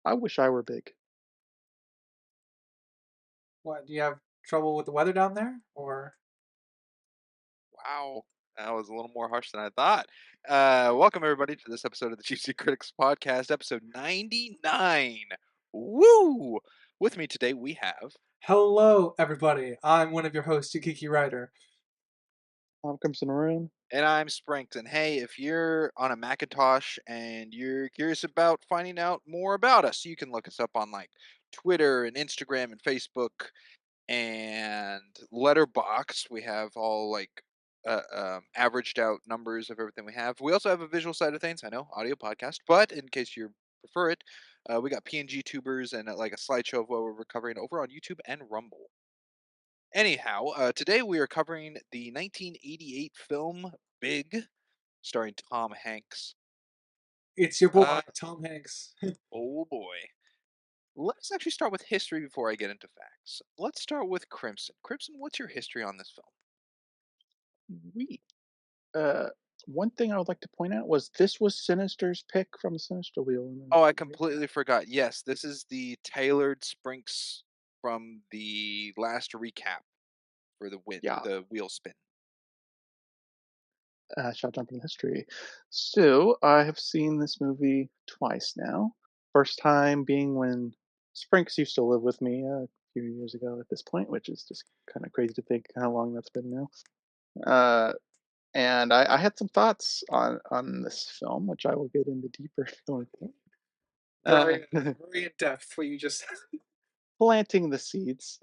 I wish I were big. What, do you have trouble with the weather down there? Or Wow, that was a little more harsh than I thought. Welcome everybody to this episode of the Juicy Critics Podcast, episode 99. Woo! With me today we have. hello, everybody. I'm one of your hosts, Yukiki Ryder. Comes in a room. And I'm Sprinks. And hey, if you're on a Macintosh and you're curious about finding out more about us, you can look us up on like Twitter and Instagram and Facebook and letterbox. We have all like averaged out numbers of everything we have. We also have a visual side of things. I know audio podcast, but in case you prefer it, we got PNG-tubers and like a slideshow of what we're covering over on YouTube and Rumble. Anyhow, today we are covering the 1988 film Big, starring Tom Hanks. It's your boy, Uh, Tom Hanks. oh boy. Let's actually start with history before I get into facts. Let's start with Crimson. Crimson, what's your history on this film? We uh, One thing I would like to point out was this was Sinister's pick from the Sinister Wheel. Oh, I completely forgot. Yes, this is the tailored Sprinks from the last recap for Yeah, the wheel spin. shall jump into history. So I have seen this movie twice now. First time being when Sprinks used to live with me a few years ago at this point, which is just kind of crazy to think how long that's been now. Uh, and I had some thoughts on this film, which I will get into deeper if you want to. Uh, Very in depth. What you just planting the seeds,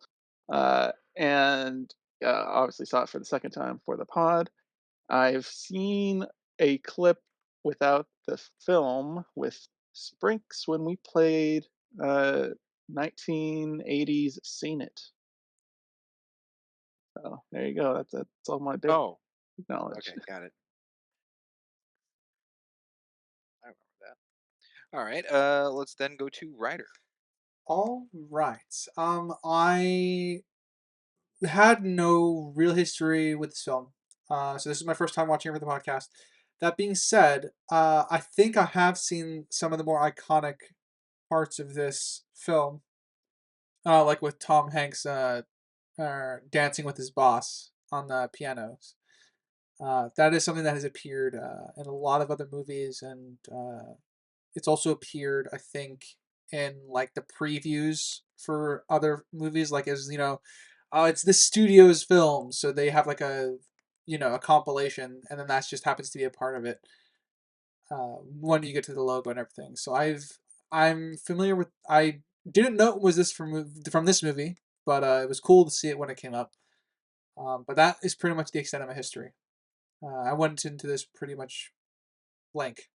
and obviously saw it for the second time for the pod. I've seen a clip without the film with Sprinks when we played uh, 1980s Seen It. So there you go. That's all my bit Oh, knowledge. okay, got it. I remember that. All right, let's then go to Ryder. all right. I had no real history with this film. So this is my first time watching it for the podcast. That being said, I think I have seen some of the more iconic parts of this film, like with Tom Hanks dancing with his boss on the pianos. That is something that has appeared in a lot of other movies, and it's also appeared, I think, in like the previews for other movies. Like, as you know, it's this studio's film, so they have like a compilation, and then that just happens to be a part of it when you get to the logo and everything. So I'm familiar with. I didn't know it was this from this movie, but it was cool to see it when it came up. But that is pretty much the extent of my history. I went into this pretty much blank.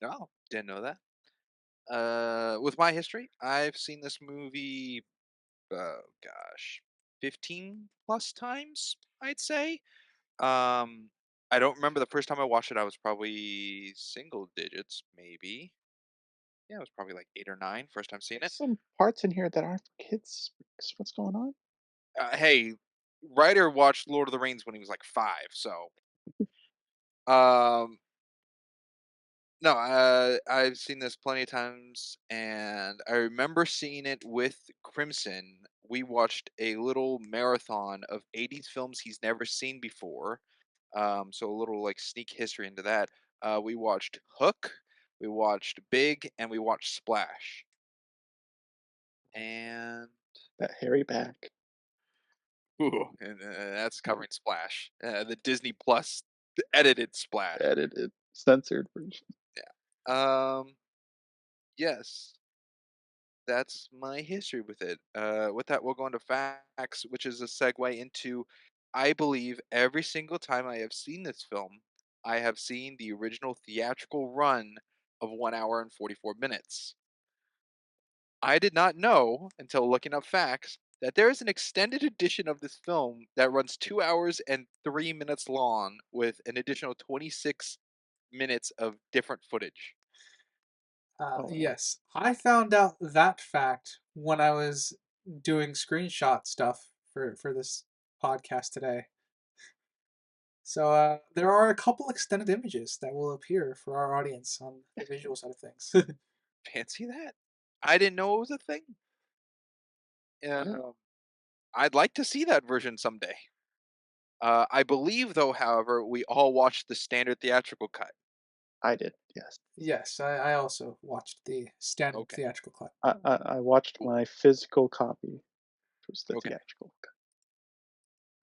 Oh, didn't know that. With my history, I've seen this movie, gosh, 15 plus times, I'd say. Um, I don't remember the first time I watched it. I was probably single digits, maybe. Yeah, it was probably like 8 or 9 first time seeing There's it. some parts in here that aren't for kids. What's going on? Hey, Ryder watched Lord of the Rings when he was like 5, so um no, I've seen this plenty of times, and I remember seeing it with Crimson. We watched a little marathon of 80s films he's never seen before. So a little like sneak history into that. We watched Hook, we watched Big, and we watched Splash. And That hairy back, ooh, and that's covering Splash, the Disney Plus edited Splash. edited, censored version. Yeah. Yes. That's my history with it. With that, we'll go into facts, which is a segue into I believe every single time I have seen this film, I have seen the original theatrical run of 1 hour and 44 minutes. I did not know until looking up facts that there is an extended edition of this film that runs 2 hours and 3 minutes long with an additional 26 minutes of different footage. Oh wow. Yes, I found out that fact when I was doing screenshot stuff for this podcast today. So there are a couple extended images that will appear for our audience on the visual side of things. Fancy that? I didn't know it was a thing. Yeah, Um, I'd like to see that version someday. I believe, though, however, we all watched the standard theatrical cut. I did. Yes, Yes, I also watched the standard Okay, theatrical cut. I watched cool. my physical copy, which was the Okay. theatrical.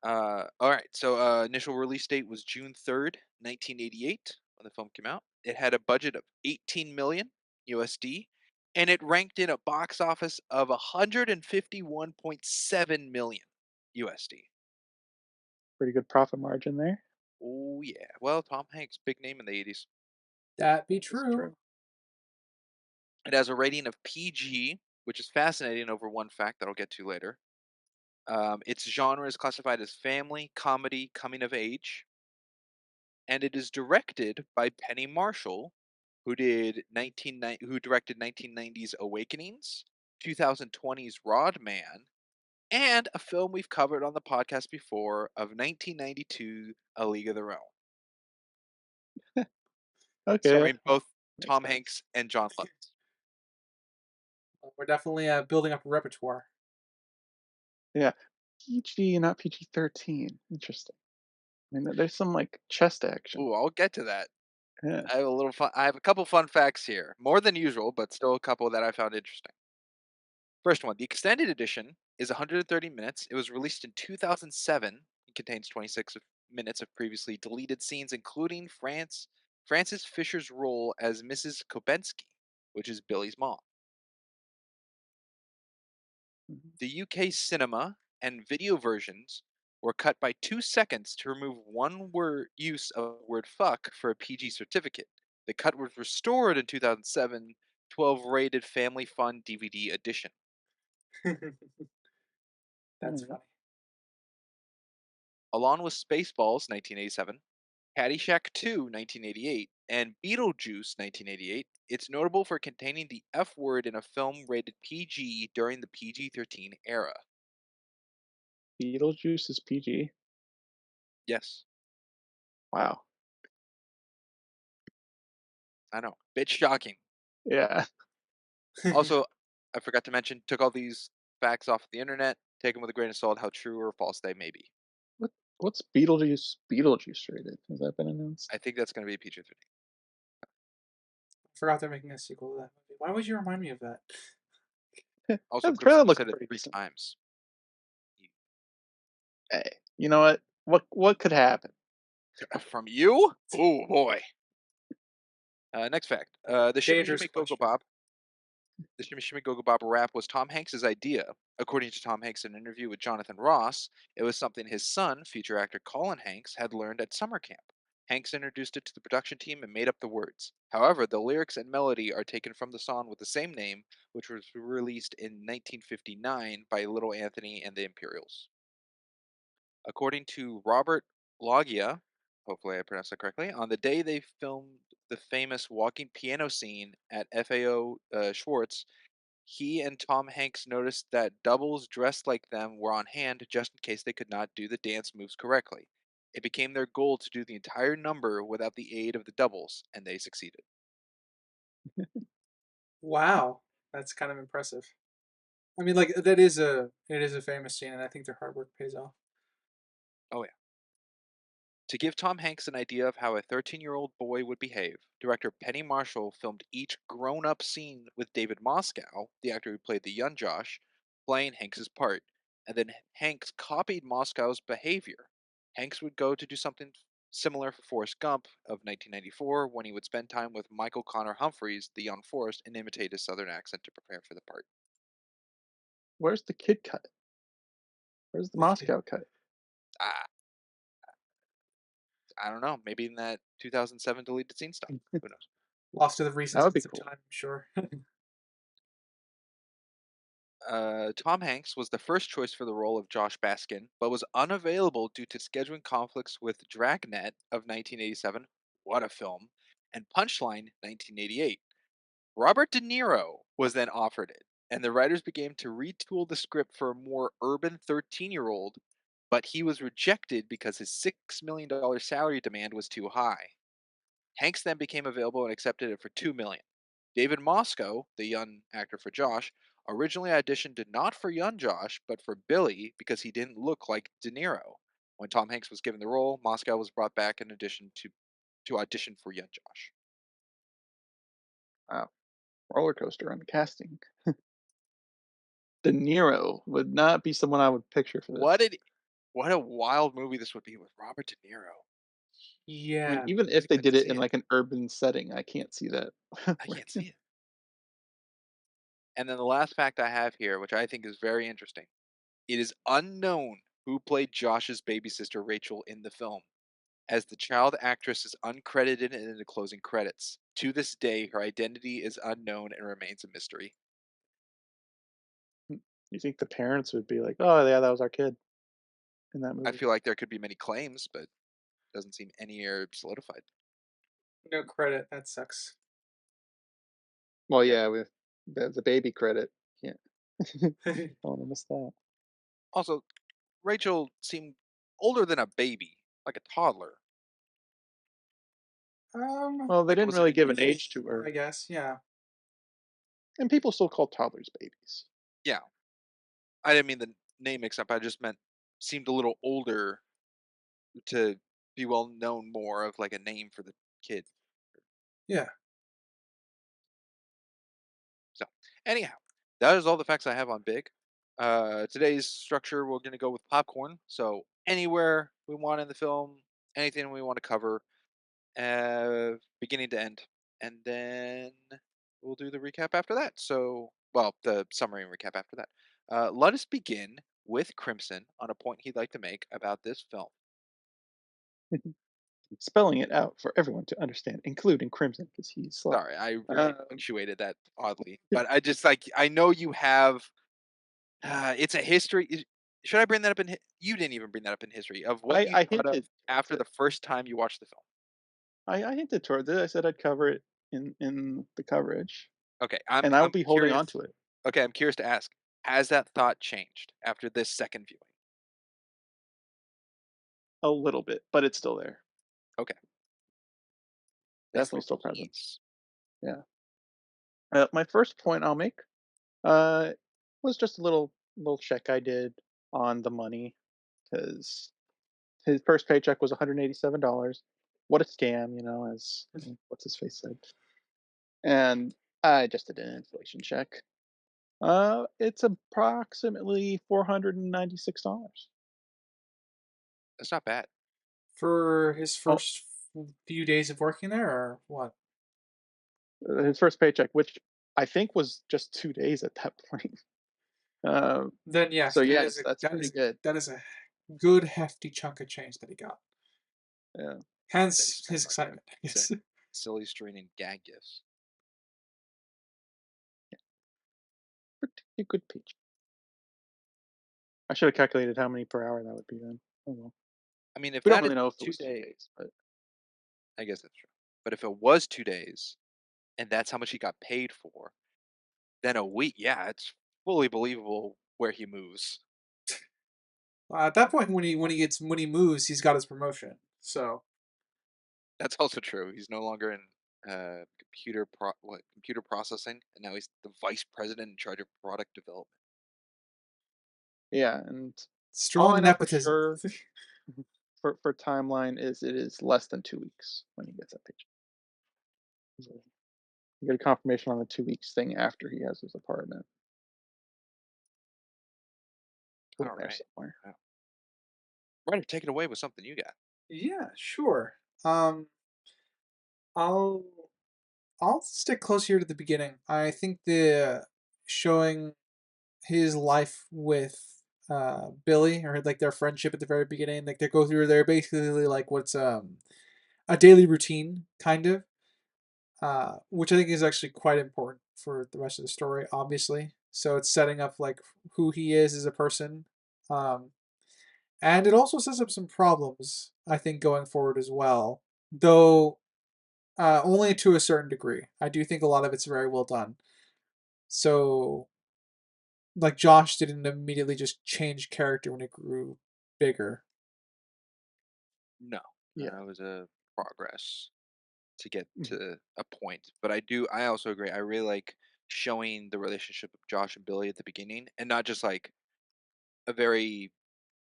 All right. So, initial release date was June 3rd, 1988, when the film came out. It had a budget of 18 million USD, and it ranked in a box office of 151.7 million USD. Pretty good profit margin there. Oh yeah. Well, Tom Hanks, big name in the 80s. That be That's true. true. It has a rating of PG, which is fascinating over one fact that I'll get to later. Its genre is classified as family, comedy, coming of age, and it is directed by Penny Marshall, who directed 1990's Awakenings, 2020's Rod Man, and a film we've covered on the podcast before of 1992, A League of Their Own, Okay, starring both makes Tom sense. Hanks and John Lovitz. We're definitely building up a repertoire. Yeah, PG, not PG-13. Interesting. I mean, there's some like chest action. Ooh, I'll get to that. Yeah, I have a little fun. I have a couple fun facts here, more than usual, but still a couple that I found interesting. First one, the extended edition is 130 minutes. It was released in 2007. It contains minutes of previously deleted scenes, including Frances Fisher's role as Mrs. Kobensky, which is Billy's mom. mhm. The UK cinema and video versions were cut by 2 seconds to remove one word use of the word fuck for a PG certificate. The cut was restored in 2007, 12 rated family fun DVD edition. That's Alright. funny. Along with Spaceballs 1987, Caddyshack 2 1988, and Beetlejuice 1988, it's notable for containing the F word in a film rated PG during the PG-13 era. Beetlejuice is PG. Yes, Wow. I know. Bit shocking. Yeah. Also, I forgot to mention, took all these facts off the internet, take them with a grain of salt how true or false they may be. What what's Beetlejuice rated? Has that been announced? I think that's going to be PG-13. Forgot they're making a sequel to that movie. Why would you remind me of that? Also, That Christopher trailer looked said it pretty three decent. times. Hey, you know what? What could happen? From you? Oh boy. Next fact. The Shimmy Dangerous Shimmy Go Go question. Bob The Shimmy Shimmy Go Go Bob rap was Tom Hanks's idea. According to Tom Hanks in an interview with Jonathan Ross, it was something his son, future actor Colin Hanks, had learned at summer camp. Hanks introduced it to the production team and made up the words. However, the lyrics and melody are taken from the song with the same name, which was released in 1959 by Little Anthony and the Imperials. According to Robert Loggia, hopefully I pronounced that correctly, on the day they filmed the famous walking piano scene at FAO Schwartz, he and Tom Hanks noticed that doubles dressed like them were on hand just in case they could not do the dance moves correctly. It became their goal to do the entire number without the aid of the doubles, and they succeeded. Wow, that's kind of impressive. I mean, like it is a famous scene, and I think their hard work pays off. Oh, yeah. To give Tom Hanks an idea of how a 13-year-old boy would behave, director Penny Marshall filmed each grown up scene with David Moscow, the actor who played the young Josh, playing Hanks's part, and then Hanks copied Moscow's behavior. Hanks would go to do something similar for Forrest Gump of 1994 when he would spend time with Michael Connor Humphreys, the young Forrest, and imitate his southern accent to prepare for the part. Where's the kid cut? Where's the Moscow cut? Ah, I don't know. Maybe in that 2007 deleted scene stuff. Who knows? Lost to the That would be recesses of cool. time, I'm sure. Tom Hanks was the first choice for the role of Josh Baskin, but was unavailable due to scheduling conflicts with Dragnet of 1987, what a film, and Punchline 1988. Robert De Niro was then offered it, and the writers began to retool the script for a more urban 13-year-old, but he was rejected because his $6 million salary demand was too high. Hanks then became available and accepted it for $2 million. David Moscow, the young actor for Josh, originally auditioned not for young Josh, but for Billy because he didn't look like De Niro. When Tom Hanks was given the role, Moscow was brought back in addition to audition for young Josh. Wow, roller coaster on casting. De Niro would not be someone I would picture for What this. did what a wild movie this would be with Robert De Niro. I mean, Yeah, even I if they I could did it see in it. like an urban setting, I can't see that I can't see working. it. And then the last fact I have here, which I think is very interesting, it is unknown who played Josh's baby sister Rachel in the film, as the child actress is uncredited in the closing credits. To this day, her identity is unknown and remains a mystery. You think the parents would be like, "Oh yeah, that was our kid in that I movie." feel like there could be many claims, but doesn't seem any are solidified. no credit. That sucks. Well, Yep. yeah, with the baby credit, can't don't wanna miss that. Also, Rachel seemed older than a baby, like a toddler, Well, they like it didn't was an really give an infant. age to her, I guess. Yeah. and people still call toddlers babies. Yeah, I didn't mean the name mix up. I just meant seemed a little older to be well known more of like a name for the kid. Yeah. So, anyhow, that is all the facts I have on Big. Today's structure, we're going to go with popcorn. So, anywhere we want in the film, anything we want to cover, beginning to end. And then we'll do the recap after that. So, well, the summary and recap after that. Let us begin with Crimson on a point he'd like to make about this film. Spelling it out for everyone to understand, including Crimson, because he's slow. Sorry, I really Um, punctuated that oddly, but I just like I know you have. It's a history. Should I bring that up in? You didn't even bring that up in history of what you I thought of hinted towards after it. the first time you watched the film. I hinted towards it. I said I'd cover it in the coverage, Okay, I'm and I'll I'm be holding on curious. to it Okay, I'm curious to ask: has that thought changed after this second viewing? a little bit, but it's still there. Okay, yes, Definitely still present. please. Yeah. My first point I'll make uh, was just a little check I did on the money because his first paycheck was $187. What a scam, as what's his face said. And I just did an inflation check. It's approximately $496. That's not bad. For his Oh, first few days of working there, or what? his first paycheck, which I think was just 2 days at that point. Um, Then so yes, that yeah, is a that's that pretty is good. that is a good hefty chunk of change that he got. Yeah, That he Hence spent his money on excitement. Yes. silly string and gag gifts. pretty good paycheck. I should have calculated how many per hour that would be then. Oh well. I mean, if We don't that is really know if it two was two days, days, but I guess that's true. But if it was 2 days and that's how much he got paid for, then a week, yeah, it's fully believable where he moves. At that point, when he moves, he's got his promotion. So That's also true. He's no longer in computer processing, and now he's the vice president in charge of product development. yeah, and all I strong know for nepotism. sure for timeline is it is less than 2 weeks when he gets that paycheck. So you get a confirmation on the 2 weeks thing after he has his apartment. Put All in there right. somewhere. Wow. Right, take it away with something you got. Yeah, sure. I'll I'll stick close here to the beginning. I think the showing his life with Billy, or like their friendship at the very beginning, like they go through, they're basically like what's a daily routine kind of, which I think is actually quite important for the rest of the story, obviously. So it's setting up like who he is as a person, um, and it also sets up some problems I think going forward as well. Though only to a certain degree. I do think a lot of it's very well done. So, like, Josh didn't immediately just change character when it grew bigger. No, Yeah. it was a progress to get Mhm. to a point. But I also agree. I really like showing the relationship of Josh and Billy at the beginning, and not just like a very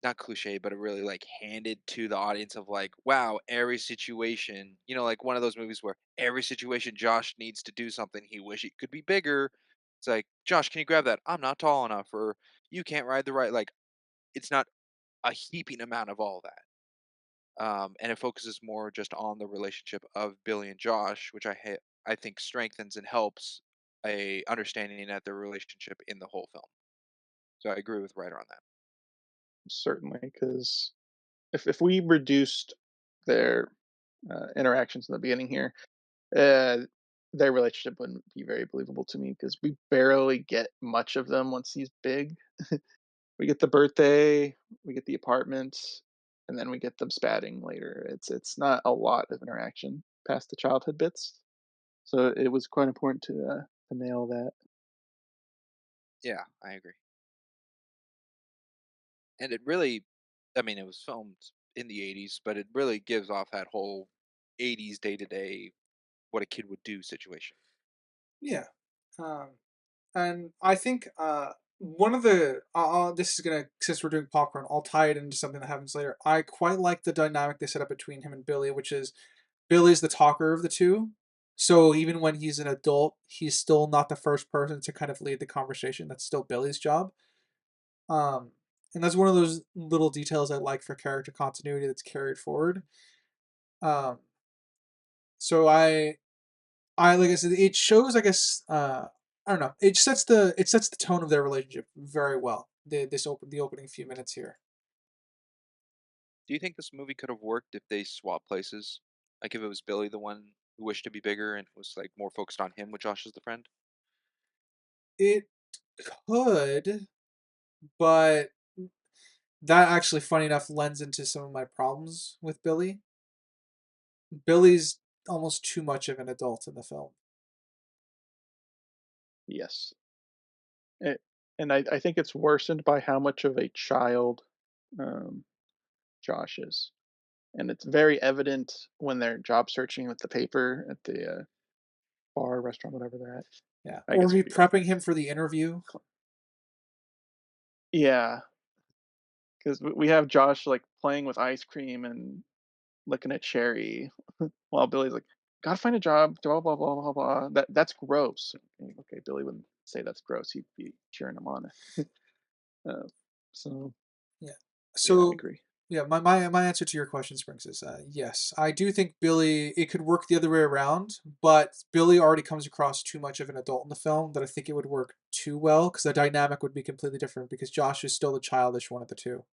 not cliche, but a really like handed to the audience of like, wow, every situation, like one of those movies where every situation Josh needs to do something, he wish it could be bigger. It's like, Josh, can you grab that? I'm not tall enough, or you can't ride the right. Like, it's not a heaping amount of all that. And it focuses more just on the relationship of Billy and Josh, which I think strengthens and helps a understanding at their relationship in the whole film. So I agree with Ryder on that. Certainly, because if we reduced their interactions in the beginning here, uh, their relationship wouldn't be very believable to me because we barely get much of them once he's big. We get the birthday, we get the apartment, and then we get them spatting later. It's not a lot of interaction past the childhood bits, so it was quite important to nail that. Yeah, I agree. And it really, I mean, it was filmed in the 80s, but it really gives off that whole 80s day to day, what a kid would do situation. Yeah. Um, and I think one of the this is gonna since we're doing popcorn, I'll tie it into something that happens later. I quite like the dynamic they set up between him and Billy, which is Billy's the talker of the two. So even when he's an adult, he's still not the first person to kind of lead the conversation. That's still Billy's job. Um, and that's one of those little details I like for character continuity that's carried forward. Um, so I like I said, it shows. I guess I don't know. It sets the tone of their relationship very well. The opening few minutes here. Do you think this movie could have worked if they swapped places? Like if it was Billy the one who wished to be bigger and it was like more focused on him with Josh as the friend? It could, but that actually, funny enough, lends into some of my problems with Billy. Billy's almost too much of an adult in the film. Yes, it, and I think it's worsened by how much of a child um, Josh is, and it's very evident when they're job searching with the paper at the bar, restaurant, whatever they're at. Yeah, I or guess it be would be like, prepping him for the interview. yeah, because we have Josh like playing with ice cream and looking at cherry, while Billy's like, "Gotta find a job." Blah blah blah blah blah. That's gross. Okay, Billy wouldn't say that's gross. He'd be cheering him on. Uh, so Yeah. yeah, I So agree. yeah, my answer to your question, Springs, is yes. I do think Billy. It could work the other way around, but Billy already comes across too much of an adult in the film that I think it would work too well because the dynamic would be completely different because Josh is still the childish one of the two.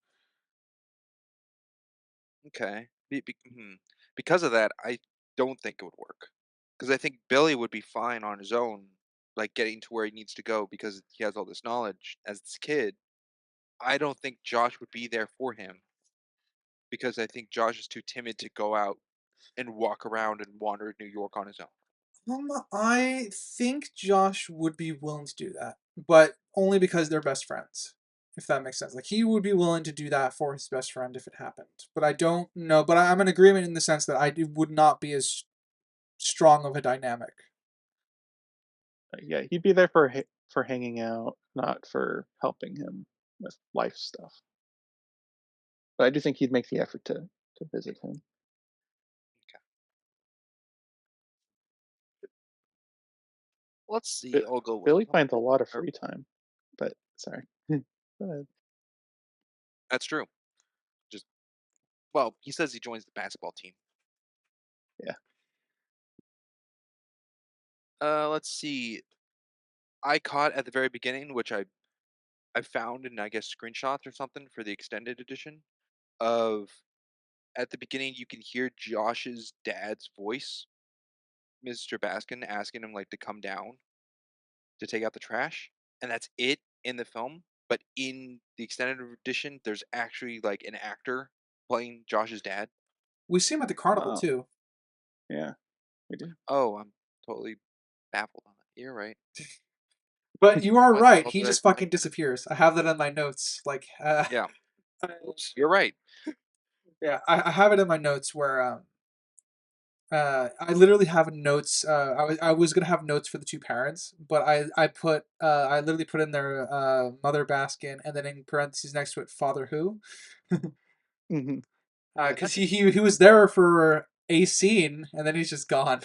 Okay. Because of that, I don't think it would work. Because I think Billy would be fine on his own, like getting to where he needs to go because he has all this knowledge as this kid. I don't think Josh would be there for him because I think Josh is too timid to go out and walk around and wander New York on his own. I think Josh would be willing to do that, but only because they're best friends. If that makes sense, like he would be willing to do that for his best friend if it happened. But I don't know. But I'm in agreement in the sense that it would not be as strong of a dynamic. Yeah, he'd be there for for hanging out, not for helping him with life stuff. But I do think he'd make the effort to visit him. Okay. Let's see. I'll go with Billy finds a number. lot of er, free time, but sorry. Go ahead. That's true. Just well, he says he joins the basketball team. Yeah. Let's see. I caught at the very beginning, which I found in I guess screenshots or something for the extended edition of at the beginning you can hear Josh's dad's voice, Mr. Baskin, asking him like to come down to take out the trash, and that's it in the film. But in the extended edition, there's actually like an actor playing Josh's dad. We see him at the carnival Oh, too. yeah, we do. Oh, I'm totally baffled on that. You're right. But you are right. How He did I just think fucking that? disappears. I have that in my notes. Like, Yeah. Oops. You're right. yeah, I have it in my notes where I literally have notes. I was gonna have notes for the two parents, but I literally put in their mother Baskin, and then in parentheses next to it father who, Hmm. because he was there for a scene and then he's just gone.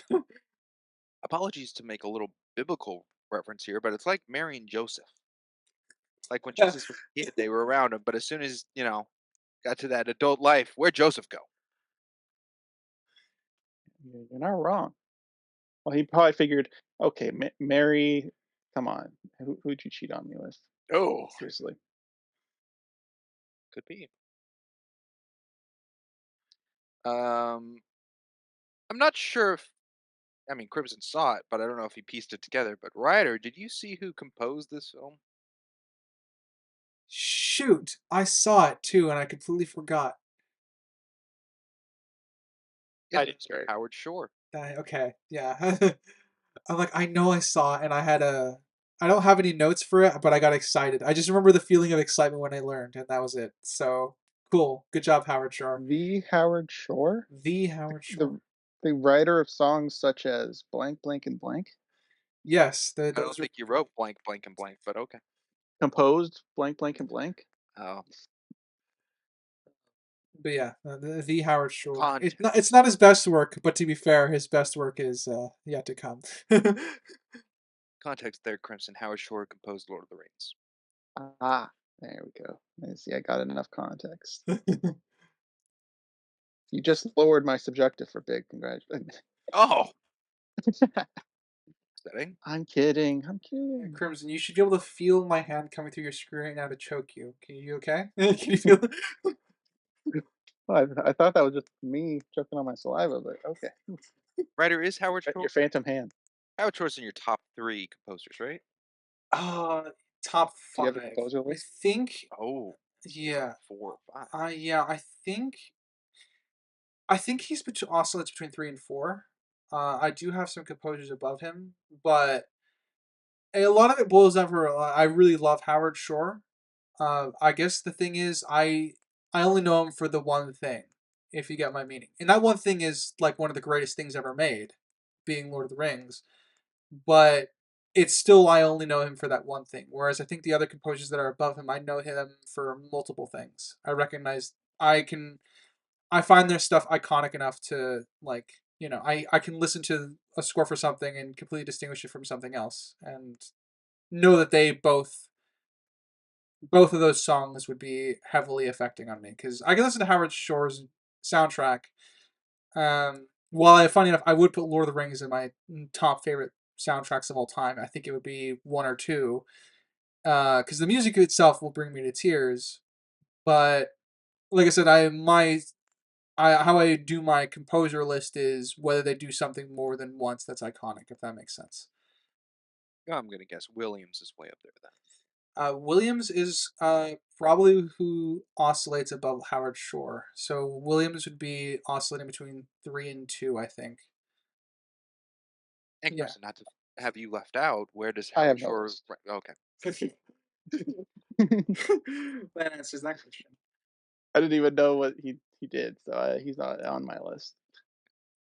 Apologies to make a little biblical reference here, but it's like Mary and Joseph. Like when Yeah. Jesus was a kid, they were around him, but as soon as got to that adult life, where'd Joseph go? You're not wrong. Well, he probably figured, okay, Mary, come on, who'd you cheat on me with? Oh, Seriously. could be. Um, I'm not sure if I mean Crimson saw it, but I don't know if he pieced it together. But Ryder, did you see who composed this film? Shoot, I saw it too, and I completely forgot. I Yep, did, Gary. Howard Shore. Okay, yeah. I'm like, I know I saw it, and I don't have any notes for it, but I got excited. I just remember the feeling of excitement when I learned, and that was it. So cool, good job, Howard Shore. The Howard Shore, The Howard Shore. the the writer of songs such as blank, blank, and blank, Yes, I don't those are. think you wrote blank, blank, and blank, but okay. composed blank, blank, and blank. Oh, But yeah, the Howard Shore. It's context. not his best work, but to be fair, his best work is yet to come. Context there, Crimson. Howard Shore composed Lord of the Rings. Ah, there we go. I see. I got enough context. You just lowered my subjective for big. Congratulations. Oh, setting. I'm kidding. I'm Yeah, kidding. Crimson, you should be able to feel my hand coming through your screen right now to choke you. Can you okay? Can you feel? Well, I thought that was just me choking on my saliva, but okay. Writer is Howard Your Shore. phantom hand. Howard Shore's in your top three composers, right? Uh, top Do you have the five. composer I list? think. Oh, top Yeah. four or five. Yeah. I think he's oscillates between three and four. I do have some composers above him, but a lot of it boils down for I really love Howard Shore. I guess the thing is I only know him for the one thing, if you get my meaning. And that one thing is like one of the greatest things ever made, being Lord of the Rings. But it's still I only know him for that one thing. Whereas I think the other composers that are above him, I know him for multiple things. I find their stuff iconic enough to like, I can listen to a score for something and completely distinguish it from something else and know that they both of those songs would be heavily affecting on me because I can listen to Howard Shore's soundtrack. While funny enough, I would put Lord of the Rings in my top favorite soundtracks of all time. I think it would be one or two because the music itself will bring me to tears. But like I said, how I do my composer list is whether they do something more than once that's iconic, if that makes sense. Yeah, I'm gonna guess Williams is way up there then. Williams is probably who oscillates above Howard Shore. So Williams would be oscillating between three and two, I think. And Yeah. Crimson, not to have you left out, where does I have Howard no Shore list. Okay. That answers that question. I didn't even know what he did, so he's not on my list.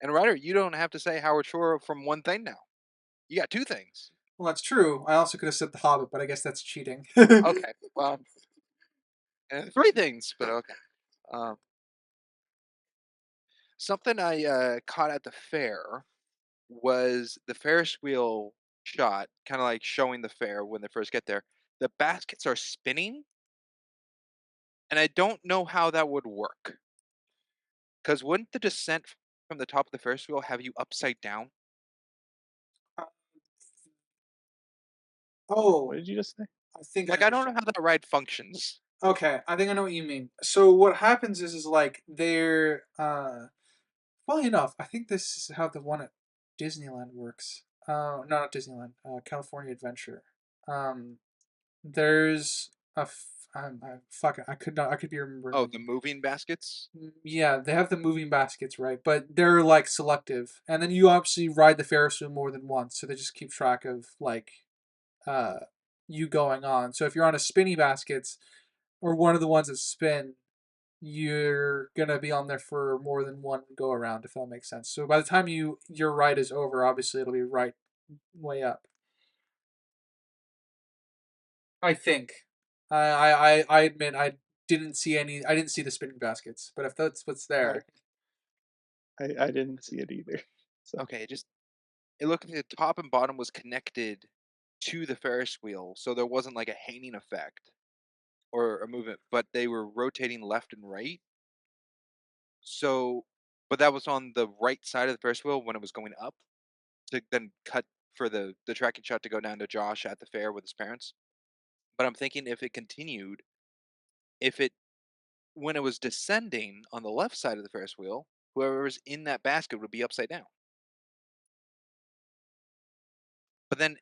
And Ryder, you don't have to say Howard Shore from one thing now. You got two things. Well, that's true. I also could have said The Hobbit, but I guess that's cheating. Okay. Well, three things, but okay. Um, something I caught at the fair was the Ferris wheel shot, kind of like showing the fair when they first get there. The baskets are spinning, and I don't know how that would work. Because wouldn't the descent from the top of the Ferris wheel have you upside down? What Oh, did you just say? I think I Like, I don't know understand. how that ride functions. Okay, I think I know what you mean. So what happens is like they're funny enough, I think this is how the one at Disneyland works. No, not Disneyland. California Adventure. Um, there's fuck it. I could not. I could be remembering Oh, wrong. the moving baskets? Yeah, they have the moving baskets, right? But they're like selective, and then you obviously ride the Ferris wheel more than once, so they just keep track of like uh you going on. So if you're on a spinny baskets or one of the ones that spin, you're gonna be on there for more than one go around, if that makes sense. So by the time your ride is over, obviously it'll be right way up. I think. I admit I didn't see any. I didn't see the spinning baskets, but if that's what's I, there, I didn't see it either. So Okay, it looked like the top and bottom was connected to the Ferris wheel, so there wasn't like a hanging effect or a movement, but they were rotating left and right. So, but that was on the right side of the Ferris wheel when it was going up to then cut for the tracking shot to go down to Josh at the fair with his parents. But I'm thinking if it continued, if it when it was descending on the left side of the Ferris wheel, whoever was in that basket would be upside down. But then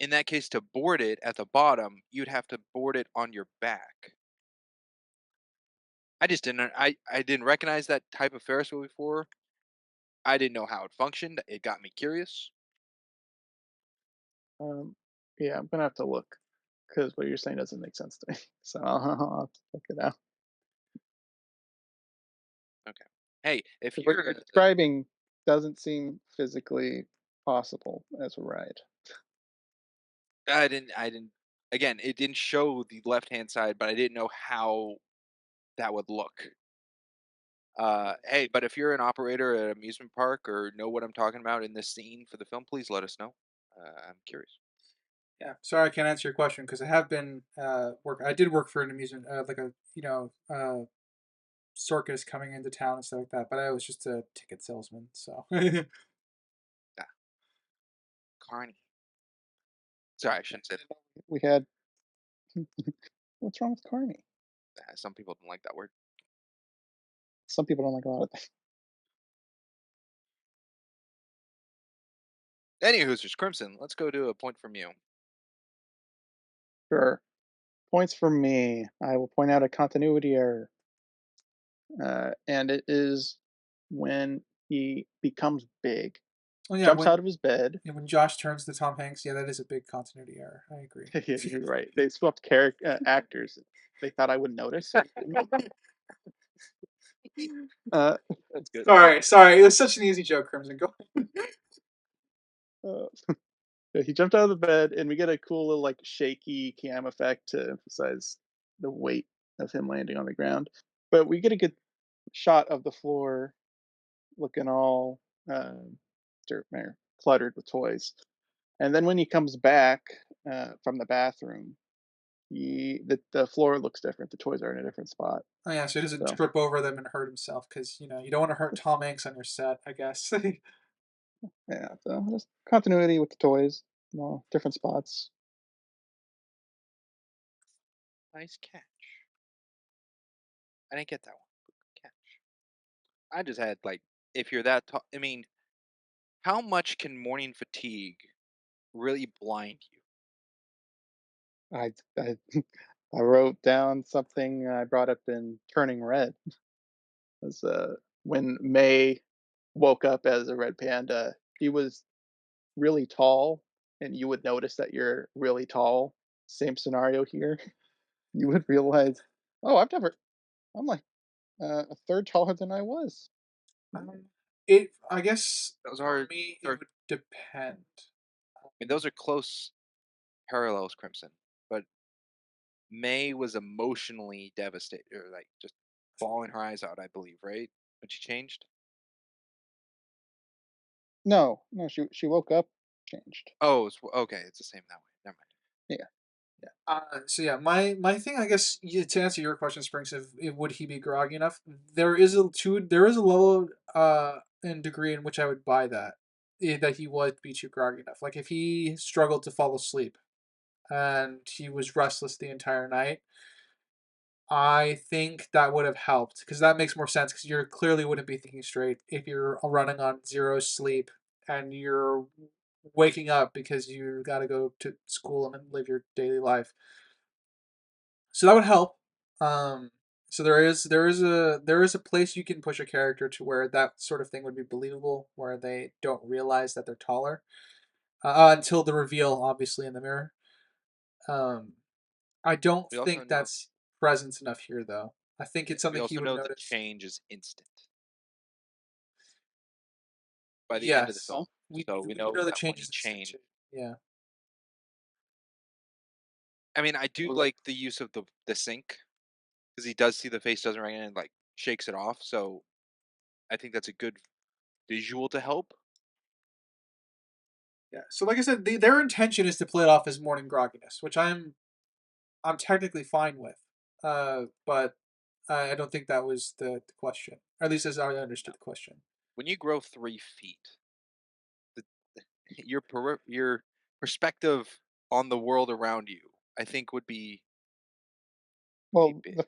in that case, to board it at the bottom, you'd have to board it on your back. I didn't recognize that type of Ferris wheel before. I didn't know how it functioned. It got me curious. um, yeah, I'm gonna have to look because what you're saying doesn't make sense to me. So I'll have to check it out. Okay. Hey, if 'Cause what you're you're describing doesn't seem physically possible as a ride. I didn't again, it didn't show the left-hand side, but I didn't know how that would look. Hey, but if you're an operator at an amusement park or know what I'm talking about in this scene for the film, please let us know. I'm curious. yeah. Sorry, I can't answer your question because I have been work. I did work for an amusement, like a circus coming into town and stuff like that. But I was just a ticket salesman, so. Ah, Carney. Sorry, I shouldn't say We had what's wrong with Carney? that. Some people don't like that word. Some people don't like a lot of things. Anywho's just Crimson. Let's go to a point from you. Sure. Points for me. I will point out a continuity error, and it is when he becomes big, Oh yeah, jumps out of his bed. when Josh turns to Tom Hanks, yeah, that is a big continuity error. I agree. Yeah, you're right. They swapped actors. They thought I would notice. Uh, That's good. Sorry, it was such an easy joke, Crimson. Go. uh, yeah, he jumped out of the bed, and we get a cool little like shaky cam effect to emphasize the weight of him landing on the ground. But we get a good shot of the floor looking all dirt cluttered with toys. And then when he comes back from the bathroom, the floor looks different. The toys are in a different spot. Oh yeah, so he doesn't So trip over them and hurt himself because you don't want to hurt Tom Hanks on your set, I guess. yeah, so just continuity with the toys, different spots. Nice catch. I didn't get that one. Good catch. I just had like, if you're that tall, I mean, how much can morning fatigue really blind you? I I wrote down something I brought up in Turning Red. Was when May woke up as a red panda. He was really tall, and you would notice that you're really tall. Same scenario here. You would realize, oh, I'm like a third taller than I was. I guess Those for are, me it are would depend. I mean, those are close parallels, Crimson. But May was emotionally devastated, or like just bawling her eyes out, I believe, right? When she changed. No, no, she woke up, changed. Oh, okay. It's the same that way. Never mind. Yeah, So yeah, my thing, I guess, to answer your question, Springs, if would he be groggy enough? There is a level and degree in which I would buy that that he would be too groggy enough. Like if he struggled to fall asleep and he was restless the entire night, I think that would have helped because that makes more sense because you clearly wouldn't be thinking straight if you're running on zero sleep and you're waking up because you got to go to school and live your daily life. So that would help. Um, so there is a place you can push a character to where that sort of thing would be believable, where they don't realize that they're taller until the reveal, obviously in the mirror. Um, I don't We also think know that's present enough here, though. I think it's We something he also would know the notice. change is instant by the end of the Yes, film. So we we do know know the that when he changes instant changed. too. Yeah. I mean, I do like the use of the sink because he does see the face doesn't ring and like shakes it off. So I think that's a good visual to help. Yeah. So like I said, their intention is to play it off as morning grogginess, which I'm technically fine with. But I don't think that was the question, or at least as I understood the question. When you grow 3 feet, the, your perspective on the world around you, I think, would be pretty Well, big.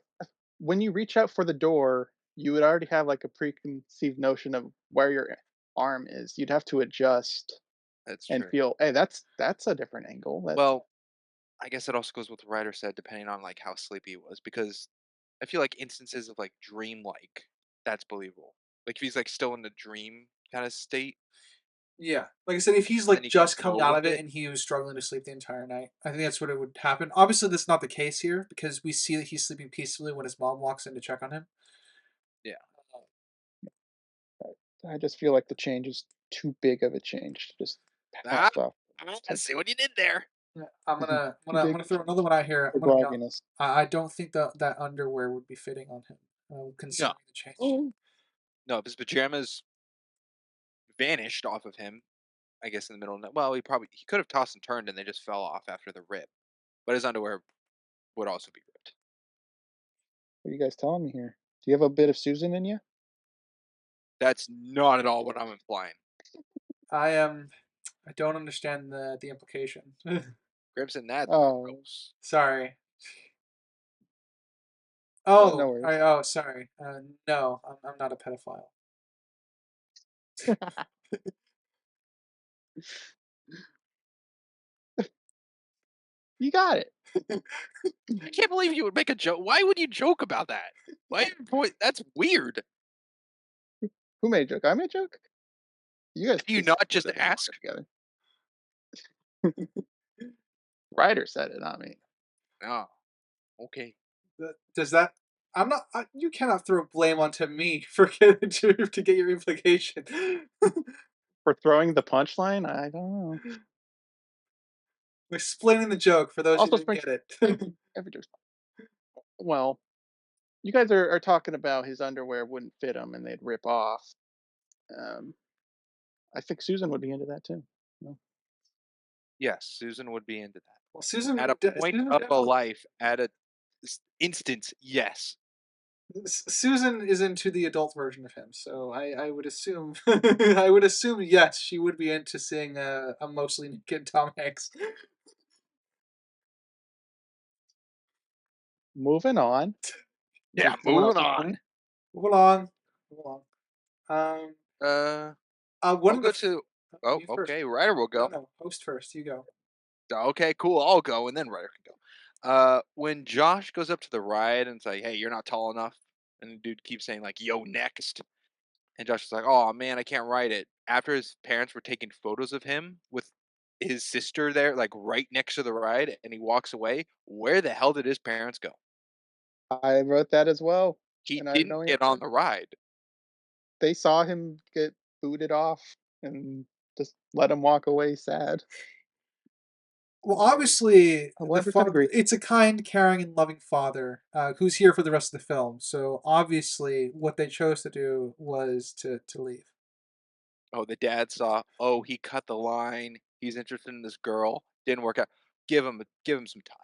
when you reach out for the door, you would already have like a preconceived notion of where your arm is. You'd have to adjust That's and true. feel, hey, that's a different angle. That's Well, I guess it also goes with what the writer said, depending on like how sleepy he was, because I feel like instances of like dream-like, that's believable. Like if he's like still in the dream kind of state, Yeah, like I said, if he's and then like you can just coming go out with of it it. and he was struggling to sleep the entire night, I think that's what it would happen. Obviously, that's not the case here because we see that he's sleeping peacefully when his mom walks in to check on him. Yeah. I just feel like the change is too big of a change to just Ah, pass off. I see what you did there. Yeah, Too big I'm of gonna a throw change another one out here. for I'm gonna be honest. grogginess. I don't think that underwear would be fitting on him, No, considering the change. Oh, no, his pajamas vanished off of him. I guess in the middle of the night. Well, he could have tossed and turned and they just fell off after the rip. But his underwear would also be ripped. what are you guys telling me here? Do you have a bit of Susan in you? That's not at all what I'm implying. I am. I don't understand the implication. Crimson, that's Oh, gross. Sorry. no Oh, worries. sorry. No, I'm not a pedophile. You got it. I can't believe you would make a joke. Why would you joke about that? Why? That's weird. Who made a joke? I made a joke. You guys Do you just not put just it ask? together. Writer said it, not me. Oh, okay. Does that? I'm not. You cannot throw blame onto me for getting to get your implication. For throwing the punchline, I don't know. Explaining the joke for those who Also, didn't Spring, get it. every joke's well. You guys are talking about his underwear wouldn't fit him and they'd rip off. Um, I think Susan would be into that too. No. Yes, Susan would be into that. Well, Susan At a would. point Susan of a definitely. life, at a instance, yes. Susan is into the adult version of him, so I would assume I would assume yes, she would be into seeing a mostly naked Tom Hanks. Moving on. Yeah, Someone moving else's on. turn. Move along, move along. Um, Uh, one I'll of the. go to. Oh, You first. okay. Ryder will No, go. no, host first. You go. Okay, cool. I'll go, and then Ryder can go. When Josh goes up to the ride and it's like, "Hey, you're not tall enough," and the dude keeps saying like, "Yo, next," and Josh is like, "Oh man, I can't ride it." After his parents were taking photos of him with his sister there, like right next to the ride, and he walks away. Where the hell did his parents go? I wrote that as well, He and I have didn't no get on answer. the ride. They saw him get booted off and just let him walk away sad. Well, obviously, A 100% agree. it's a kind, caring, and loving father who's here for the rest of the film. So obviously, what they chose to do was to leave. Oh, the dad saw, oh, he cut the line. He's interested in this girl. Didn't work out. Give him some time.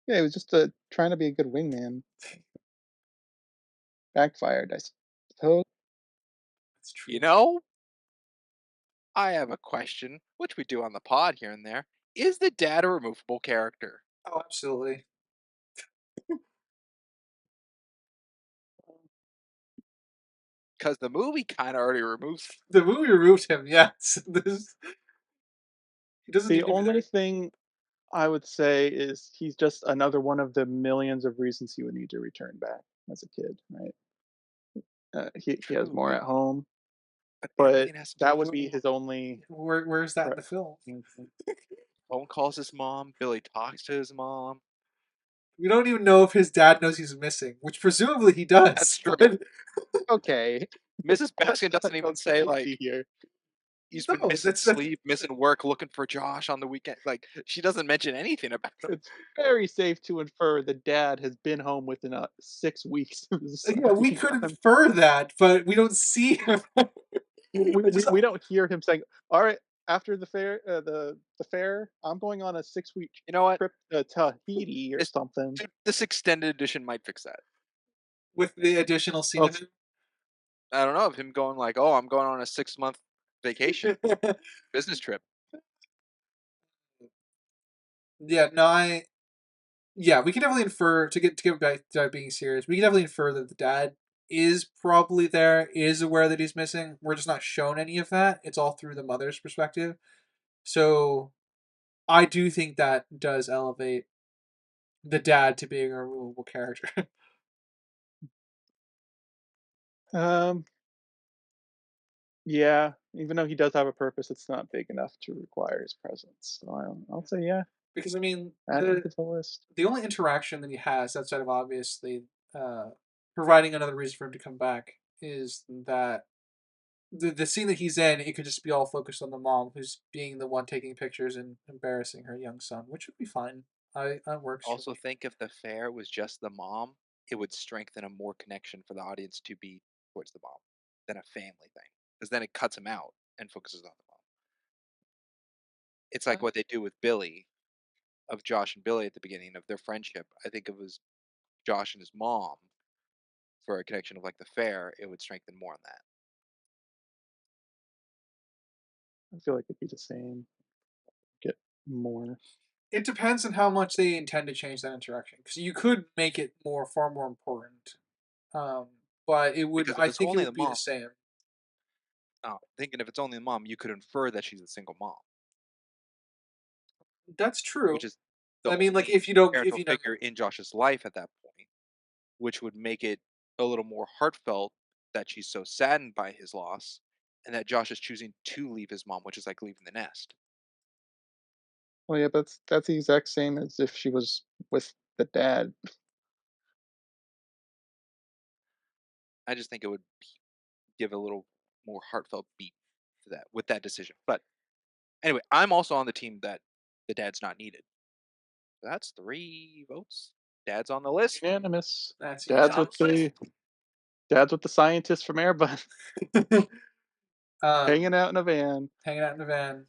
Yeah, he was just trying to be a good wingman. Backfired, I suppose. That's You true. know, I have a question, which we do on the pod here and there. Is the dad a removable character? Oh, absolutely. Because the movie kind of already removes him. The movie removed him. Yes, this, he doesn't The need to be only there. thing I would say is he's just another one of the millions of reasons he would need to return back as a kid, right? He has more True, at home, but but everything has to do that with would Where, be his only. where's that in Right. the film? phone calls his mom. Billy talks to his mom. We don't even know if his dad knows he's missing, which presumably he That's does. true. But Okay, Mrs. let's Baskin not doesn't go even say crazy like here. he's been no, missing that's sleep, missing work, looking for Josh on the weekend. Like she doesn't mention anything about him. It's very safe to infer the dad has been home within 6 weeks of his son yeah. We being could gone. infer that, but we don't see him. We, I we, just we don't hear him saying, "All right, after the fair, the fair, I'm going on a 6 week You know what? trip to Tahiti or This something." this extended edition might fix that. with the additional scene Oh, of I don't know of him going like, "Oh, I'm going on a 6-month vacation, him. business trip." Yeah, no, yeah, we can definitely infer to get back to being serious. We can definitely infer that the dad is probably there, is aware that he's missing. We're just not shown any of that. It's all through the mother's perspective. So I do think that does elevate the dad to being a removable character. um, yeah. Even though he does have a purpose, it's not big enough to require his presence. So I'll say yeah, Because I mean, add him to the list. the only interaction that he has outside of obviously uh, providing another reason for him to come back is that the scene that he's in, it could just be all focused on the mom who's being the one taking pictures and embarrassing her young son, which would be fine. I that works for Also me. think if the fair was just the mom, it would strengthen a more connection for the audience to be towards the mom than a family thing. Because then it cuts him out and focuses on the mom. It's like what they do with Billy, of Josh and Billy at the beginning of their friendship. I think if it was Josh and his mom for a connection of like the fair, it would strengthen more on that. I feel like it'd be the same. Get more. It depends on how much they intend to change that interaction, because you could make it far more important. Um, but it would, Because if I it's think it only the would be the mom, same. thinking if it's only the mom, you could infer that she's a single mom, That's which true. is the I mean, like only if parental you don't, figure in Josh's life at that point, which would make it a little more heartfelt that she's so saddened by his loss and that Josh is choosing to leave his mom, which is like leaving the nest. Well, yeah, that's the exact same as if she was with the dad. I just think it would give a little more heartfelt beat to that with that decision. But anyway, I'm also on the team that the dad's not needed. So that's 3 votes. Dad's on the list. Unanimous. that's Dad's Dad's on with the list. the dad's with the scientists from Airbus, unanimous. hanging out in a van. Hanging out in a van,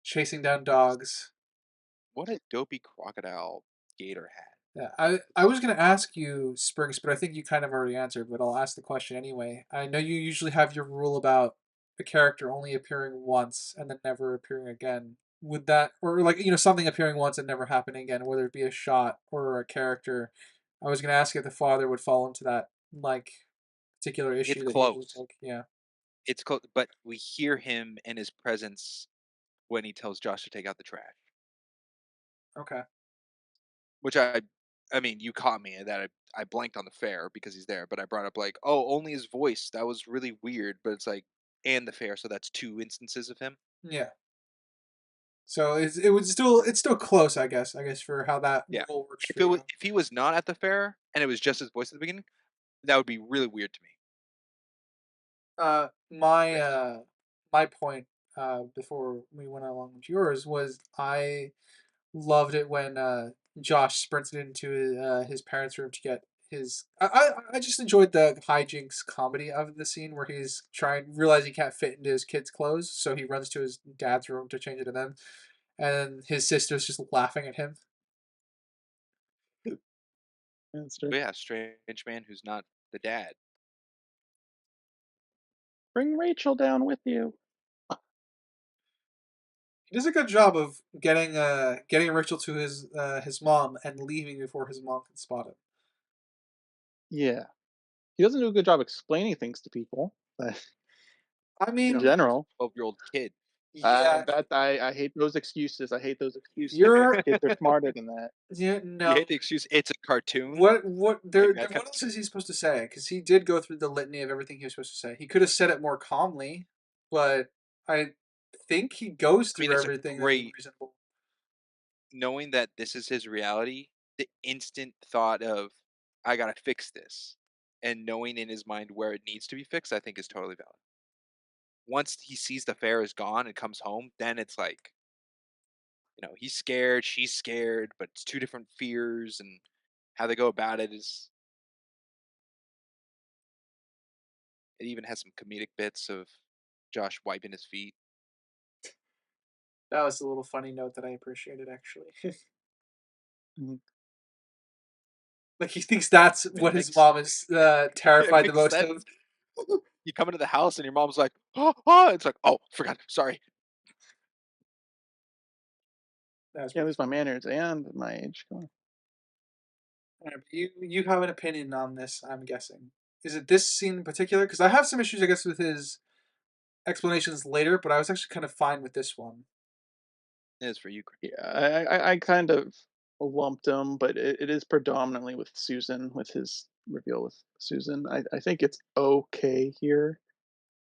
chasing down dogs. What a dopey crocodile gator hat. Yeah, I was gonna ask you, Springs, but I think you kind of already answered. But I'll ask the question anyway. I know you usually have your rule about a character only appearing once and then never appearing again. Would that, or like something appearing once and never happening again, whether it be a shot or a character? I was gonna ask if the father would fall into that like particular It's issue that you usually close. take. Yeah. It's close, but we hear him and his presence when he tells Josh to take out the trash. Okay. Which I mean, you caught me at that I blanked on the fair because he's there, but I brought up like, oh, only his voice. That was really weird, but it's like and the fair, so that's 2 instances of him. Yeah. So it's still close, I guess. I guess for how that Yeah. rule works If for it was you. if he was not at the fair and it was just his voice at the beginning, that would be really weird to me. My point before we went along with yours was I loved it when Josh sprinted into his parents' room to get his. I just enjoyed the hijinks comedy of the scene where he's trying realize he can't fit into his kids' clothes, so he runs to his dad's room to change it to them, and his sister's just laughing at him. That's true. But yeah, strange man who's not the dad. Bring Rachel down with you. He does a good job of getting Rachel to his mom and leaving before his mom can spot him. Yeah, he doesn't do a good job explaining things to people, but I in mean, No, he's general, a 12-year-old kid. yeah, I hate those excuses. I hate those excuses. you're Kids are smarter than that. yeah You no. hate the excuse, "It's a cartoon?" What Like there? that kind What of else thing? is he supposed to say? Because he did go through the litany of everything he was supposed to say. He could have said it more calmly, but I think he goes I mean, through it's a everything that was great reasonable. knowing that this is his reality the instant thought of, "I gotta fix this," and knowing in his mind where it needs to be fixed, I think is totally valid. Once he sees the fair is gone and comes home, then it's like, he's scared, she's scared, but it's two different fears, and how they go about it is it even has some comedic bits of Josh wiping his feet. That was a little funny note that I appreciated actually. Mhm. Like he thinks that's It what his makes mom is it terrified the makes most sense. of. You come into the house and your mom's like, "Oh, oh," it's like, "Oh, forgot, sorry." That was Can't pretty lose my manners and my age. Come on. funny. You have an opinion on this, I'm guessing. Is it this scene in particular? Because I have some issues, I guess, with his explanations later, but I was actually kind of fine with this one. It is for you, Chris. Yeah, I kind of lumped him, but it is predominantly with Susan, with his reveal with Susan. I think it's okay here.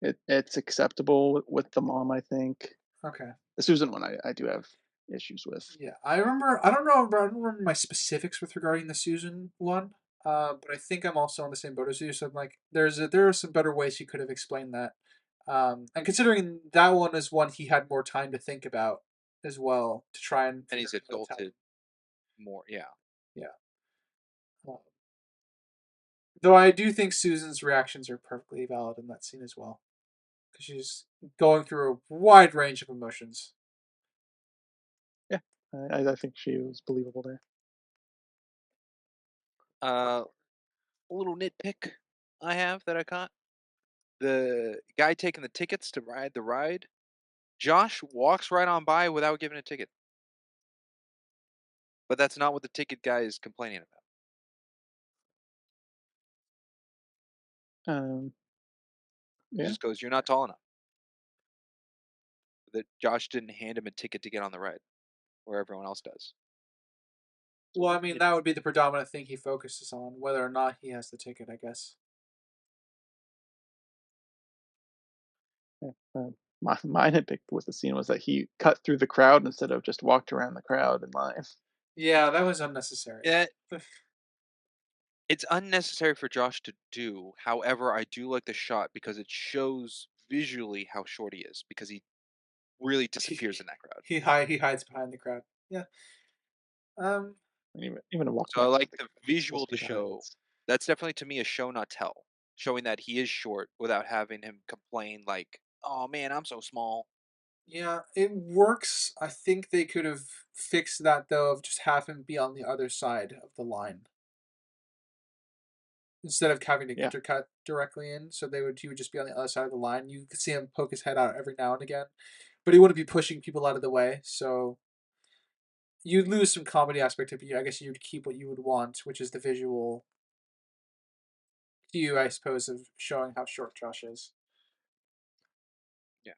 It's acceptable with the mom, I think. Okay. The Susan one I do have issues with. Yeah, I remember. I don't remember my specifics with regarding the Susan one, but I think I'm also on the same boat as you. So I'm like, there are some better ways he could have explained that, and considering that one is one he had more time to think about as well to try and And figure he's out what's happening. adulted more, yeah. Yeah. Though I do think Susan's reactions are perfectly valid in that scene as well, because she's going through a wide range of emotions. Yeah, I think she was believable there. A little nitpick I have that I caught. The guy taking the tickets to ride the ride, Josh walks right on by without giving a ticket. But that's not what the ticket guy is complaining about. Um, He yeah, just goes, "You're not tall enough." That Josh didn't hand him a ticket to get on the ride, where everyone else does. Well, I So mean, it, that would be the predominant thing he focuses on, whether or not he has the ticket, I guess. yeah. My nitpick with the scene was that he cut through the crowd instead of just walked around the crowd in line. Yeah, that was unnecessary. yeah, it's unnecessary for Josh to do. However, I do like the shot because it shows visually how short he is because he really he disappears in that crowd. he hides behind the crowd. Yeah. Um. And even to walk So I next to like the the full visual to speed show audience. that's definitely to me a show not tell, showing that he is short without having him complain like, "Oh man, I'm so small." Yeah, it works. I think they could have fixed that though, of just have him be on the other side of the line instead of having to Yeah, intercut directly in. So he would just be on the other side of the line. You could see him poke his head out every now and again, but he wouldn't be pushing people out of the way. So you'd lose some comedy aspect of you. I guess you'd keep what you would want, which is the visual cue, I suppose, of showing how short Josh is. Yeah.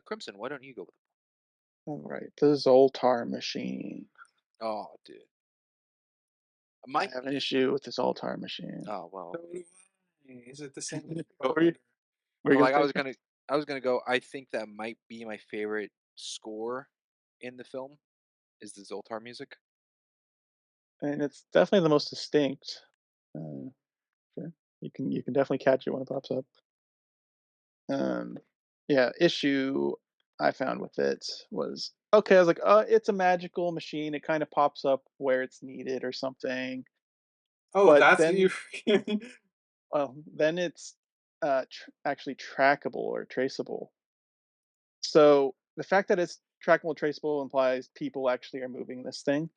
Crimson, why don't you go with all right. The Zoltar machine. it? Oh, dude. I Might have an be. issue with this Zoltar machine. Oh well. So is it the same with What were you? Bowlander? Were you I'm gonna like say, Chris? I was gonna go. I think that might be my favorite score in the film is the Zoltar music. And it's definitely the most distinct. Uh, sure, you can definitely catch it when it pops up. Um, yeah, issue I found with it was okay. I was like, it's a magical machine. It kind of pops up where it's needed or something. Oh, But that's you. then, well, then it's actually trackable or traceable. So the fact that it's trackable and traceable implies people actually are moving this thing.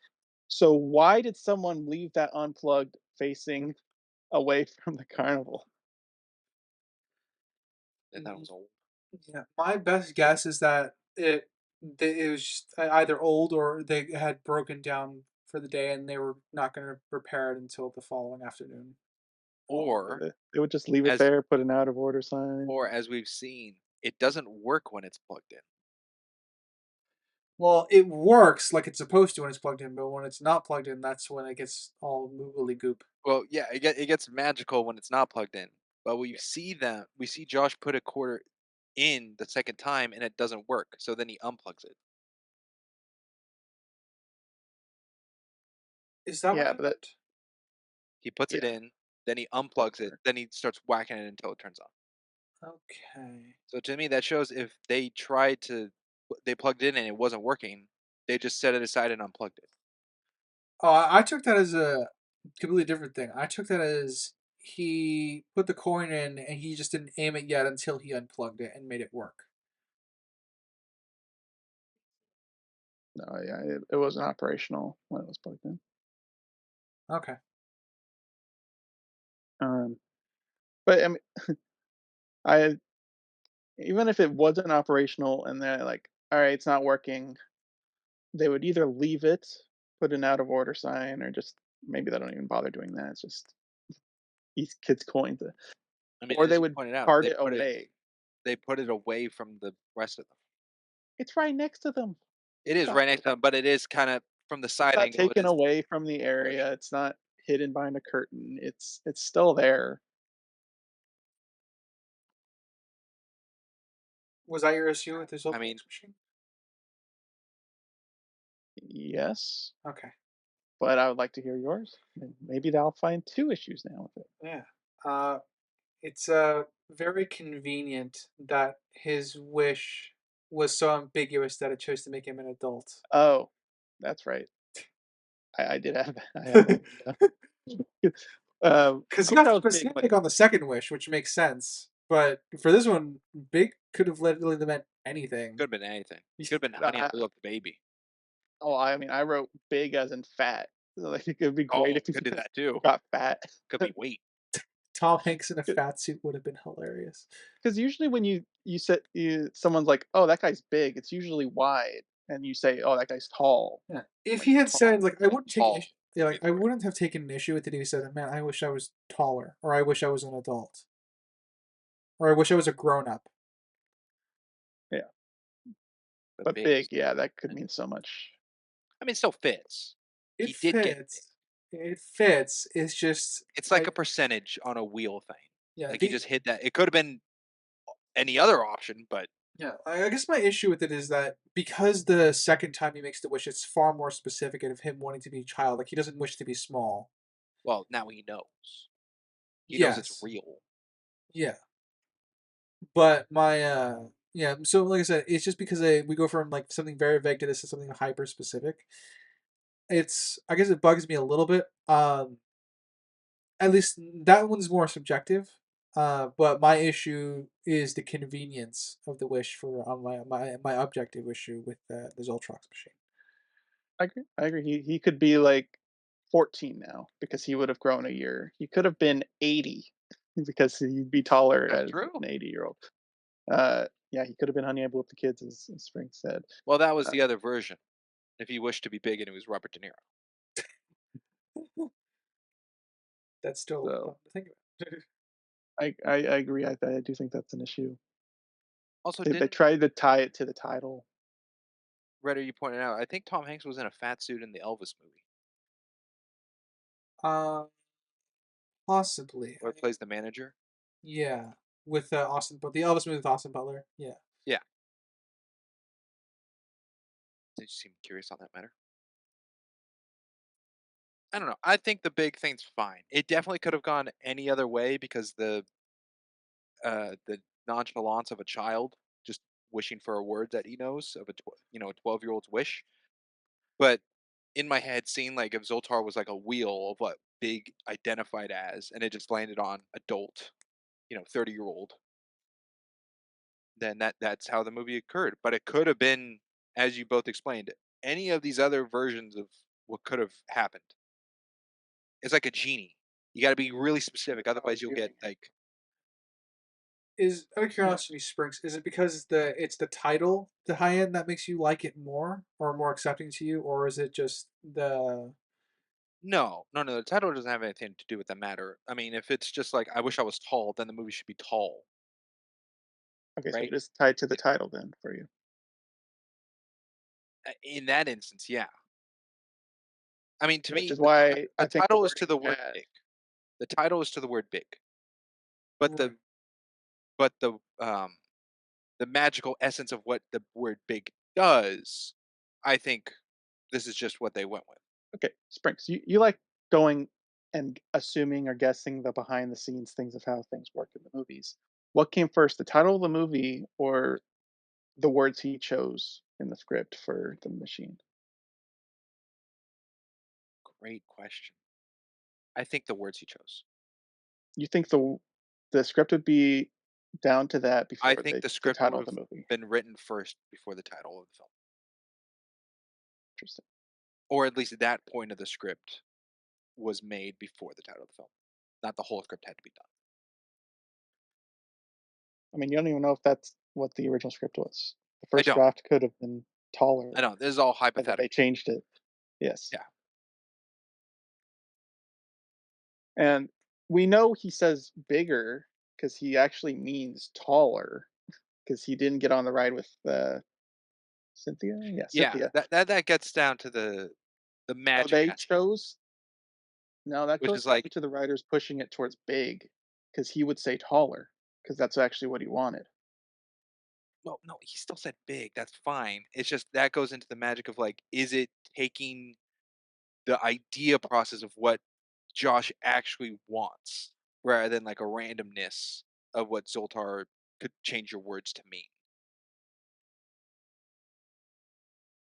So why did someone leave that unplugged facing away from the carnival? They thought it was old. Yeah, my best guess is that it was just either old or they had broken down for the day and they were not going to repair it until the following afternoon. Or They would just leave it as there, put an out of order sign. or as we've seen, it doesn't work when it's plugged in. Well, it works like it's supposed to when it's plugged in, but when it's not plugged in, that's when it gets all googly goop. Well, yeah, it gets magical when it's not plugged in. But we see Josh put a quarter in the second time and it doesn't work. So then he unplugs it. Is that what Yeah, but that happened? He puts it yeah, in, then he that's unplugs it, correct. then he starts whacking it until it turns on. Okay. So to me, that shows if they tried to, they plugged it in and it wasn't working, they just set it aside and unplugged it. Oh, I took that as a completely different thing. I took that as he put the coin in and he just didn't aim it yet until he unplugged it and made it work. No, yeah, it wasn't operational when it was plugged in. Okay. Um, but I mean, I even if it wasn't operational and they're like, all right, it's not working, they would either leave it, put an out of order sign, or just maybe they don't even bother doing that. It's just these kids' coins, I mean, or they as you would pointed out, cart it away. they put it away from the rest of them. It's right next to them. It is Stop right next it. to them, but it is kind of from the It's side not angle. It taken is away from the pushed. area. It's not hidden behind a curtain. It's still there. Was that your issue with the I Zoltar mean, machine? Yes, Okay. but I would like to hear yours. And maybe I'll find two issues now with it. Yeah. Uh, it's very convenient that his wish was so ambiguous that it chose to make him an adult. Oh, that's right. I did have I have that written down. Because he I wish got I was big, but specific on the second wish, which makes sense. But for this one, big could have literally meant anything. could have been anything. Could have been honey, I I, blew up the baby. oh, I mean, I wrote big as in fat. So, like, it would be great Oh, if he could do just that too. got fat. Could be weight. Tom Hanks in a fat suit would have been hilarious. Because usually when you said someone's like, "Oh, that guy's big," it's usually wide, and you say, "Oh, that guy's tall." Yeah. If When he he's had said tall, like I No, wouldn't take an issue tall yeah, would be like the I word. wouldn't have taken an issue with it if he said, "Man, I wish I was taller," or "I wish I was an adult," or "I wish I was a grown up." yeah. But But big big, is yeah, that could and mean so much. I mean, it still fits. It He did get big. fits. It fits. It's just It's like I a percentage on a wheel thing. yeah, Like he just hit that. It could have been any other option, but I guess my issue with it is that because the second time he makes the wish, it's far more specific of him wanting to be a child. Like he doesn't wish to be small. well, now he knows. He knows it's Yes. real. Yeah. But my yeah, so like I said, it's just because we go from like something very vague to this to something hyper specific. It's I guess it bugs me a little bit. At least that one's more subjective. But my issue is the convenience of the wish for my objective issue with the Zoltrox machine. I agree. I agree. He could be like 14 now because he would have grown a year. He could have been 80 because he'd be taller That's as true. an 80-year-old. Yeah, he could have been Honey I Blew Up the Kids, as Spring said. Well, that was Uh, the other version. If he wished to be big and it was Robert De Niro. That's still so fun to think about. I agree. I do think that's an issue. Also, They didn't tried to tie it to the title. Redder you pointed out? I think Tom Hanks was in a fat suit in the Elvis movie, uh, Possibly. where he plays the manager. Yeah, with but the Elvis movie with Austin Butler. Yeah. Yeah. Did you seem curious on that matter? I don't know. I think the big thing's fine. It definitely could have gone any other way because the nonchalance of a child just wishing for a word that he knows of a 12-year-old's wish. But in my head, seeing like if Zoltar was like a wheel of what big identified as, and it just landed on adult, 30-year-old, then that's how the movie occurred. But it could have been, as you both explained, any of these other versions of what could have happened. It's like a genie. You got to be really specific, Oh, otherwise you'll get viewing. like Is out of Yeah, curiosity, Springs, is it because the title, the high end, that makes you like it more or more accepting to you, or is it just the no, no, no. The title doesn't have anything to do with the matter. I mean, if it's just like I wish I was tall, then the movie should be tall, okay, so right? it is tied to the It, title then for you, in that instance, yeah. I mean, to which me, is why the I think the title is to wording the you word had. big. The title is to the word big, but right? the magical essence of what the word big does, I think this is just what they went with. Okay, Sprinks, you like going and assuming or guessing the behind the scenes things of how things work in the movies. What came first, the title of the movie or the words he chose in the script for the machine? Great question. I think the words he chose. You think the script would be down to that I before think the the script would title of have the movie? been written first before the title of the film, Interesting. or at least that point of the script was made before the title of the film. Not the whole script had to be done. I mean, you don't even know if that's what the original script was. The I first don't. draft could have been I taller, don't. This is all and then they hypothetical. changed it. Yes. Yeah. And we know he says bigger because he actually means taller because he didn't get on the ride with Cynthia. Yeah, Yeah. Cynthia. That gets down to the So magic they aspect, chose. No, that which goes is probably like, to the writers pushing it towards big because he would say taller because that's actually what he wanted. well, no, he still said big. That's fine. It's just that goes into the magic of like, is it taking the idea process of what Josh actually wants rather than like a randomness of what Zoltar could change your words to mean?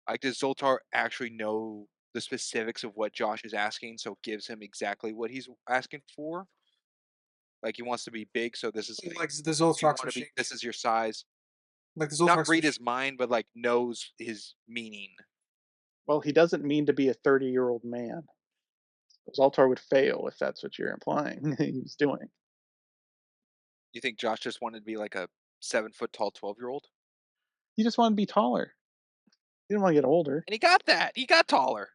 Like, does Zoltar actually know the specifics of what Josh is asking, so it gives him exactly what he's asking for? Like, he wants to be big, so this is like, Like the you Zoltrox want to be, machine. this is your size. Like the Not Zoltrox read his machine. mind, but like knows his meaning. Well, he doesn't mean to be a 30-year-old man. Zoltar would fail if that's what you're implying he was doing. You think Josh just wanted to be like a 7 foot tall 12-year-old? He just wanted to be taller. He didn't want to get older. And he got that. He got taller.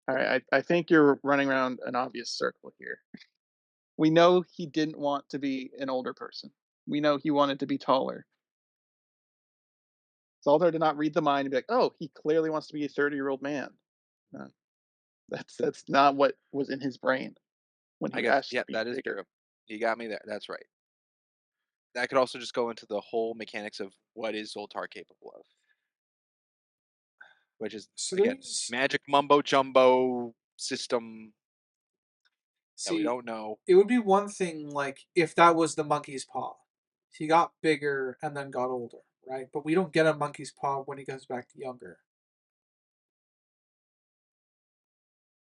All right, I think you're running around an obvious circle here. We know he didn't want to be an older person. We know he wanted to be taller. Zoltar did not read the mind and be like, "Oh, he clearly wants to be a 30-year-old man." No, that's not what was in his brain when I he guess, asked yeah, to be that is bigger. true. You got me there. That's right. That could also just go into the whole mechanics of what is Zoltar capable of, which is So again there's magic mumbo jumbo system that we see, don't know. it would be one thing like if that was the monkey's paw. He got bigger and then got older, right? But we don't get a monkey's paw when he goes back to younger.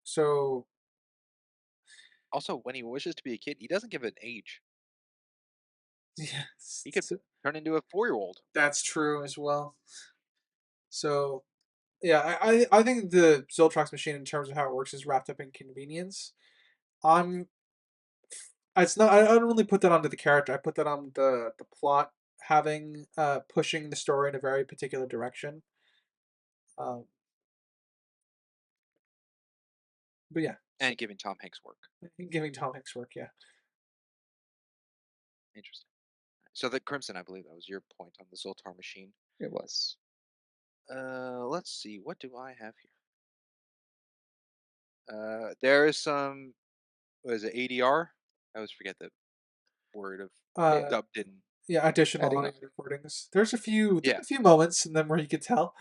So Also, when he wishes to be a kid, he doesn't give an age. yes, He could turn into a 4-year-old. that's true as well. So yeah, I think the Zoltrox machine in terms of how it works is wrapped up in convenience. I'm it's not I don't really put that onto the character. I put that on the plot having pushing the story in a very particular direction. Um, but yeah, so And giving Tom Hanks work. giving Tom Hanks work, yeah. Interesting. So the Crimson, I believe that was your point on the Zoltar machine. It was. Let's see. What do I have here? There is some. What is it? ADR. I always forget the word of Uh, Yeah, dubbed in. yeah, additional adding audio up. recordings. There's Yeah, a few moments in them where you could tell.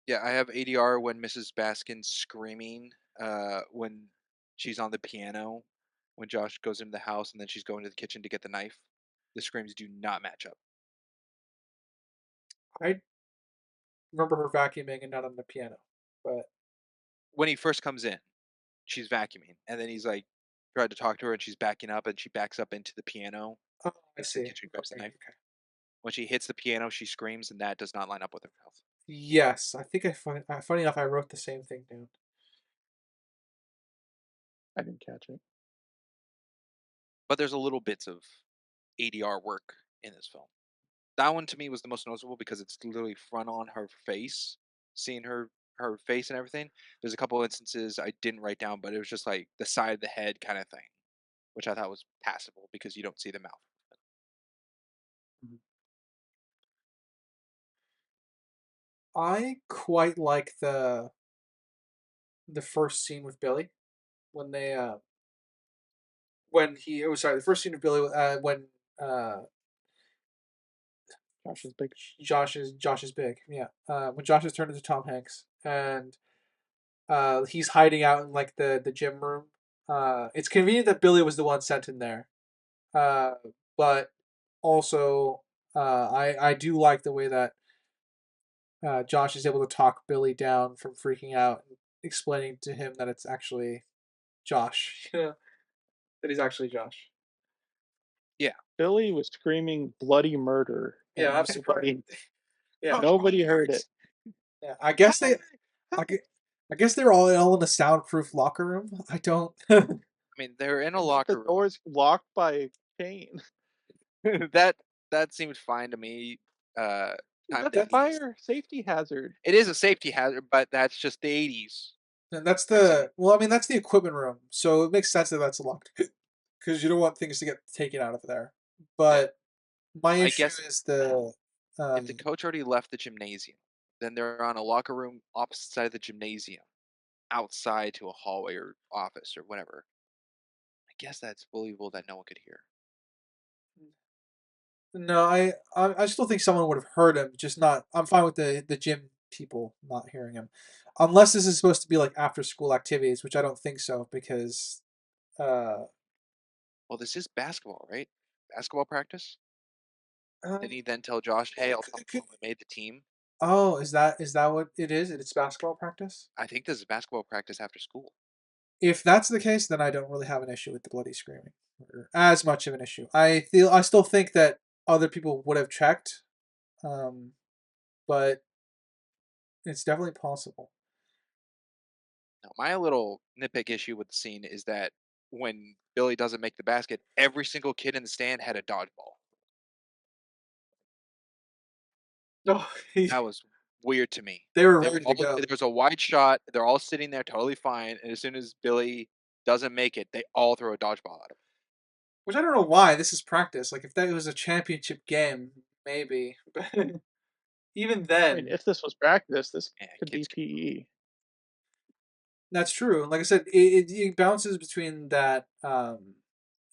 yeah. I have ADR when Mrs. Baskin's screaming. When she's on the piano. When Josh goes into the house and then she's going to the kitchen to get the knife. The screams do not match up. I remember her vacuuming and not on the piano, but When he first comes in, she's vacuuming, and then he's like tried to talk to her, and she's backing up, and she backs up into the piano, oh, I into the see. kitchen, grabs the Okay, knife. okay. When she hits the piano, she screams, and that does not line up with her mouth. Yes, I think funny enough, I wrote the same thing down. I didn't catch it. But there's a little bits of ADR work in this film. That one to me was the most noticeable because it's literally front on her face, seeing her face and everything. There's a couple instances I didn't write down, but it was just like the side of the head kind of thing, which I thought was passable because you don't see the mouth. Mhm. I quite like the first scene with Billy when they when he oh sorry the first scene of Billy when uh Josh is big. Josh is big, yeah, when Josh is turned into Tom Hanks and He's hiding out in like the gym room. It's convenient that Billy was the one sent in there. Uh, but also, I do like the way that Josh is able to talk Billy down from freaking out, and explaining to him that it's actually Josh. Yeah, that he's actually Josh. Yeah. Billy was screaming bloody murder, Yeah, and I'm surprised. Yeah, nobody heard it. yeah. I guess they. I, gue- I guess they're all in a soundproof locker room. I don't. I mean, they're in a And the locker room. door's locked by a chain. that that seemed fine to me. Uh, time That's of a the 80s. fire safety hazard. It is a safety hazard, but that's just the 80s. And that's I've seen. the well. I mean, that's the equipment room, so it makes sense that that's locked because you don't want things to get taken out of there. But my I issue guess is the if the coach already left the gymnasium, then they're on a locker room opposite side of the gymnasium, outside to a hallway or office or whatever. I guess that's believable that no one could hear. no, I still think someone would have heard him, just not. I'm fine with the gym people not hearing him, unless this is supposed to be like after school activities, which I don't think so because uh, Well, this is basketball, right? Basketball practice. um, Didn't he then tell Josh, "Hey, I'll come could, home. I made the team." oh, is that what it is? It's basketball practice. I think this is basketball practice after school. If that's the case, then I don't really have an issue with the bloody screaming, or as much of an issue. I still think that other people would have checked, um, but it's definitely possible. Now, my little nitpick issue with the scene is that when Billy doesn't make the basket, every single kid in the stand had a dodgeball. No, That was weird to me. they were They were ready to all go. there was a wide shot. They're all sitting there totally fine, and as soon as Billy doesn't make it, they all throw a dodgeball at him. Which I don't know why. This is practice. Like if that was a championship game, maybe. But even I mean, then, if this was practice, this Yeah, could be kids. PE. that's true. Like I said, it bounces between that.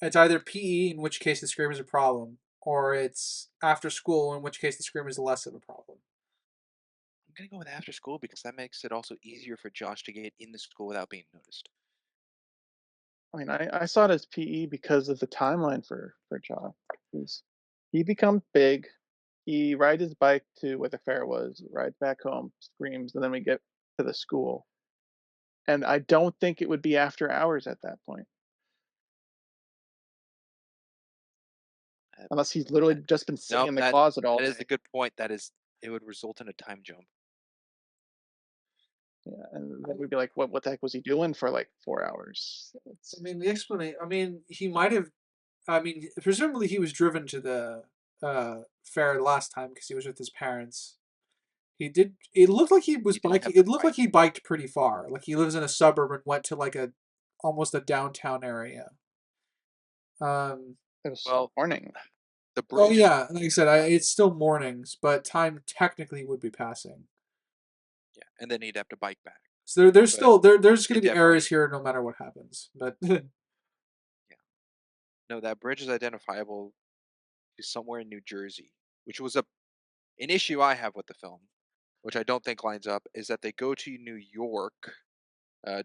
It's either PE, in which case the scream is a problem, or it's after school, in which case the scream is less of a problem. I'm gonna go with after school because that makes it also easier for Josh to get in the school without being noticed. I mean, I saw it as PE because of the timeline for John. He becomes big. He rides his bike to where the fair was, rides back home, screams, and then we get to the school. And I don't think it would be after hours at that point, Uh, unless he's literally that- just been sitting no, in the that closet all that is a day. good point. That is, it would result in a time jump. Yeah, and then we'd be like, what the heck was he doing for like 4 hours? I mean, the explanation. I mean, he might have. I mean, presumably he was driven to the fair last time because he was with his parents. He did. It looked like he was He didn't biking. have the It looked like bike. he biked pretty far. Like he lives in a suburb and went to like a almost a downtown area. Um. It was Well, morning. the Oh bridge. yeah, like I said, it's still mornings, but time technically would be passing. Yeah, and then he'd have to bike back. So there's But still there's going it to be errors definitely, here no matter what happens. But yeah. No, that bridge is identifiable to somewhere in New Jersey, which was an issue I have with the film, which I don't think lines up, is that they go to New York.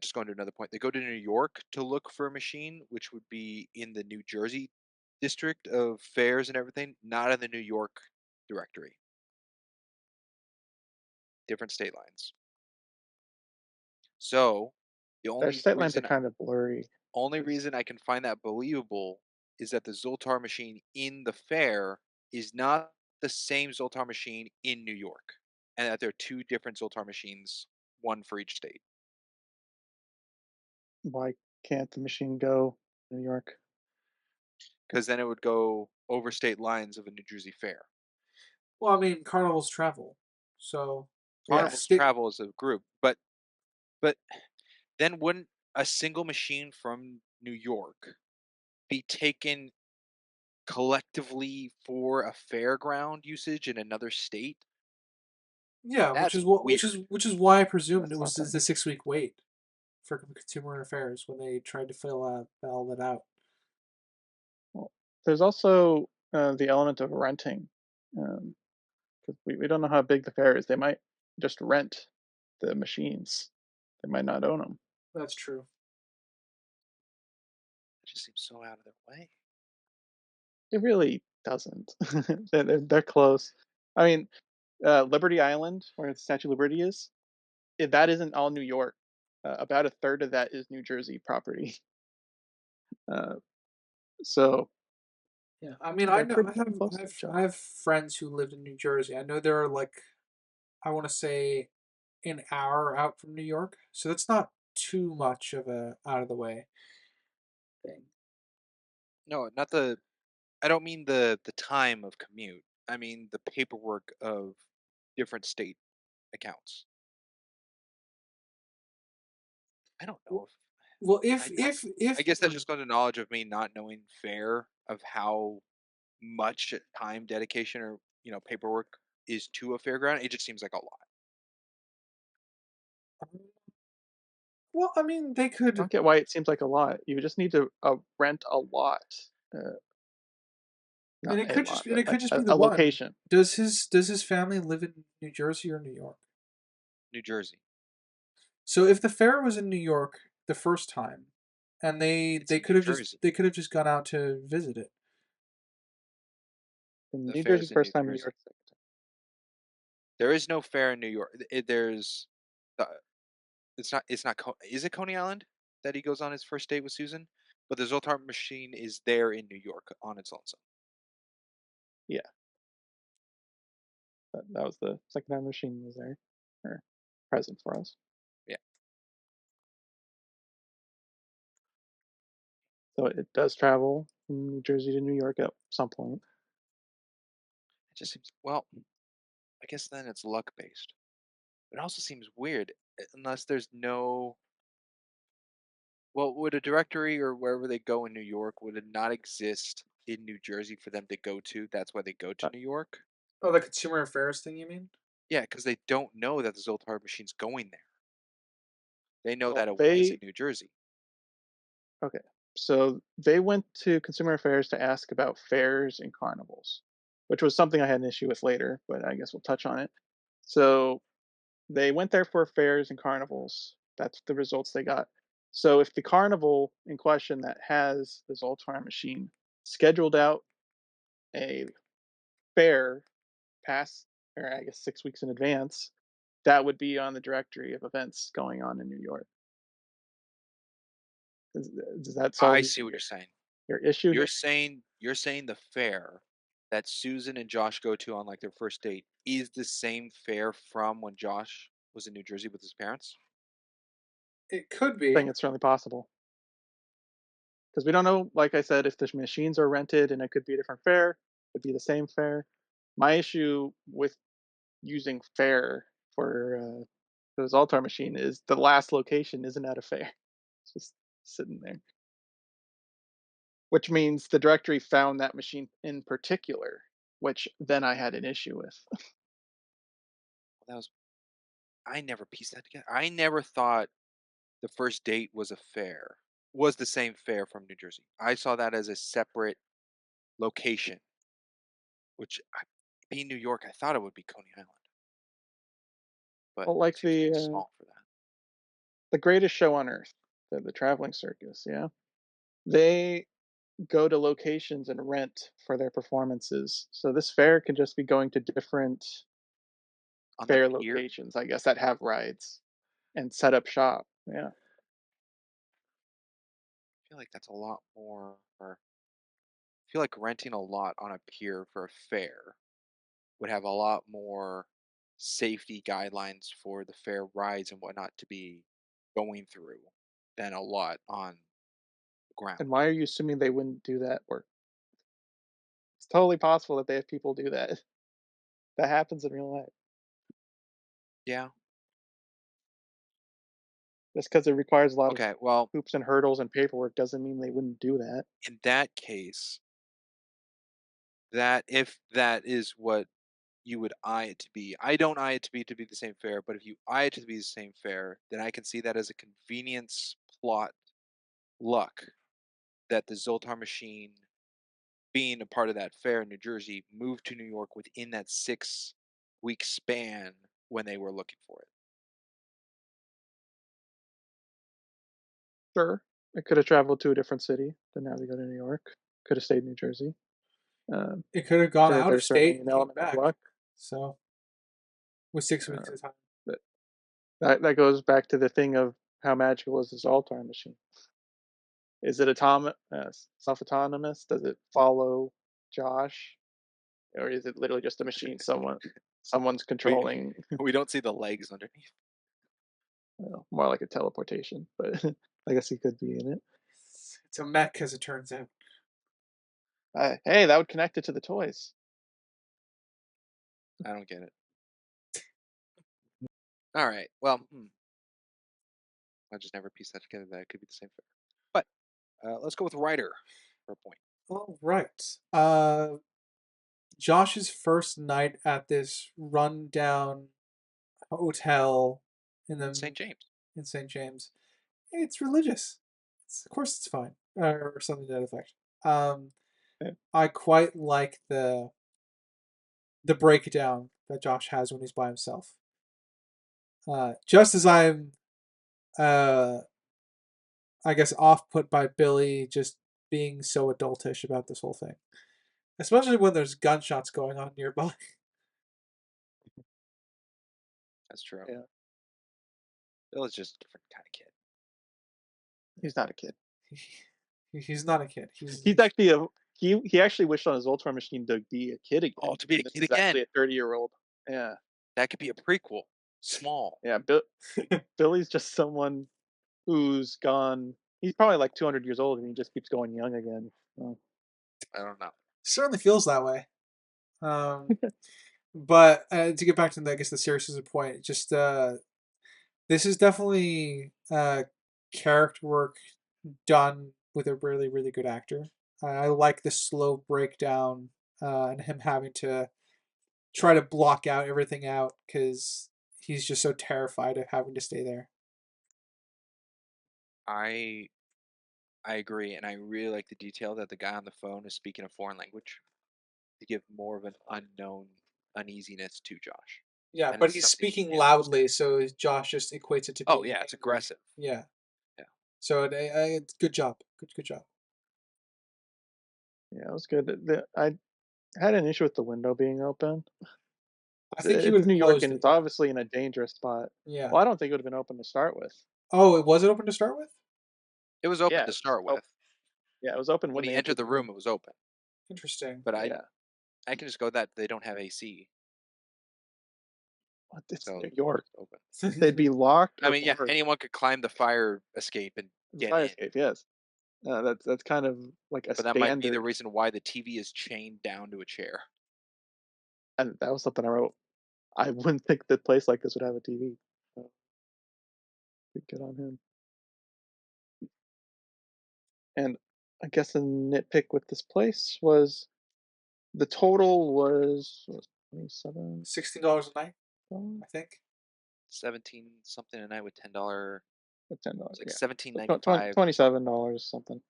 Just going to another point, they go to New York to look for a machine, which would be in the New Jersey district of fairs and everything, not in the New York directory. Different state lines. So the Their state lines are kind of blurry. only reason I can find that believable is that the Zoltar machine in the fair is not the same Zoltar machine in New York, and that there are two different Zoltar machines, one for each state. Why can't the machine go New York? Because then it would go over state lines of a New Jersey fair. well, I mean, carnivals travel, so yeah, Carnivals travel as a group, but then wouldn't a single machine from New York be taken collectively for a fairground usage in another state? yeah, which That's is what weird. which is why I presumed it That's not was that the big. 6 week wait for consumer affairs when they tried to fill all that out. Well, there's also the element of renting. 'Cause we don't know how big the fair is. They might just rent the machines. They might not own them. That's true. It just seems so out of their way. It really doesn't. They're close. I mean, Liberty Island, where the Statue of Liberty is, that isn't all New York. About a third of that is New Jersey property. Uh, so Yeah, I mean, they're I pretty have damn close to each I other. have friends who lived in New Jersey. I know there are like I want to say an hour out from New York, so that's not too much of a out of the way thing. No, not the. I don't mean the time of commute. I mean the paperwork of different state accounts. I don't know Well, if well, I if guess that's just going to knowledge of me not knowing fair of how much time dedication or paperwork is to a fairground. It just seems like a lot. well, I mean, they I could. don't get why it seems like a lot. You just need to rent a lot, uh, And not it a could lot, just and but it could just be the a one. location Does his family live in New Jersey or New York? New Jersey. So if the fair was in New York the first time, and It's in New Jersey. they could have just gone out to visit it. in The New fair Jersey is in first New time, New Jersey. York second time. There is no fair in New York. There's, uh, it's not. It's not. Is it Coney Island that he goes on his first date with Susan? But the Zoltar machine is there in New York on its own. Yeah, that was the second time the machine was there, or present for us. Yeah, So it does travel from New Jersey to New York at some point. it just seems. Well, I guess then it's luck based. It also seems weird unless there's no. Well, would a directory or wherever they go in New York would it not exist in New Jersey for them to go to? That's why they go to Uh, New York. Oh, the consumer affairs thing, you mean? Yeah, because they don't know that the Zoltar machine's going there. They know well, that it was in they New Jersey. okay. So they went to Consumer Affairs to ask about fairs and carnivals, which was something I had an issue with later, but I guess we'll touch on it. So they went there for fairs and carnivals. That's the results they got. So if the carnival in question that has the Zoltar machine scheduled out a fair past, or I guess 6 weeks in advance, that would be on the directory of events going on in New York. Does that I solve see what you're saying. your issue here? You're saying the fair that Susan and Josh go to on like their first date is the same fair from when Josh was in New Jersey with his parents? It could I think be. it's certainly possible because we don't know. Like I said, if the machines are rented and it could be a different fare, it could be the same fare. My issue with using fare for the Zoltar machine is the last location isn't at a fair; it's just sitting there, which means the directory found that machine in particular, which then I had an issue with. Well, that was I never pieced that together. I never thought the first date was a fair, was the same fair from New Jersey. I saw that as a separate location, which being New York, I thought it would be Coney Island, but Well, like seems too small for that. the greatest show on earth, the traveling circus, yeah, they go to locations and rent for their performances. So this fair can just be going to different On the fair pier, locations, I guess, that have rides and set up shop. Yeah. I feel like that's a lot more. I feel like renting a lot on a pier for a fair would have a lot more safety guidelines for the fair rides and whatnot to be going through than a lot on the ground. And why are you assuming they wouldn't do that work? It's totally possible that they have people do that. That happens in real life. Yeah. Just because it requires a lot of Okay. Well, hoops and hurdles and paperwork doesn't mean they wouldn't do that. in that case, that if that is what you would eye it to be, I don't eye it to be the same fare, but if you eye it to be the same fare, then I can see that as a convenience plot luck that the Zoltar machine being a part of that fair in New Jersey moved to New York within that 6 week span when they were looking for it. Sure, I could have traveled to a different city, didn't have to go to New York. Could have stayed in New Jersey. Um, It could have gone out of there's certainly state an and came element of back. luck. So with 6 weeks Uh, of time. that that goes back to the thing of how magical is this all time machine? Is it self-autonomous? Does it follow Josh, or is it literally just a machine someone's We controlling? we don't see the legs underneath. More like a teleportation, but I guess he could be in it. It's a mech, as it turns out. Hey, that would connect it to the toys. I don't get it. All right. Well, I just never pieced that together. That it could be the same figure. But let's go with writer for a point. All right. Josh's first night at this rundown hotel in the St. James. in St. James. It's religious. Of course, it's fine, or something to that effect. Um, Yeah, I quite like the breakdown that Josh has when he's by himself. Just as I'm, uh, I guess, off put by Billy just being so adultish about this whole thing, especially when there's gunshots going on nearby. That's true. yeah. Bill is just a different kind of kid. He's not a kid. He's not a kid. He's He's actually a he actually wished on his Ultron machine to be a kid Oh, again, to be a and this kid is again. actually a 30-year-old. Yeah, That could be a prequel. Small. yeah. Billy's just someone who's gone. He's probably like 200 years old, and he just keeps going young again. Oh, I don't know. certainly feels that way. Um, but to get back to I guess the seriousness of the point, just this is definitely character work done with a really really good actor. I like the slow breakdown and him having to try to block out everything out because he's just so terrified of having to stay there. I I agree, and I really like the detail that the guy on the phone is speaking a foreign language to give more of an unknown uneasiness to Josh. Yeah, And but it's he's something he speaking can't understand. loudly, so Josh just equates it to Oh being yeah, it's angry. aggressive. Yeah. Yeah. So good job. Good job. yeah, it was good. I had an issue with the window being open. I think he would It's have New York, closed and it it's though. obviously in a dangerous spot. Yeah. Well, I don't think it would have been open to start with. Oh, it was it open to start with? It was open Yeah, to it was start with. yeah, it was open When when he they entered entered the the room, room. it was open. Interesting. But Yeah, I can just go that they don't have AC, what? It's so New it York. was open. They'd be locked I or mean, yeah, barred. anyone could climb the fire escape and The get fire in, escape, yes. That's kind of like a but that might be the standard, reason why the TV is chained down to a chair. and that was something I wrote. I wouldn't think that place like this would have a TV. So, good on him. And I guess the nitpick with this place was the total was 27 $16 a night, I think. 17 something a night with $10. $10. It's like Yeah, 17.95. $27 something.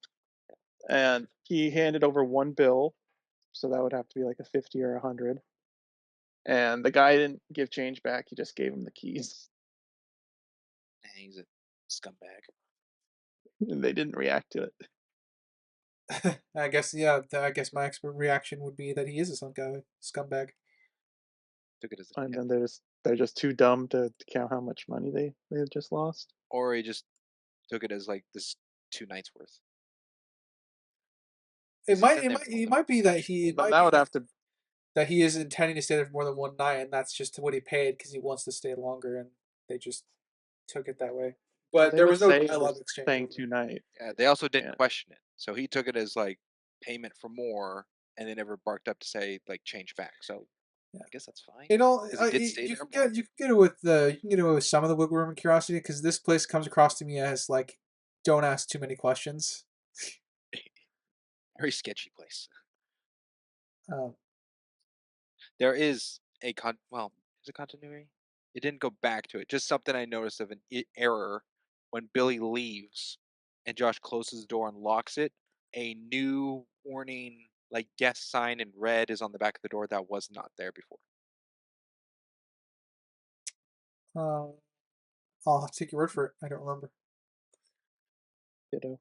And he handed over one bill, so that would have to be like a 50 or 100. And the guy didn't give change back. He just gave him the keys. He's a scumbag. And they didn't react to it. I guess yeah. I guess my expert reaction would be that he is a scumbag. Took it as a And tip, then they're just too dumb to count how much money they had just lost. or he just took it as like this 2 nights worth. It 'Cause he's might been it there might more it than might be that once. he it But might that be would have to. that he is intending to stay there for more than one night, and that's just what he paid because he wants to stay longer, and they just took it that way. Well, But they there would was no say it dialogue was exchange staying over it. 2 nights. Yeah, they also didn't Yeah. question it, so he took it as like payment for more, and they never barked up to say like change back. So Yeah. I guess that's fine It all because he did stay you there can more. get it with the you can get it with some of the wiggle room and curiosity because this place comes across to me as like don't ask too many questions. Very sketchy place. Um, There is a is it continuity? It didn't go back to it. Just something I noticed of an error when Billy leaves and Josh closes the door and locks it. A new warning, like guest sign in red, is on the back of the door that was not there before. I'll have to take your word for it. I don't remember. Ditto.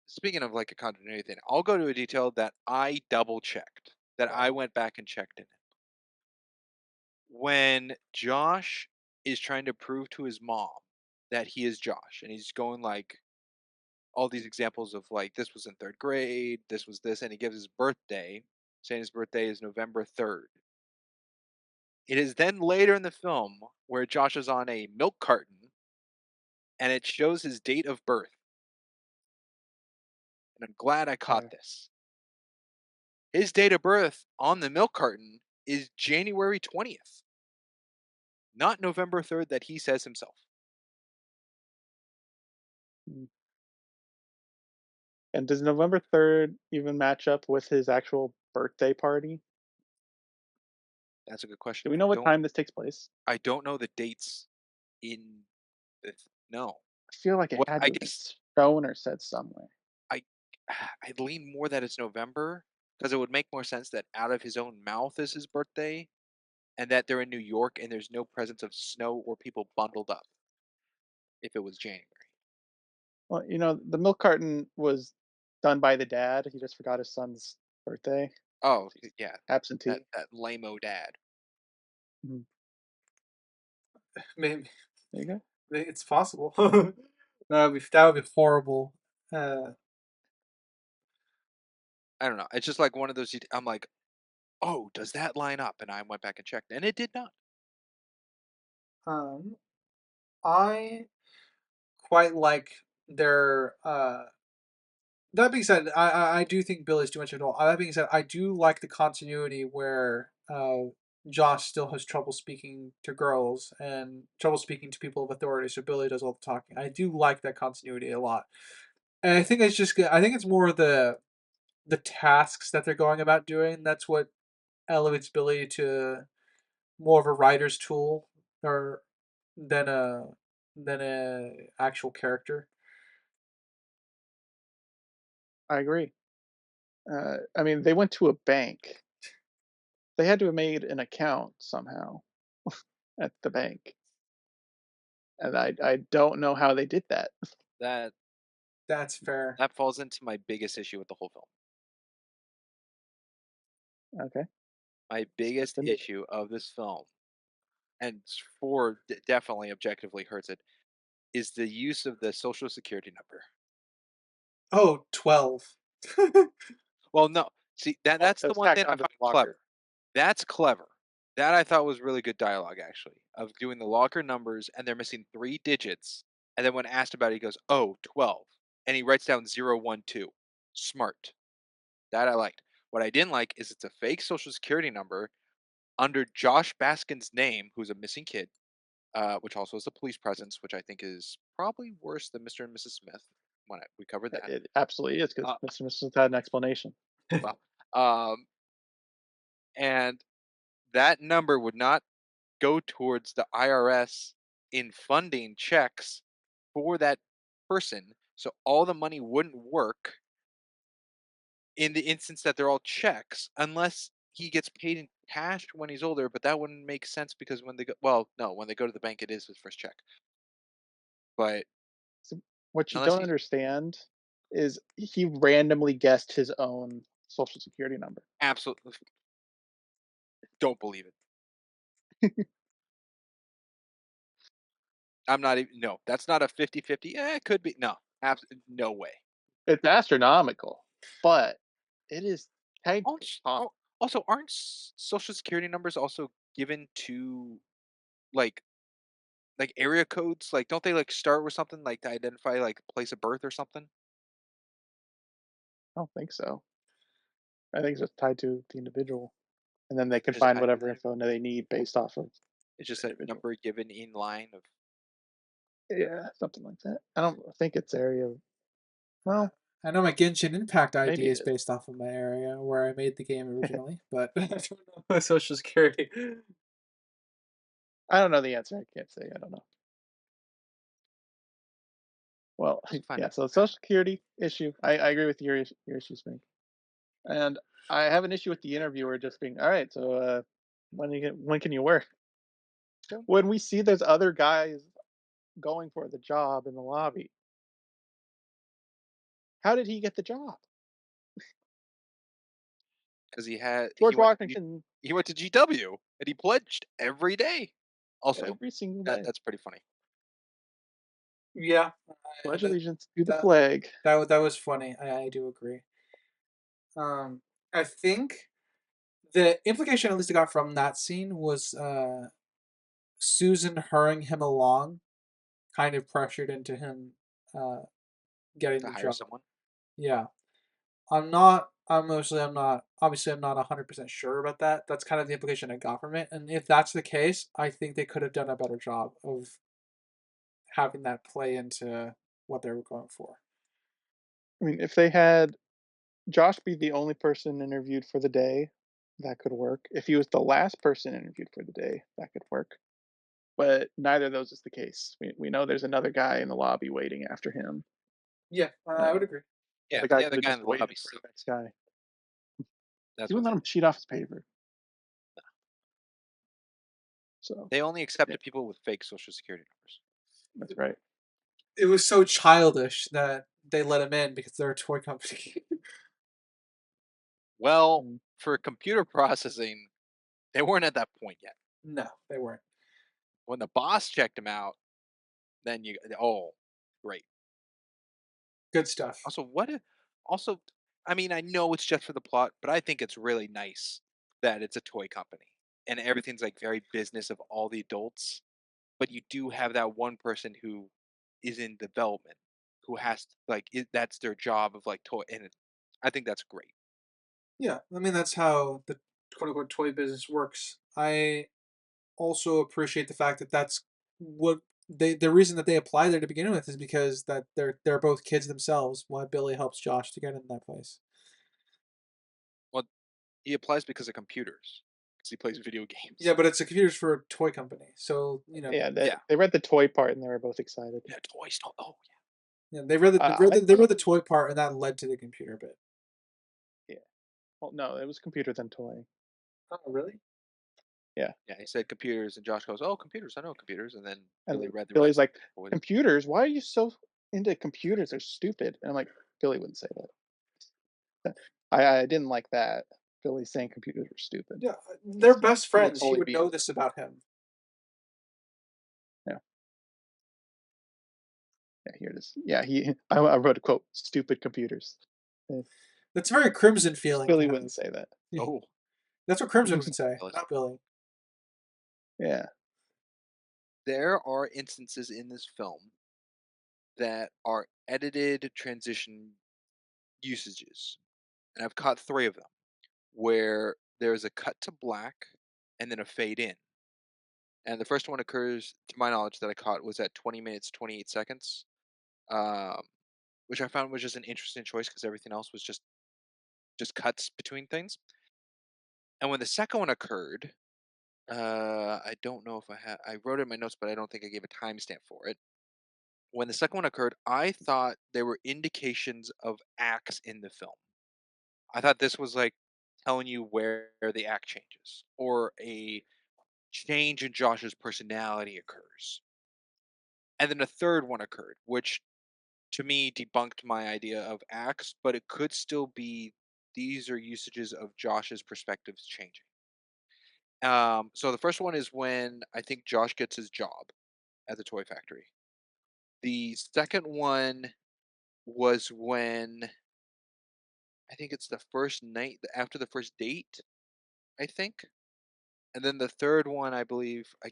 Speaking of like a continuity thing, I'll go to a detail that I double checked, that I went back and checked in. When Josh is trying to prove to his mom that he is Josh, and he's going like all these examples of like this was in third grade, this was this, and he gives his birthday, saying his birthday is November 3rd. It is then later in the film where Josh is on a milk carton and it shows his date of birth. And I'm glad I caught Okay. this. His date of birth on the milk carton is January 20th, not November 3rd that he says himself. Mm. And does November 3rd even match up with his actual birthday party? That's a good question. Do we know what time this takes place? I don't know the dates in the no. I feel like it What had I to have been guess shown or said somewhere. I I'd lean more that it's November because it would make more sense that out of his own mouth is his birthday and that they're in New York and there's no presence of snow or people bundled up if it was January. Well, the milk carton was done by the dad. He just forgot his son's birthday. Oh, He's yeah, that absentee. that lame-o dad. Mhm. Maybe There you go. it's possible. That would be horrible. Uh, I don't know. It's just like one of those. I'm like, oh, does that line up? And I went back and checked, and it did not. um, I quite like their. That being said, I do think Billy's too much of an adult. That being said, I do like the continuity where Josh still has trouble speaking to girls and trouble speaking to people of authority, so Billy does all the talking. I do like that continuity a lot, and I think it's just I think it's more the tasks that they're going about doing. That's what elevates Billy to more of a writer's tool or than a actual character. I agree. I mean, they went to a bank. They had to have made an account somehow at the bank, and I don't know how they did that. That That's fair. that falls into my biggest issue with the whole film. Okay, My step biggest into it. issue of this film, and for definitely objectively hurts it, is the use of the social security number. Oh, 12. Well, no, see Well, that's it the was one tacked thing I onto find the locker. clever. That's clever. That I thought was really good dialogue, actually, of doing the locker numbers and they're missing 3 digits. And then when asked about it, he goes, oh, 12. And he writes down 012. Smart. That I liked. What I didn't like is it's a fake social security number under Josh Baskin's name, who's a missing kid, which also has a police presence, which I think is probably worse than Mr. and Mrs. Smith. We covered that. It absolutely is because Uh, Mr. and Mrs. had an explanation. well, um, and that number would not go towards the IRS in funding checks for that person. So all the money wouldn't work in the instance that they're all checks unless he gets paid in cash when he's older, but that wouldn't make sense because when they go well, no, when they go to the bank it is his first check. But So what you unless don't he's understand is he randomly guessed his own social security number. absolutely don't believe it. I'm not even no, that's not a 50-50. Yeah, it could be. No. No way. It's astronomical, but it is technically possible. Also, aren't social security numbers also given to like area codes? Like, don't they like start with something like to identify like place of birth or something? I don't think so. I think it's just tied to the individual, and then they can Just find tied to whatever the info they need based off of it's just the a individual. number given in line of Yeah, something like that. I don't think it's area. Well, I know my Genshin Impact ID maybe it is is. based off of my area where I made the game originally, but I don't know my social security. I don't know the answer. I can't say. I don't know. Well, just find yeah. it. So social security issue. I agree with your issues, Mink. And I have an issue with the interviewer just being all right. So when can you work? When we see those other guys going for the job in the lobby. How did he get the job? because he had George Washington he went to GW and he pledged every day. Also, every single day. that's pretty funny. Yeah, Pledge allegiance to the that flag. that was funny. I do agree. I think the implication at least I got from that scene was Susan hurrying him along, kind of pressured into him uh, getting To the hire job. someone. Yeah, I'm not. I'm not. Obviously, I'm not 100% sure about that. That's kind of the implication I got from it. And if that's the case, I think they could have done a better job of having that play into what they were going for. I mean, if they had Josh be the only person interviewed for the day, that could work. If he was the last person interviewed for the day, that could work. But neither of those is the case. We know there's another guy in the lobby waiting after him. Yeah, I would Uh, agree. Yeah, the guy the could other have guy in just the waited lobby for the sucked. next guy. That's He what wouldn't they let him cheat off his paper. So they only yeah, accepted people with fake social security numbers. that's right. It was so childish that they let him in because they're a toy company. Well, Mm. for computer processing, they weren't at that point yet. No, they weren't. When the boss checked him out, then oh, great. Good stuff. Also, also, I mean, I know it's just for the plot, but I think it's really nice that it's a toy company and everything's like very business of all the adults, but you do have that one person who is in development who has to, like that's their job of like toy, and I think that's great. Yeah, I mean that's how the quote unquote toy business works. I also appreciate the fact that that's what the reason that they apply there to begin with is because that they're both kids themselves. Why Billy helps Josh to get in that place. Well, he applies because of computers, because he plays video Yeah, games. but it's a computers for a toy company, so Yeah, Yeah, they read the toy part and they were both excited. yeah, toys. Oh, yeah, they read I they read think the toy part, and that led to the computer bit. yeah. Well, no, it was computer then toy. Oh, really? Yeah, yeah. He said computers, and Josh goes, "Oh, computers. I know computers." And then and Billy read the Billy's rest. like, What is- computers. Why are you so into computers? They're stupid. And I'm like, Billy wouldn't say that. I didn't like that. Billy saying computers were stupid. Yeah, they're best He would friends. He totally would be know into this about him. Yeah, yeah. Here it is. Yeah, I wrote a quote: "Stupid computers." Eh, That's very Crimson feeling to Billy have. wouldn't say that. Oh, That's what Crimson would say, jealous. not Billy. Yeah, There are instances in this film that are edited transition usages, and I've caught three of them where there's a cut to black and then a fade in. And the first one occurs, to my knowledge, that I caught was at 20 minutes 28 seconds, um, which I found was just an interesting choice because everything else was just cuts between things. And when the second one occurred, I don't know if I wrote it in my notes, but I don't think I gave a timestamp for it. When the second one occurred, I thought there were indications of acts in the film. I thought this was like telling you where the act changes or a change in Josh's personality occurs. And then a third one occurred, which to me debunked my idea of acts, but it could still be these are usages of Josh's perspectives changing. So the first one is when I think Josh gets his job at the toy factory. The second one was when I think it's the first night after the first date, I think. And then the third one, I believe, I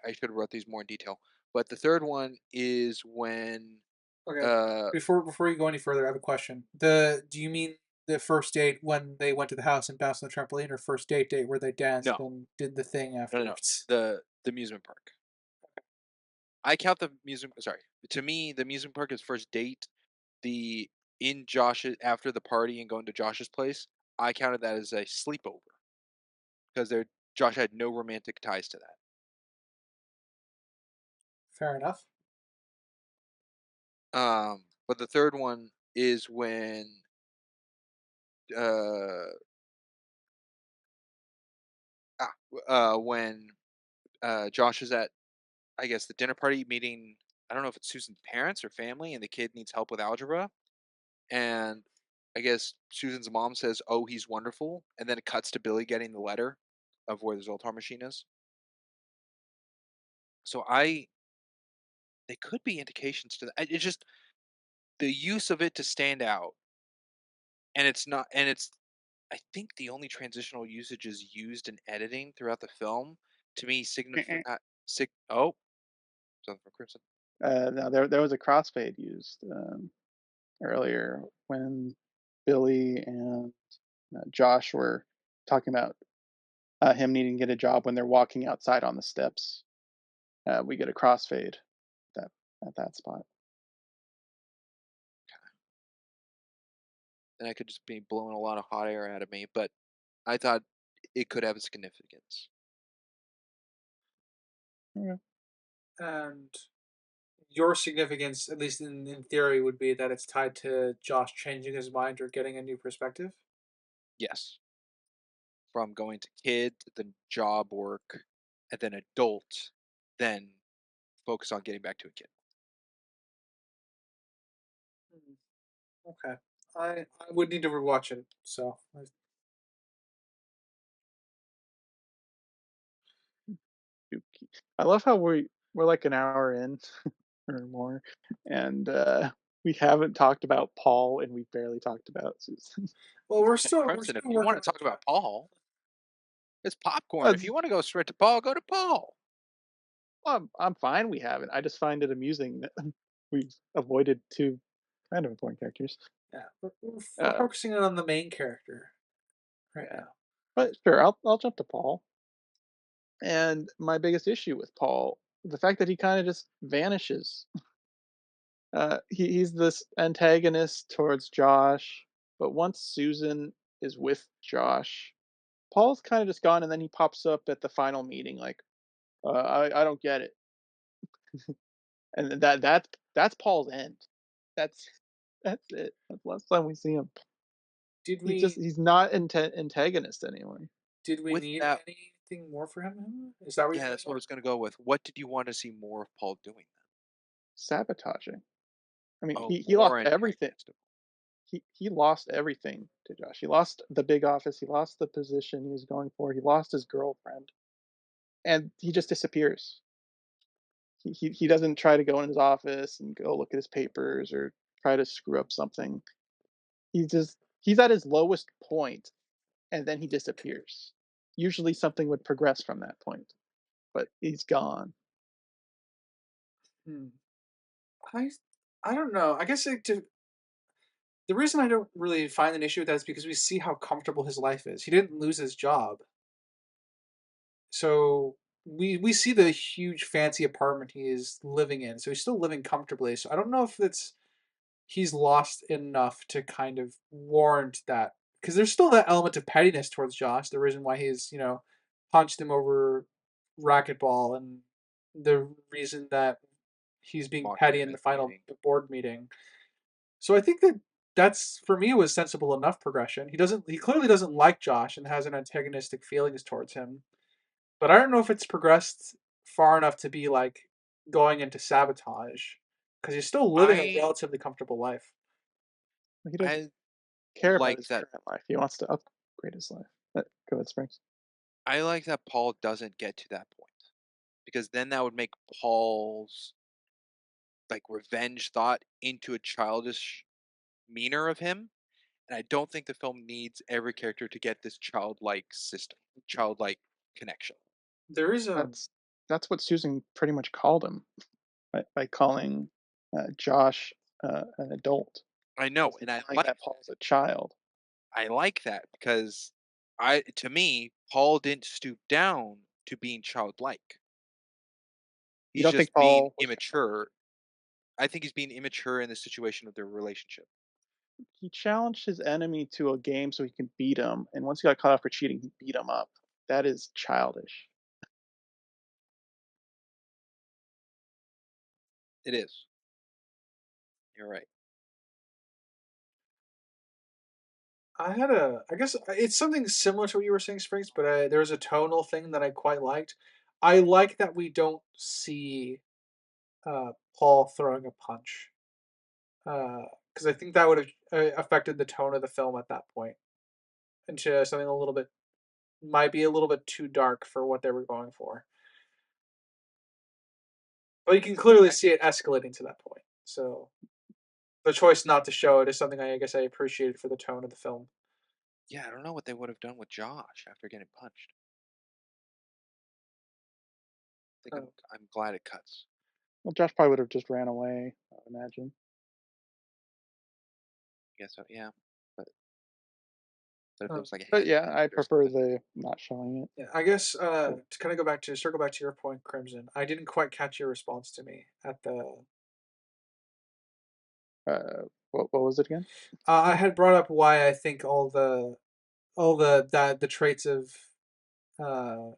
should have wrote these more in detail. But the third one is when, Okay. uh, Before you go any further, I have a question. The Do you mean the first date when they went to the house and bounced on the trampoline, or first date where they danced no, and did the thing no, afterwards? the amusement park. I count the amusement. Sorry, to me, the amusement park is first date. The in Josh's after the party and going to Josh's place, I counted that as a sleepover because Josh had no romantic ties to that. Fair enough. But the third one is uh, when Josh is at, I guess, the dinner party meeting I don't know if it's Susan's parents or family, and the kid needs help with algebra. And I guess Susan's mom says, "Oh, he's wonderful," and then it cuts to Billy getting the letter of where the Zoltar machine is. So I they could be indications to that. It's just the use of it to stand out, and it's not, and it's I think the only transitional usage is used in editing throughout the film. To me, signify oh, something from Crimson. No, there was a crossfade used earlier when Billy and Josh were talking about him needing to get a job when they're walking outside on the steps. We get a crossfade that at that spot. And I could just be blowing a lot of hot air out of me, but I thought it could have a significance. Okay. And your significance, at least in theory, would be that it's tied to Josh changing his mind or getting a new perspective. Yes, from going to kid, then job work, and then adult, then focus on getting back to a kid. Hmm, okay, I would need to rewatch it. So I love how we're like an hour in or more, and we haven't talked about Paul, and we barely talked about Susan. well, we're Hey, still we're Crimson, if still you working want on to talk about Paul, it's popcorn. If That's, you want to go straight to Paul, go to Paul. I'm fine. We haven't. I just find it amusing that we've avoided two kind of important characters. Yeah, we're Uh, focusing on the main character right yeah, now. but sure, I'll jump to Paul. And my biggest issue with Paul, the fact that he kind of just vanishes. He's this antagonist towards Josh, but once Susan is with Josh, Paul's kind of just gone, and then he pops up at the final meeting, like, I don't get it, and that's Paul's end. That's that's it. That's the last time we see him. Did He's not antagonist anymore. we With need that, anything more for him? Is that what you're yeah, getting that's what I at? was going to go with. What did you want to see more of Paul doing then? Sabotaging. I mean, Oh, he lost more everything. antagonistic. He lost everything to Josh. He lost the big office. He lost the position he was going for. He lost his girlfriend, and he just disappears. He doesn't try to go in his office and go look at his papers or try to screw up something. He's at his lowest point, and then he disappears. Usually something would progress from that point, but he's gone. Hmm. I I don't know. I guess the reason I don't really find an issue with that is because we see how comfortable his life is. He didn't lose his job, so we see the huge fancy apartment he is living in. So he's still living comfortably. So I don't know if it's he's lost enough to kind of warrant that because there's still that element of pettiness towards Josh. The reason why he's punched him over racquetball and the reason that he's being Mocked petty him in the at the final meeting. board meeting. So I think that's for me was sensible enough progression. He clearly doesn't like Josh and has an antagonistic feelings towards him. But I don't know if it's progressed far enough to be like going into sabotage because he's still living a I relatively comfortable life. He doesn't I care about like his that. current life. He wants to upgrade his life. Go ahead, Springs. I like that Paul doesn't get to that point because then that would make Paul's like revenge thought into a childish meaner of him, and I don't think the film needs every character to get this childlike system, childlike connection. There is a That's what Susan pretty much called him by calling Josh an adult, I know, was and implying that Paul's a child. I like that because to me, Paul didn't stoop down to being childlike. You He's don't think just being Paul was childlike? immature. I think he's being immature in the situation of their relationship. He challenged his enemy to a game so he can beat him, and once he got caught up for cheating, he beat him up. That is childish. It is. You're right. I guess it's something similar to what you were saying, Springs, but there's a tonal thing that I quite liked. I like that we don't see Paul throwing a punch, because I think that would have affected the tone of the film at that point into something a little bit might be a little bit too dark for what they were going for. But you can clearly I, see it escalating to that point. So the choice not to show it is something I guess I appreciated for the tone of the film. yeah, I don't know what they would have done with Josh after getting punched. I think Um, I'm glad it cuts. Well, Josh probably would have just ran away, I would imagine. I guess so, yeah. But if it um, was like a But hand to yeah, hand I or prefer something. the not showing it. yeah, I guess But, to kind of go back to circle back to your point, Crimson. I didn't quite catch your response to me at the. what was it again? I had brought up why I think the traits of uh,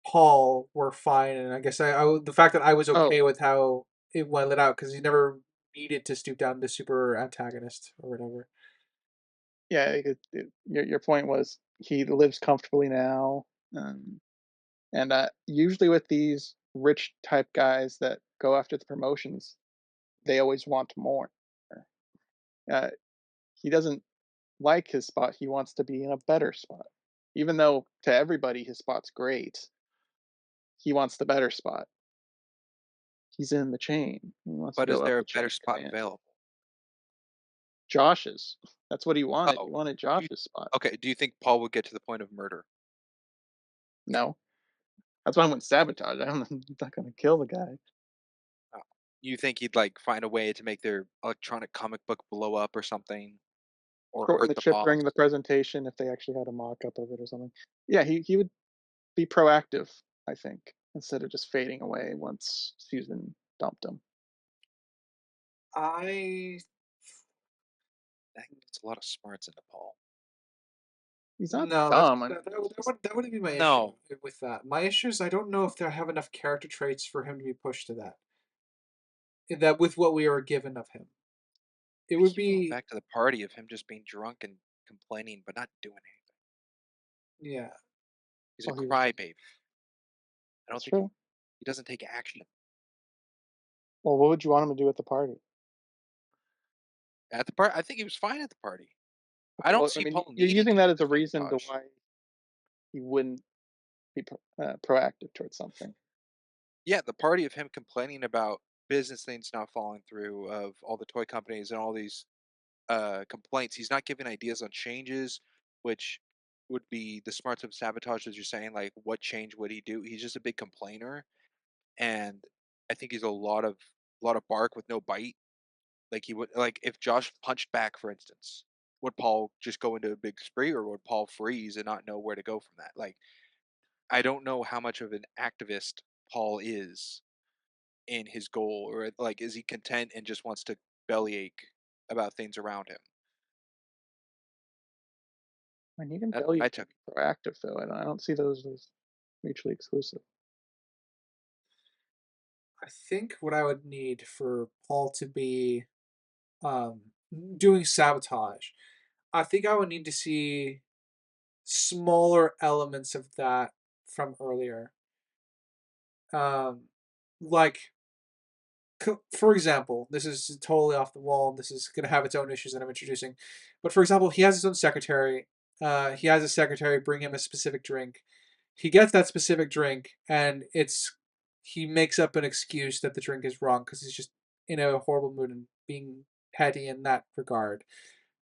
Paul were fine, and I guess the fact that I was Oh, okay with how it went out because he never needed to stoop down to super antagonist or whatever. yeah. Your point was he lives comfortably now, and usually with these rich type guys that go after the promotions, they always want more. Uh, he doesn't like his spot. He wants to be in a better spot, even though to everybody his spot's great. He wants the better spot. He's in the chain. He wants to But is go up there a the chain better of spot command. available? Josh's. That's what he wanted. Oh, He wanted do you, Josh's spot. okay. Do you think Paul would get to the point of murder? No, that's why I went sabotage. I'm not going to kill the guy. Oh. You think he'd like find a way to make their electronic comic book blow up or something, or Throw hurt the the chip boss? during the presentation if they actually had a mock up of it or something. Yeah, he would be proactive, I think, instead of just fading away once Susan dumped him. I That gets a lot of smarts into Paul. He's not No, dumb. I mean, he's that wouldn't be my issue No, with that. My issue is I don't know if they have enough character traits for him to be pushed to that with what we are given of him. It I would keep going be back to the party of him just being drunk and complaining, but not doing anything. yeah. He's a well, he was. crybaby. I don't That's think true. he doesn't take action. Well, what would you want him to do at the party? At the party, I think he was fine at the party. I Okay, don't well, I see mean, Paul you're needing using to that use as a reason to sabotage. why he wouldn't be proactive towards something. Yeah, the party of him complaining about business things not falling through, of all the toy companies and all these complaints. He's not giving ideas on changes, which would be the smarts of sabotage, as you're saying. Like, what change would he do? He's just a big complainer, and I think he's a lot of bark with no bite. Like he would like if Josh punched back, for instance, would Paul just go into a big spree, or would Paul freeze and not know where to go from that? Like, I don't know how much of an activist Paul is in his goal, or like is he content and just wants to bellyache about things around him? I mean, he can That's tell what you I to took. be proactive, though. I don't see those as mutually exclusive. I think what I would need for Paul to be um doing sabotage, I think I would need to see smaller elements of that from earlier. Um like for example, this is totally off the wall. This is going to have its own issues that I'm introducing. But for example, he has his own secretary. He has a secretary bring him a specific drink. He gets that specific drink, and he makes up an excuse that the drink is wrong because he's just in a horrible mood and being petty in that regard.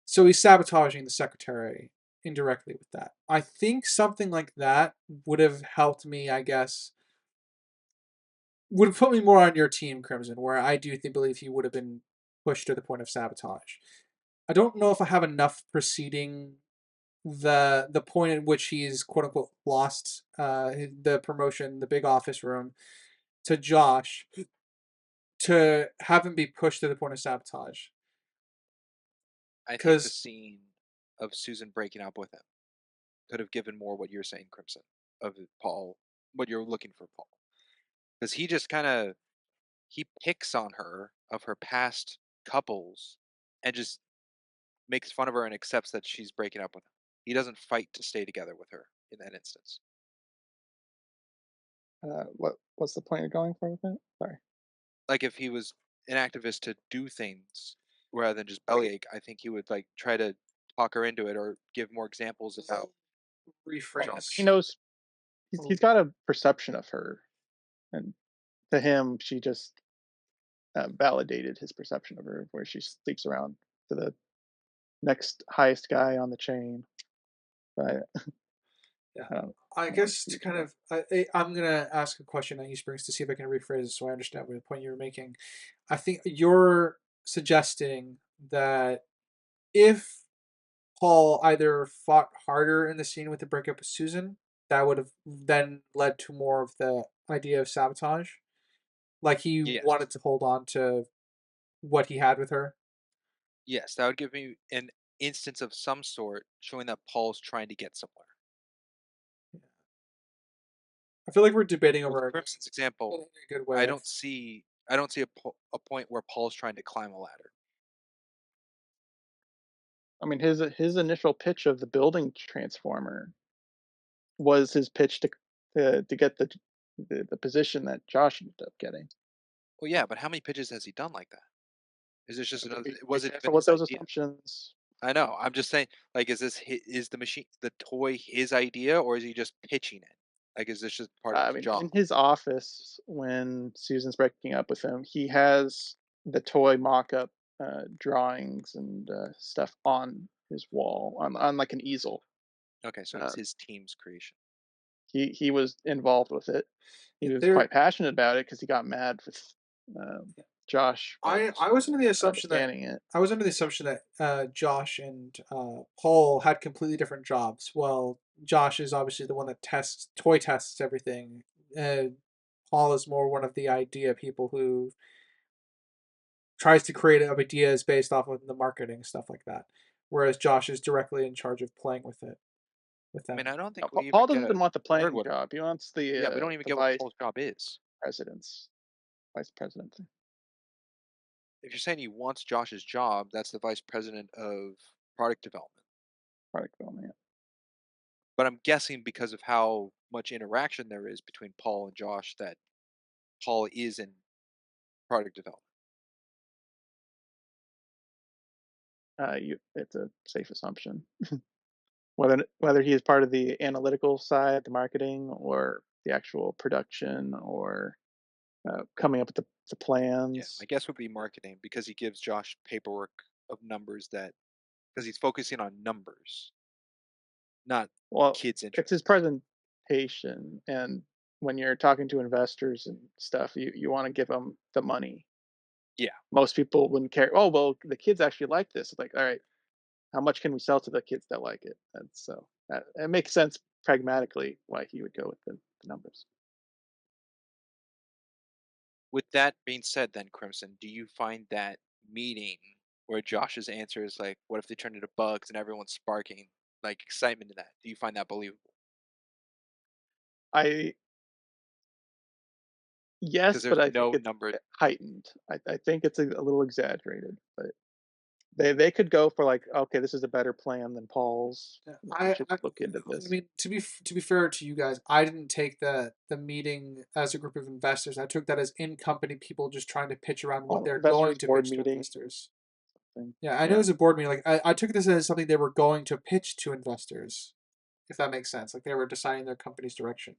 So he's sabotaging the secretary indirectly with that. I think something like that would have helped me, I guess, would have put me more on your team, Crimson, where I do believe he would have been pushed to the point of sabotage. I don't know if I have enough preceding the point at which he's quote unquote lost the promotion, the big office room to Josh to have him be pushed to the point of sabotage. I think the Because scene of Susan breaking up with him could have given more what you're saying, Crimson, of Paul, what you're looking for, Paul, because he just kind of he picks on her of her past couples and just makes fun of her and accepts that she's breaking up with him. He doesn't fight to stay together with her in that instance. What's the point you're going for with it? Sorry. like if he was an activist to do things rather than just bellyache, I think he would like try to talk her into it or give more examples of how Well, he Rephrase. knows he's Oh, got a perception of her, and to him, she just validated his perception of her, where she sleeps around to the next highest guy on the chain. But yeah. I don't, I I don't guess to see kind that. of, I'm gonna ask a question at you, Springs, to see if I can rephrase it so I understand what the point you're making. I think you're suggesting that if Paul either fought harder in the scene with the breakup with Susan, that would have then led to more of the idea of sabotage. Like he yes, wanted to hold on to what he had with her. yes, that would give me an instance of some sort showing that Paul's trying to get somewhere. I feel like we're debating With over Crimson's in example, a good way. I don't see a point where Paul's trying to climb a ladder. I mean, his initial pitch of the building transformer was his pitch to get the position that Josh ended up getting. Well, yeah, but how many pitches has he done like that? Is this just another? Be Was it even careful with his those idea? assumptions. I know. I'm just saying, like, is the machine, the toy, his idea, or is he just pitching it? Like, is this just part of I his mean, job? in his office when Susan's breaking up with him, he has the toy mock-up drawings and stuff on his wall on like an easel. Okay, so Uh, it's his team's creation. he was involved with it. He was There, quite passionate about it because he got mad with Josh for I was under the assumption that understanding it. Josh and Paul had completely different jobs. Well, Josh is obviously the one that toy tests everything. Uh, Paul is more one of the idea people who tries to create ideas based off of the marketing stuff like that. Whereas Josh is directly in charge of playing with it with I mean, them. I don't Now, think we even Paul get doesn't want the word playing what. job. He wants Yeah, we don't even the get what Paul's job is. president's vice presidency If you're saying he wants Josh's job, that's the vice president of product development. product development. But I'm guessing because of how much interaction there is between Paul and Josh, that Paul is in product development. It's a safe assumption. Whether he is part of the analytical side, the marketing, or the actual production, or coming up with the Yeah, my plans. guess would be marketing because he gives Josh paperwork of numbers that because he's focusing on numbers, not Well, kids' it's his interests. presentation, and when you're talking to investors and stuff, you want to give them the money. Yeah. Most people wouldn't care. Oh well, the kids actually like this. It's like, all right, how much can we sell to the kids that like it? And so it makes sense pragmatically why he would go with the numbers. With that being said, then Crimson, do you find that meeting where Josh's answer is like, "What if they turn into bugs?" and everyone's sparking like excitement in that? Do you find that believable? I Because Yes, there's but I think no it's number. heightened. I think it's a little exaggerated, but they could go for like, okay, this is a better plan than Paul's. Yeah, We should look into I this. mean, to be fair to you guys, I didn't take the meeting as a group of investors. I took that as in company people just trying to pitch around what Oh, they're going investors to board pitch to meeting investors. thing. Yeah, I know Yeah, it's a board meeting. Like I took this as something they were going to pitch to investors, if that makes sense. Like they were deciding their company's direction.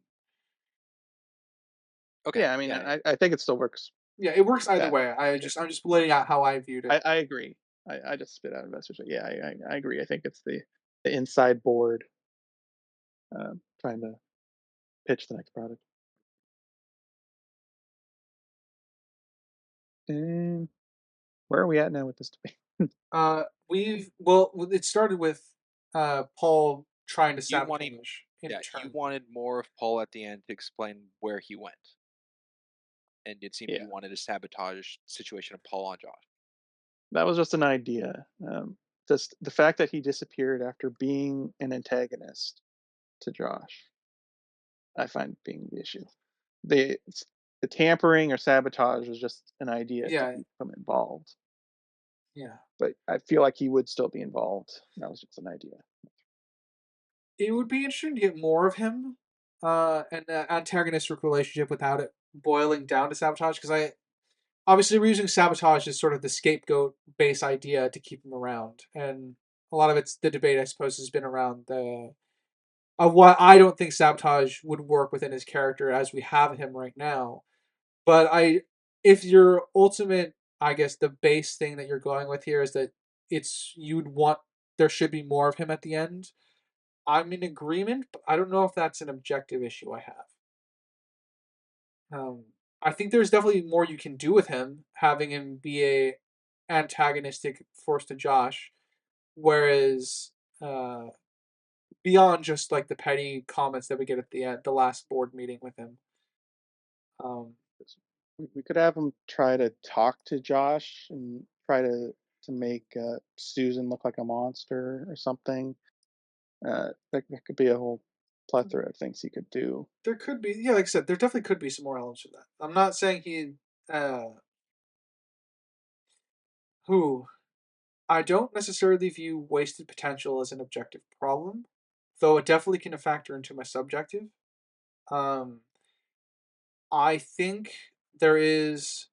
Okay, yeah. I mean, yeah, yeah. I think it still works. Yeah, it works either Yeah, way. I'm just laying out how I viewed it. I agree. I just spit out investors. But yeah, I agree. I think it's the inside board trying to pitch the next product. And where are we at now with this debate? It started with Paul trying to You wanting, sabotage in yeah, you turn. wanted more of Paul at the end to explain where he went, and it seemed Yeah, you wanted to sabotage the situation of Paul on Josh. that was just an idea. Just the fact that he disappeared after being an antagonist to Josh, I find being the issue. The the tampering or sabotage was just an idea to Yeah, become involved, yeah. but I feel like he would still be involved. That was just an idea. It would be interesting to get more of him, and an antagonistic relationship without it boiling down to sabotage. Because obviously we're using sabotage as sort of the scapegoat base idea to keep him around, and a lot of it's the debate I suppose has been around the of what I don't think sabotage would work within his character as we have him right now. But if your ultimate, I guess, the base thing that you're going with here is that you'd want there should be more of him at the end. I'm in agreement, but I don't know if that's an objective issue I have. Um, I think there's definitely more you can do with him, having him be a antagonistic force to Josh, whereas uh, beyond just like the petty comments that we get at the end, the last board meeting with him. Um, We could have him try to talk to Josh and try to make Susan look like a monster or something. That could be a whole plethora of things he could do. there could be, yeah, like I said, there definitely could be some more elements of that. I'm not saying uh, who I don't necessarily view wasted potential as an objective problem, though it definitely can factor into my subjective. Um, I think as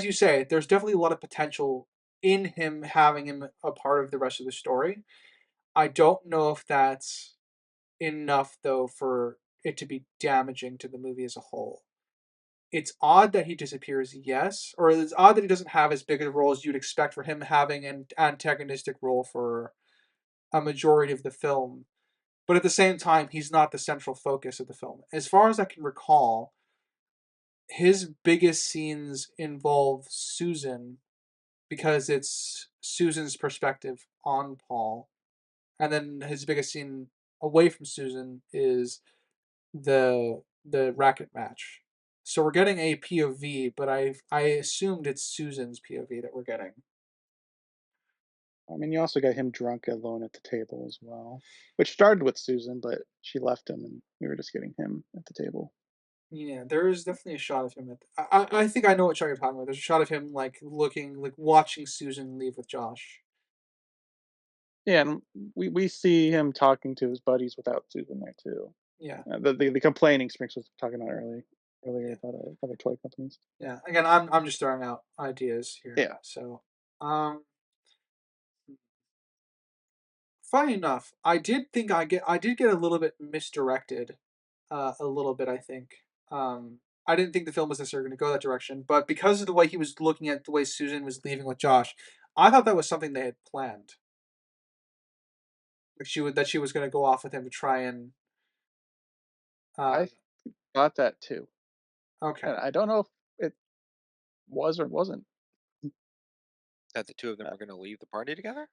you say, there's definitely a lot of potential in him having him a part of the rest of the story. I don't know if that's enough though for it to be damaging to the movie as a whole. It's odd that he disappears, yes, or it's odd that he doesn't have as big a role as you'd expect for him having an antagonistic role for a majority of the film. But at the same time, he's not the central focus of the film. As far as I can recall, his biggest scenes involve Susan because it's Susan's perspective on Paul. And then his biggest scene away from Susan is the racket match. So we're getting a POV, but I assumed it's Susan's POV that we're getting. I mean, you also got him drunk alone at the table as well, which started with Susan, but she left him, and we were just getting him at the table. Yeah, there is definitely a shot of him at. I think I know what shot you're talking about. There's a shot of him like looking, like watching Susan leave with Josh. Yeah, and we see him talking to his buddies without Susan there too. Yeah, The complaining Sprinks was talking about earlier yeah, about other toy companies. yeah. Again, I'm just throwing out ideas here. Yeah, So, um, funny enough, I did get a little bit misdirected, a little bit. I think. I didn't think the film was necessarily going to go that direction, but because of the way he was looking at the way Susan was leaving with Josh, I thought that was something they had planned. Like she was going to go off with him to try and. Uh, I thought that too, okay. and I don't know if it was or wasn't. That the two of them Uh, were going to leave the party together.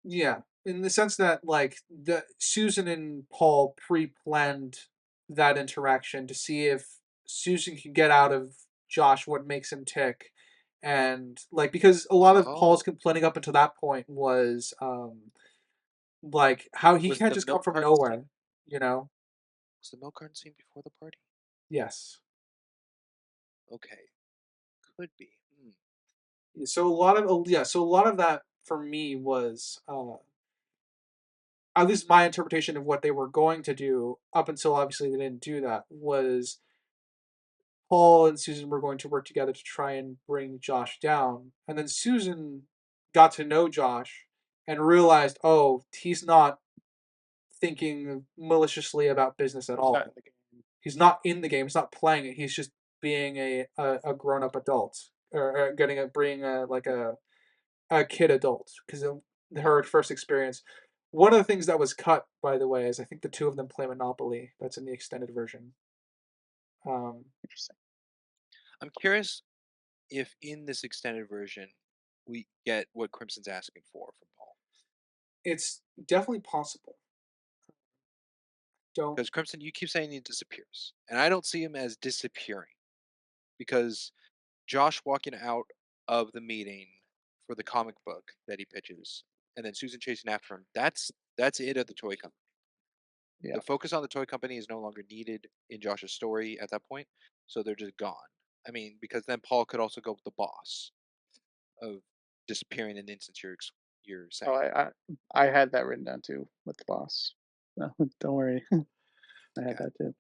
Yeah, in the sense that like the Susan and Paul pre-planned that interaction to see if Susan could get out of Josh what makes him tick, and like because a lot of Paul's Oh, complaining up until that point was like how he was can't the just come milk from carton scene? nowhere, you know? Was the milk carton scene before the party? Yes. Okay, could be. Hmm. So a lot of yeah, so a lot of that for me was at least my interpretation of what they were going to do up until obviously they didn't do that was Paul and Susan were going to work together to try and bring Josh down. And then Susan got to know Josh and realized, oh, he's not thinking maliciously about business at he's not all. in the game. He's not in the game. He's not playing it. He's just being a grown up adult or getting a being a like a kid adult because her first experience. One of the things that was cut, by the way, is I think the two of them play Monopoly. That's in the extended version. Um, Interesting. I'm curious if in this extended version we get what Crimson's asking for from Paul. it's definitely possible. Don't. Because Crimson, you keep saying he disappears, and I don't see him as disappearing because Josh walking out of the meeting for the comic book that he pitches, and then Susan chasing after him. That's it of the toy company. Yeah. The focus on the toy company is no longer needed in Josh's story at that point, so they're just gone. I mean, because then Paul could also go with the boss of disappearing in the instance you're Oh, saying. I had that written down too with the boss. No, don't worry. I had Okay. that too.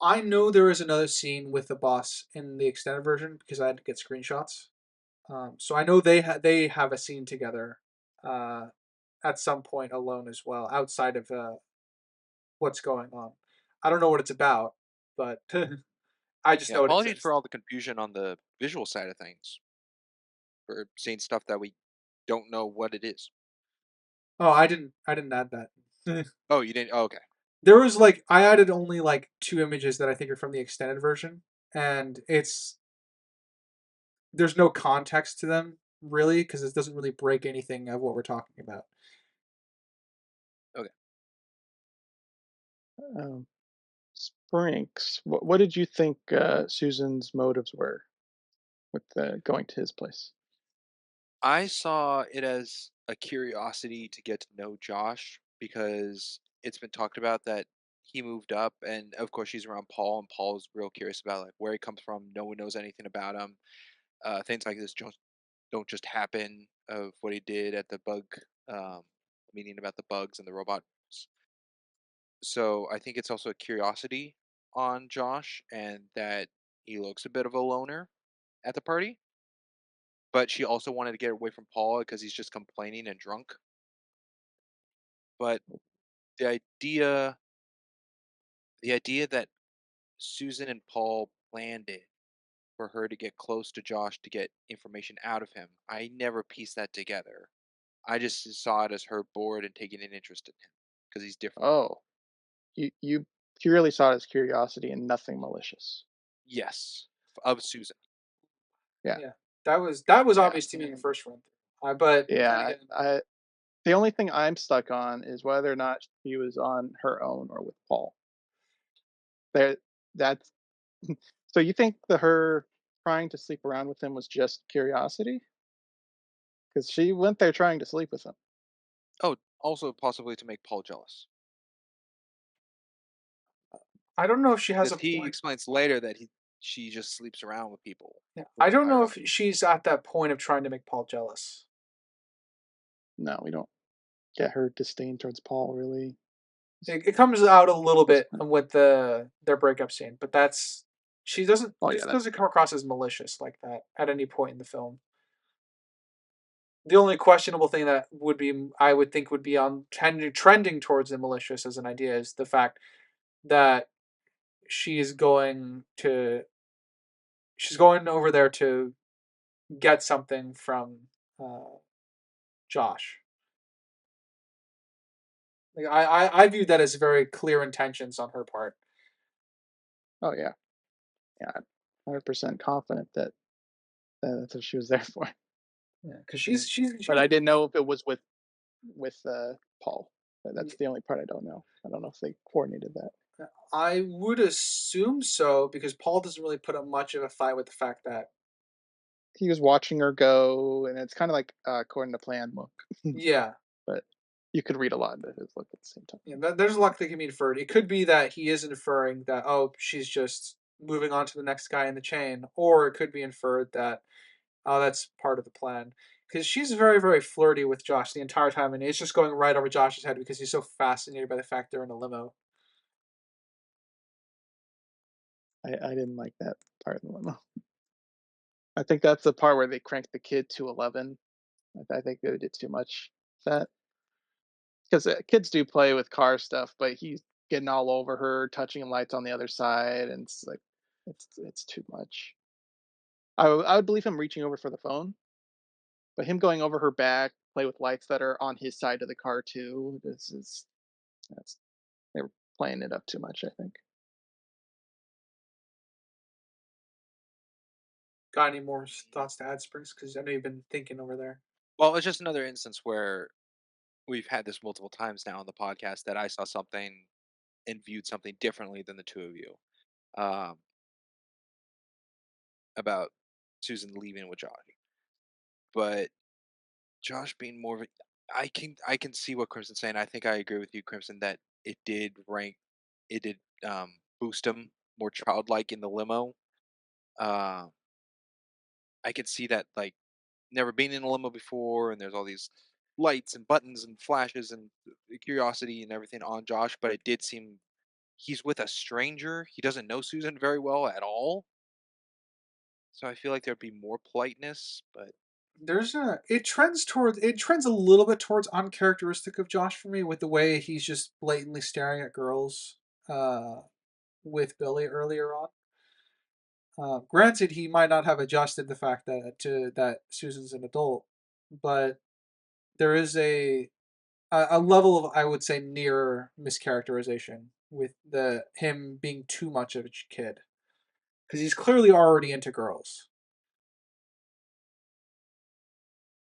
I know there is another scene with the boss in the extended version because I had to get screenshots. So I know they have a scene together, uh, at some point alone as well, outside of what's going on. I don't know what it's about, but I just Yeah, know it apologies exists. for all the confusion on the visual side of things for seeing stuff that we don't know what it is. Oh, I didn't add that. Oh, you didn't? Oh, okay. There was like I added only like two images that I think are from the extended version, and it's there's no context to them really because it doesn't really break anything of what we're talking about. Okay. Um, Sprinks, what did you think Susan's motives were with going to his place? I saw it as a curiosity to get to know Josh because it's been talked about that he moved up, and of course she's around Paul, and Paul's real curious about like where he comes from. No one knows anything about him. Things like this don't just happen. Of what he did at the bug um, meeting about the bugs and the robots. So I think it's also a curiosity on Josh, and that he looks a bit of a loner at the party. But she also wanted to get away from Paul because he's just complaining and drunk. But the idea the idea that Susan and Paul planned it for her to get close to Josh to get information out of him, I never pieced that together. I just saw it as her bored and taking an interest in him because he's different. Oh, you purely saw it as curiosity and nothing malicious. Yes, of Susan. Yeah, Yeah, that was yeah, obvious to me in the first run. But then yeah. again, The only thing I'm stuck on is whether or not she was on her own or with Paul. There, that's so you think the her trying to sleep around with him was just curiosity? Because she went there trying to sleep with him. Oh, also possibly to make Paul jealous. I don't know if she has Because a he point. explains later that she just sleeps around with people Yeah, for I don't entire know life. if she's at that point of trying to make Paul jealous. No, we don't get her disdain towards Paul really It comes out a little at this bit point. with their breakup scene, but that's she doesn't Oh yeah, this that doesn't come across as malicious like that at any point in the film. The only questionable thing that would be I would think would be on trending towards the malicious as an idea is the fact that she is going to she's going over there to get something from uh, Josh. Like I view that as very clear intentions on her part. oh yeah, yeah. 100% confident that that's what she was there for. Yeah, because Yeah. But she's I didn't know if it was with Paul. yeah, That's the only part I don't know. I don't know if they coordinated that. I would assume so because Paul doesn't really put up much of a fight with the fact that He was watching her go, and it's kind of like according to plan look, yeah, but you could read a lot into his look at the same time. yeah, there's a lot that can be inferred. It could be that he is inferring that oh she's just moving on to the next guy in the chain, or it could be inferred that oh that's part of the plan because she's very flirty with Josh the entire time, and it's just going right over Josh's head because he's so fascinated by the fact they're in a limo. I didn't like that part of the limo. I think that's the part where they cranked the kid to 11. I think they did too much. That because kids do play with car stuff, but he's getting all over her, touching lights on the other side, and it's like it's too much. I would believe him reaching over for the phone, but him going over her back, play with lights that are on his side of the car too. This is that's they were playing it up too much. I think. Got any more thoughts to add, Springs? Because I know you've been thinking over there. Well, it's just another instance where we've had this multiple times now on the podcast that I saw something and viewed something differently than the two of you um, about Susan leaving with Josh. But Josh being more of a, I can see what Crimson's saying. I think I agree with you, Crimson, that it did boost him more childlike in the limo. Uh, I could see that like never been in a limo before, and there's all these lights and buttons and flashes and curiosity and everything on Josh, but it did seem he's with a stranger. He doesn't know Susan very well at all. So I feel like there'd be more politeness, but There's a it trends a little bit towards uncharacteristic of Josh for me with the way he's just blatantly staring at girls uh with Billy earlier on. Granted, he might not have adjusted the fact that Susan's an adult, but there is a level of, I would say, near mischaracterization with the him being too much of a kid because he's clearly already into girls.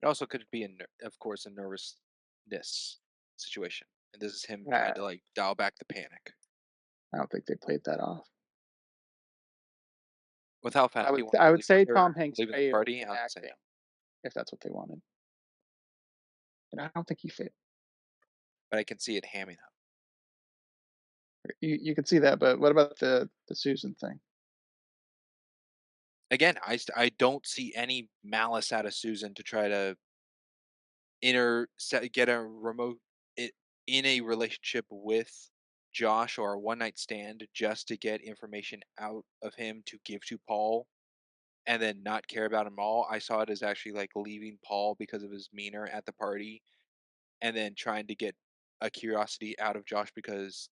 it also could be, of course, a nervousness situation. And this is him Uh, trying to like dial back the panic I don't think they played that off. with how fast he wanted I to would leave with say her, Tom Hanks leaving the failed party. in I'd say no. acting if that's what they wanted, and I don't think he failed. But I can see it hamming up. You could see that, but what about the Susan thing? Again, I don't see any malice out of Susan to try to get a remote I in a relationship with Josh or a one night stand just to get information out of him to give to Paul and then not care about him all. I saw it as actually like leaving Paul because of his demeanor at the party and then trying to get a curiosity out of Josh because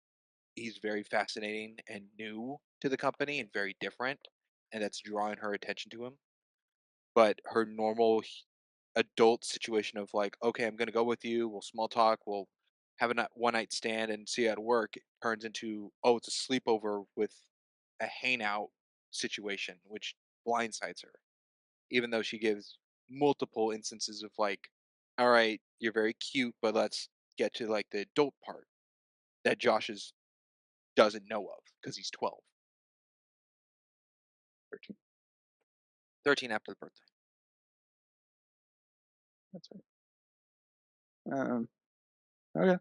he's very fascinating and new to the company and very different, and that's drawing her attention to him. But her normal adult situation of like, okay, I'm gonna go with you. We'll small talk. We'll have a one night stand and see you at work. It turns into, oh, it's a sleepover with a hangout situation, which blindsides her. Even though she gives multiple instances of like, all right, you're very cute, but let's get to like the adult part that doesn't know of because he's 12, 13. 13 after the birthday. That's right. Okay.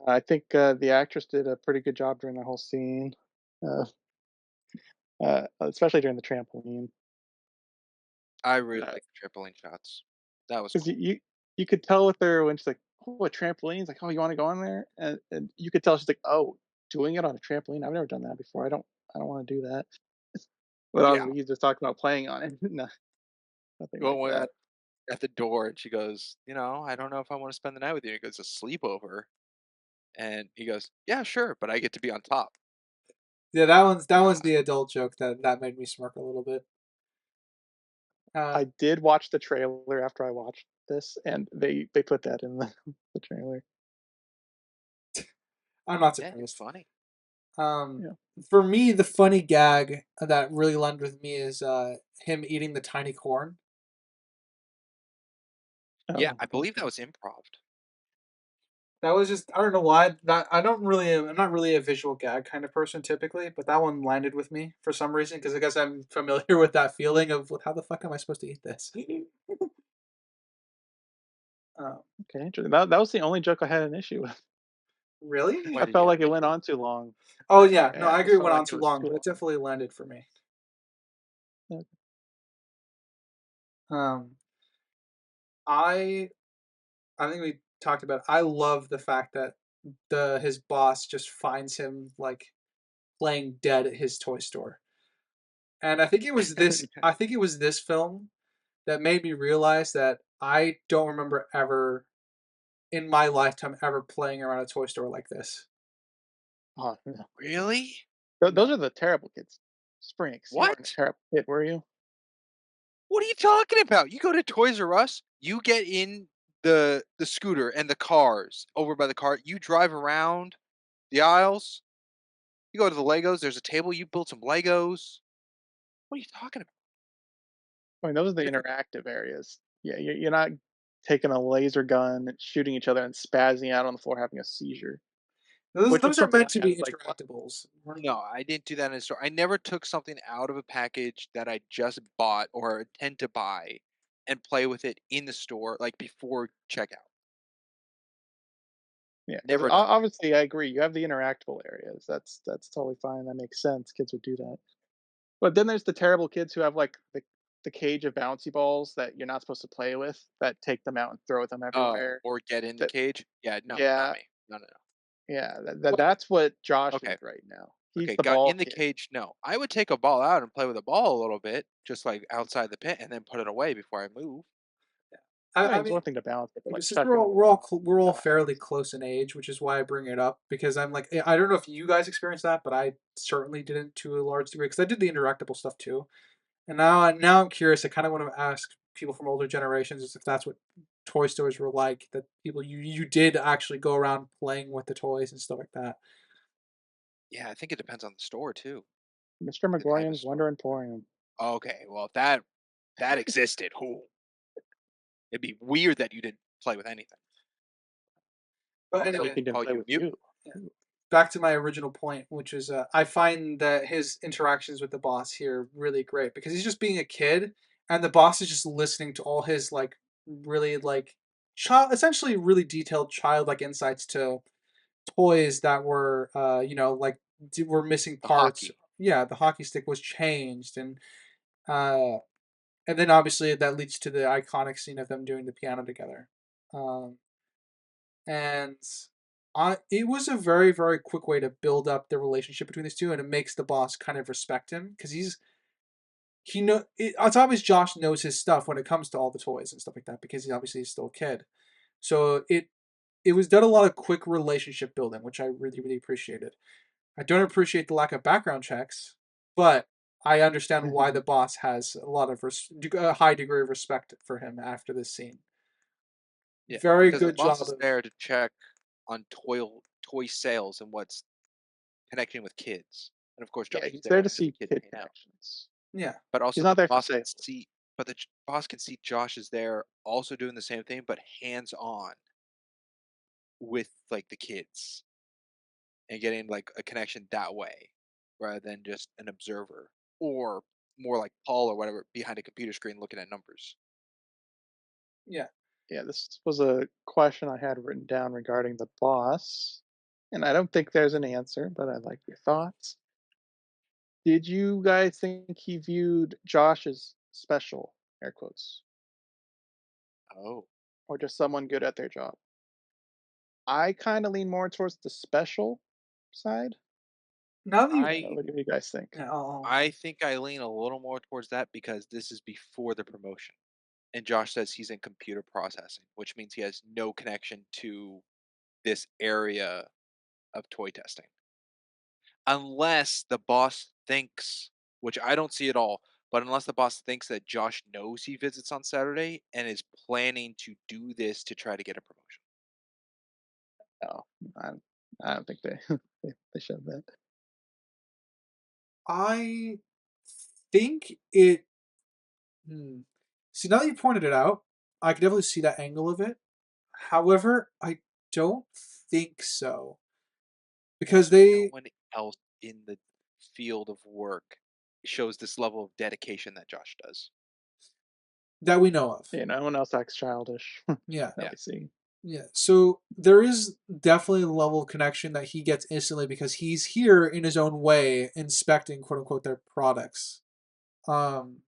I think the actress did a pretty good job during the whole scene, uh, especially during the trampoline. I really like the trampoline shots. That was Because cool. you could tell with her when she's like, "Oh, a trampoline." It's like, "Oh, you want to go on there?" And you could tell she's like, "Oh, doing it on a trampoline. I've never done that before. I don't want to do that." But Yeah. obviously, he's just talking about playing on it. No, nothing Well, like when that. at the door, and she goes, I don't know if I want to spend the night with you. He goes, a sleepover. And he goes, yeah, sure, but I get to be on top. Yeah, that one's Ah, the adult joke that made me smirk a little bit. I did watch the trailer after I watched this, and they put that in the, the trailer. I'm not yeah, it's surprised. funny. Um, Yeah. for me, the funny gag that really landed with me is him eating the tiny corn. Yeah, Oh, I believe that okay. was improv. That was just, I don't know why, that I don't really I'm not really a visual gag kind of person typically, but that one landed with me for some reason because I guess I'm familiar with that feeling of how the fuck am I supposed to eat this? uh, Okay, interesting. That was the only joke I had an issue with. really? Why I did you felt have like an it issue? went on too long. Oh yeah, no, I I agree just it felt went like on it too was long, too but it long. definitely landed for me. Yeah. Um, I I think we talked about it. I love the fact that the his boss just finds him like playing dead at his toy store. And I think it was this film that made me realize that I don't remember ever in my lifetime ever playing around a toy store like this. Oh, no. Really? Those No. are the terrible kids. Sprinks, you weren't a What? terrible kid, were you? What are you talking about? You go to Toys R Us, you get in the scooter and the cars over by the car, you drive around the aisles, you go to the Legos, there's a table, you build some Legos. What are you talking about? I mean, those are the Different. interactive areas. Yeah, you're not taking a laser gun and shooting each other and spazzing out on the floor having a seizure, Those which was those are something meant I to had. be It's like, what? interactables. No, I didn't do that in a store. I never took something out of a package that I just bought or intend to buy and play with it in the store, like before checkout. Yeah, because Never done that. obviously I agree. You have the interactable areas. That's totally fine. That makes sense. Kids would do that. But then there's the terrible kids who have like the cage of bouncy balls that you're not supposed to play with that take them out and throw them Oh, everywhere. or get in the That cage? Yeah, no, not yeah, me. No, no, no. Yeah, Well, that's what Josh okay, is right now. He's okay, the got ball in the kid. cage. No, I would take a ball out and play with a ball a little bit, just like outside the pit, and then put it away before I move. I mean, I it's mean, one thing to balance it, but like since checking the we're all fairly size. close in age, which is why I bring it up because I'm like I don't know if you guys experienced that, but I certainly didn't to a large degree because I did the interactable stuff too. And now I'm curious. I kind of want to ask people from older generations if that's what toy stores were like. That people you did actually go around playing with the toys and stuff like that. Yeah, I think it depends on the store too, Mr. the type of Megorian's store. Wonder Emporium. Okay, well, if that existed, who it'd be weird that you didn't play with anything. But Also, Like anyway, he didn't call play you a with mutant. you. yeah. Back to my original point, which is I find that his interactions with the boss here really great because he's just being a kid, and the boss is just listening to all his like really like child, essentially really detailed childlike insights to toys that were like were missing The parts. hockey. Yeah, the Yeah, hockey stick was changed, uh, and then obviously that leads to the iconic scene of them doing the piano together. Um, and it was a very very quick way to build up the relationship between these two, and it makes the boss kind of respect him because it's obvious Josh knows his stuff when it comes to all the toys and stuff like that because he obviously he's still a kid. So it was done a lot of quick relationship building, which I really really appreciated. I don't appreciate the lack of background checks, but I understand why the boss has a lot of a high degree of respect for him after this scene. yeah, Very because the good boss job is of there to check on toy sales and what's connecting with kids. And of course, Yeah, Josh is he's there there to as a see kid to kid hang out. connections. yeah. But He's also not the there for boss can sales. see, but the boss can see Josh is there also doing the same thing, but hands on with like the kids and getting like a connection that way rather than just an observer or more like Paul or whatever behind a computer screen looking at numbers. Yeah. Yeah, this was a question I had written down regarding the boss, and I don't think there's an answer, but I'd like your thoughts. Did you guys think he viewed Josh as special, air quotes, Oh, or just someone good at their job? I kind of lean more towards the special side. Now that you I What do you guys think? yeah, I think I lean a little more towards that because this is before the promotion. And Josh says he's in computer processing, which means he has no connection to this area of toy testing. Unless the boss thinks, which I don't see at all, but unless the boss thinks that Josh knows he visits on Saturday and is planning to do this to try to get a promotion. No, I, I don't think they they showed that. I think it. Hmm. See, now that you pointed it out, I can definitely see that angle of it. However, I don't think so because Also, no they one else in the field of work shows this level of dedication that Josh does. that we know of. Yeah, no one else acts childish Yeah, that Yeah, we see. yeah. So there is definitely a level of connection that he gets instantly because he's here in his own way, inspecting quote unquote their products. Um,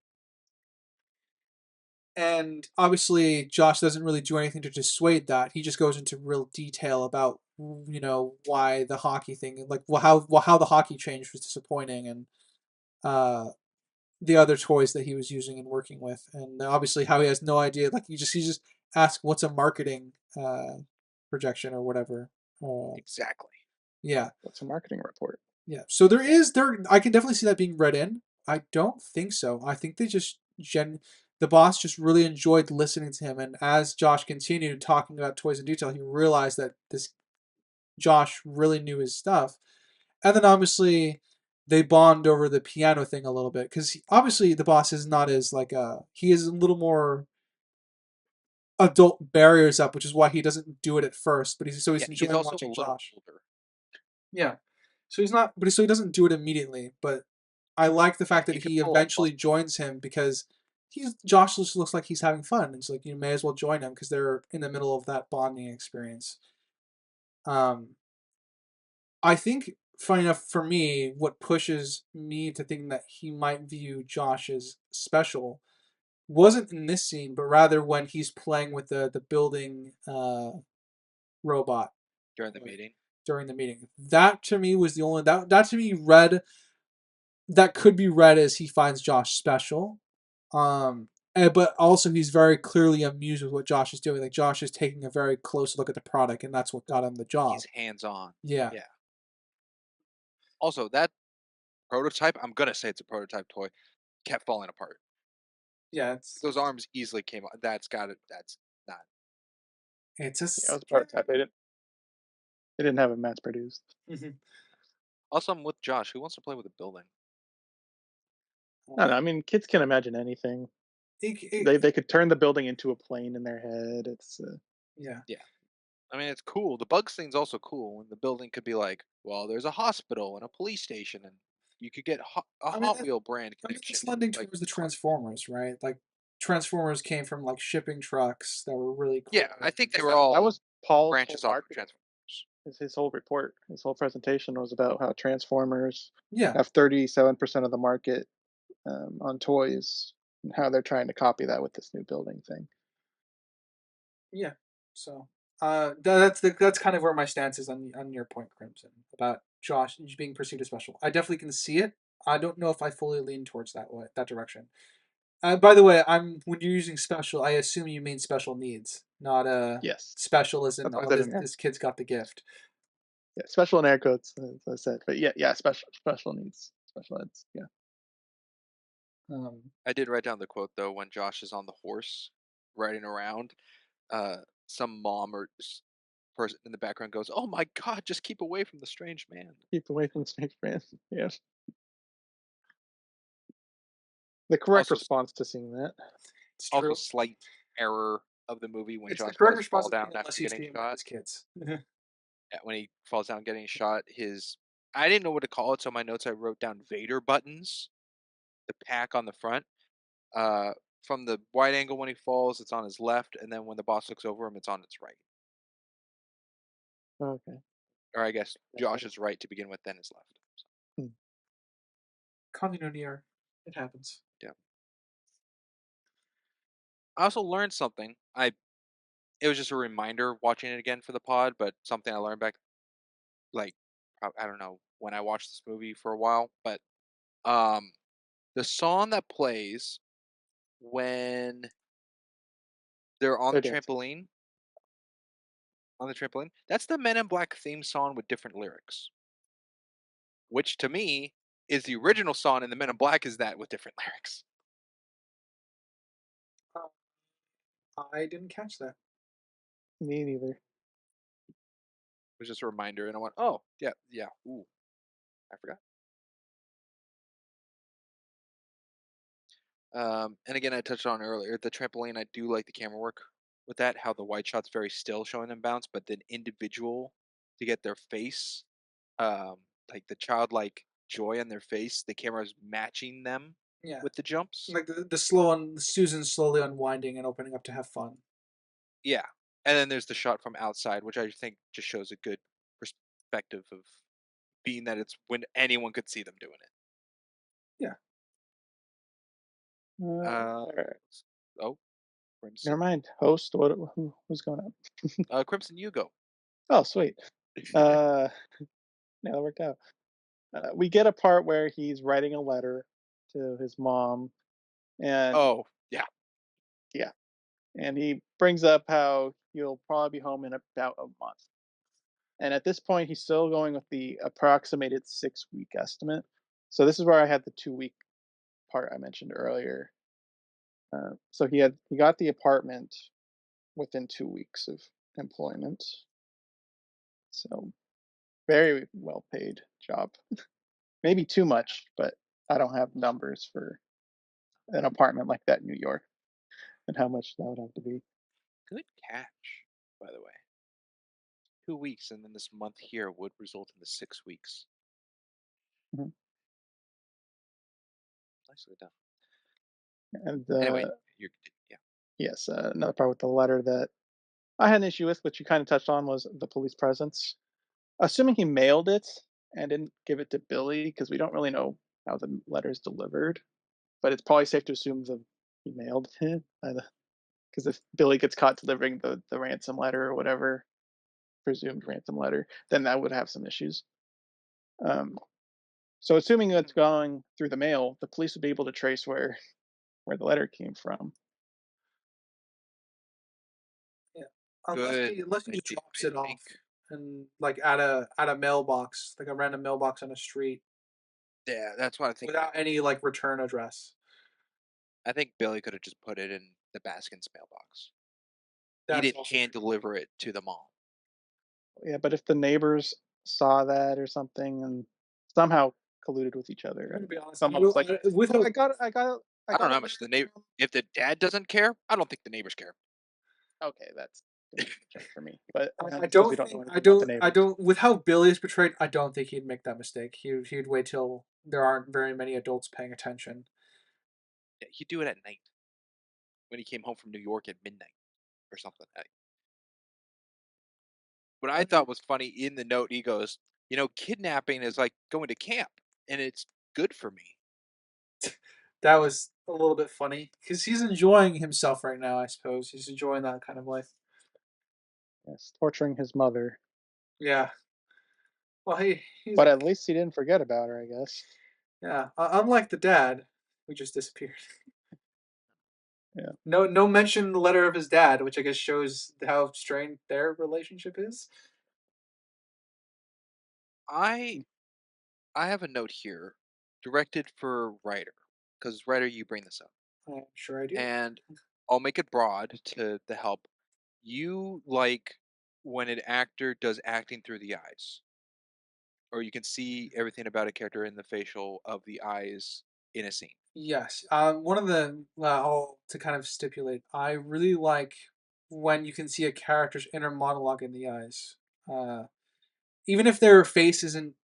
And obviously, Josh doesn't really do anything to dissuade that. He just goes into real detail about why the hockey thing, like how the hockey change was disappointing, and uh the other toys that he was using and working with, and obviously how he has no idea. Like he just asked what's a marketing projection or whatever. exactly. Yeah, What's a marketing report? yeah. So there. I can definitely see that being read in. I don't think so. I think they just the boss just really enjoyed listening to him, and as Josh continued talking about toys in detail, he realized that this Josh really knew his stuff. And then obviously they bond over the piano thing a little bit because obviously the boss is not as like he is a little more adult barriers up, which is why he doesn't do it at first. But he's Yeah, he's enjoying also a watching little Josh. older. Yeah. So he's not, but so he doesn't do it immediately. But I like the fact He that can he pull off eventually muscle joins him because Josh just looks like he's having fun. It's like you may as well join him because they're in the middle of that bonding experience. Um, I think, funny enough, for me, what pushes me to think that he might view Josh as special wasn't in this scene, but rather when he's playing with the building robot. during the meeting. during the meeting. That to me was the only that to me read that could be read as he finds Josh special. But also he's very clearly amused with what Josh is doing. Like Josh is taking a very close look at the product, and that's what got him the He's job. hands on. Yeah, Yeah. Also, that prototype, I'm gonna say it's a prototype toy, kept falling apart. yeah. It's Those arms easily came. That's got it. That's not. it's Yeah, it was just a prototype. They didn't have it mass produced. Mhm. Also, I'm with Josh. Who wants to play with a building? I don't know. I mean, kids can imagine anything. They could turn the building into a plane in their head. It's yeah. Yeah. I mean, it's cool. The bugs thing's also cool. And the building could be like, well, there's a hospital and a police station, and you could get a I mean, Hot Wheel brand I mean, connection it's and lending like towards the car. Transformers, right? Like Transformers came from like shipping trucks that were really Yeah, cool. I think they because were that all was Paul's whole branches off of marketing. Transformers. His whole report, his whole presentation was about how Transformers Yeah, have 37% of the market on toys, and how they're trying to copy that with this new building thing. yeah. So, that's kind of where my stance is on your point, Crimson, about Josh being perceived as special. I definitely can see it. I don't know if I fully lean towards that direction. By the way, I'm when you're using special, I assume you mean special needs, not Yes, special as in that's why I oh said this in there. this kid's got the gift. Yeah, special in air quotes, as I said. But yeah, special needs, special eds. Yeah. Um, I did write down the quote though when Josh is on the horse riding around. Uh, some mom or person in the background goes, "Oh my God, just keep away from the strange man." Keep away from snake brand. Yeah. The correct Also, response to seeing that. it's also true. slight error of the movie when It's the Josh correct does response fall to down thing after unless you getting see him with shot. his kids. Yeah, when he falls down getting shot, his I didn't know what to call it, so my notes I wrote down Vader buttons, the pack on the front. Uh, from the wide angle when he falls, it's on his left, and then when the boss looks over him, it's on his right. Okay. Or I guess Josh's right to begin with, then his left. So, Hmm. Continuity error. It happens. yeah. I also learned something. I It was just a reminder watching it again for the pod, but something I learned back like I don't know when I watched this movie for a while, but um the song that plays when they're They're dancing. on the trampoline, that's the Men in Black theme song with different lyrics, which to me is the original song in the Men in Black is that with different lyrics. Uh, I didn't catch that. Me neither. It was just a reminder, and I went, oh yeah, yeah, ooh, I forgot. And again, I touched on earlier the trampoline. I do like the camera work with that. How the wide shot's very still, showing them bounce, but then individual to get their face, um, like the childlike joy on their face. The camera's matching them Yeah, with the jumps. like the slow on Susan slowly unwinding and opening up to have fun. Yeah, and then there's the shot from outside, which I think just shows a good perspective of being that it's when anyone could see them doing it. Yeah. Uh, All right. oh, Never Crimson. mind. Host. Who's going up? Crimson, you go. Oh, sweet. Uh, yeah, that worked out. We get a part where he's writing a letter to his mom, and Oh, yeah. yeah, and he brings up how he'll probably be home in about a month. And at this point, he's still going with the approximated 6 week estimate. So this is where I had the 2 week part I mentioned earlier. So he got the apartment within 2 weeks of employment. So very well paid job. Maybe too much, but I don't have numbers for an apartment like that in New York and how much that would have to be. Good catch, by the way. 2 weeks, and then this month here would result in the 6 weeks. Mhm. Nicely done. And Anyway, you're yeah. yes, another part with the letter that I had an issue with, which you kind of touched on, was the police presence. Assuming he mailed it and didn't give it to Billy, because we don't really know how the letter is delivered, but it's probably safe to assume that he mailed it. Because if Billy gets caught delivering the ransom letter or whatever, presumed ransom letter, then that would have some issues. Um, so assuming it's going through the mail, the police would be able to trace where the letter came from. Yeah. Good Unless he just idea, drops I it off think. and like at a mailbox, like a random mailbox on a street Yeah, that's what I think. without any like return address. I think Billy could have just put it in the Baskins mailbox. He That's didn't also hand true. deliver it to the mall. Yeah, but if the neighbors saw that or something and somehow colluded with each I'm other, gonna be honest. someone was like, With "Oh, how I I don't got know a how letter much the neighbor. from." If the dad doesn't care, I don't think the neighbors care. Okay, that's gonna be a check for me, but I because we don't don't know think anything about the I neighbors. don't with how Billy is portrayed, I don't think he'd make that mistake. He'd wait till there aren't very many adults paying attention. Yeah, he'd do it at night when he came home from New York at midnight or something. What I I mean, thought was funny in the note, he goes, kidnapping is like going to camp, and it's good for me. that was a little bit funny because he's enjoying himself right now. I suppose he's enjoying that kind of life. Yes, torturing his mother, Yeah. Well, he's but at least he didn't forget about her, I guess. yeah. Unlike the dad, who just disappeared. Yeah, No mention in the letter of his dad, which I guess shows how strained their relationship is. I I have a note here, directed for writer, because writer, you bring this up, I'm sure I do. and I'll make it broad to the help. You like when an actor does acting through the eyes, or you can see everything about a character in the facial of the eyes in a scene. Yes. One of the to kind of stipulate, I really like when you can see a character's inner monologue in the eyes. Uh, Even if their face isn't,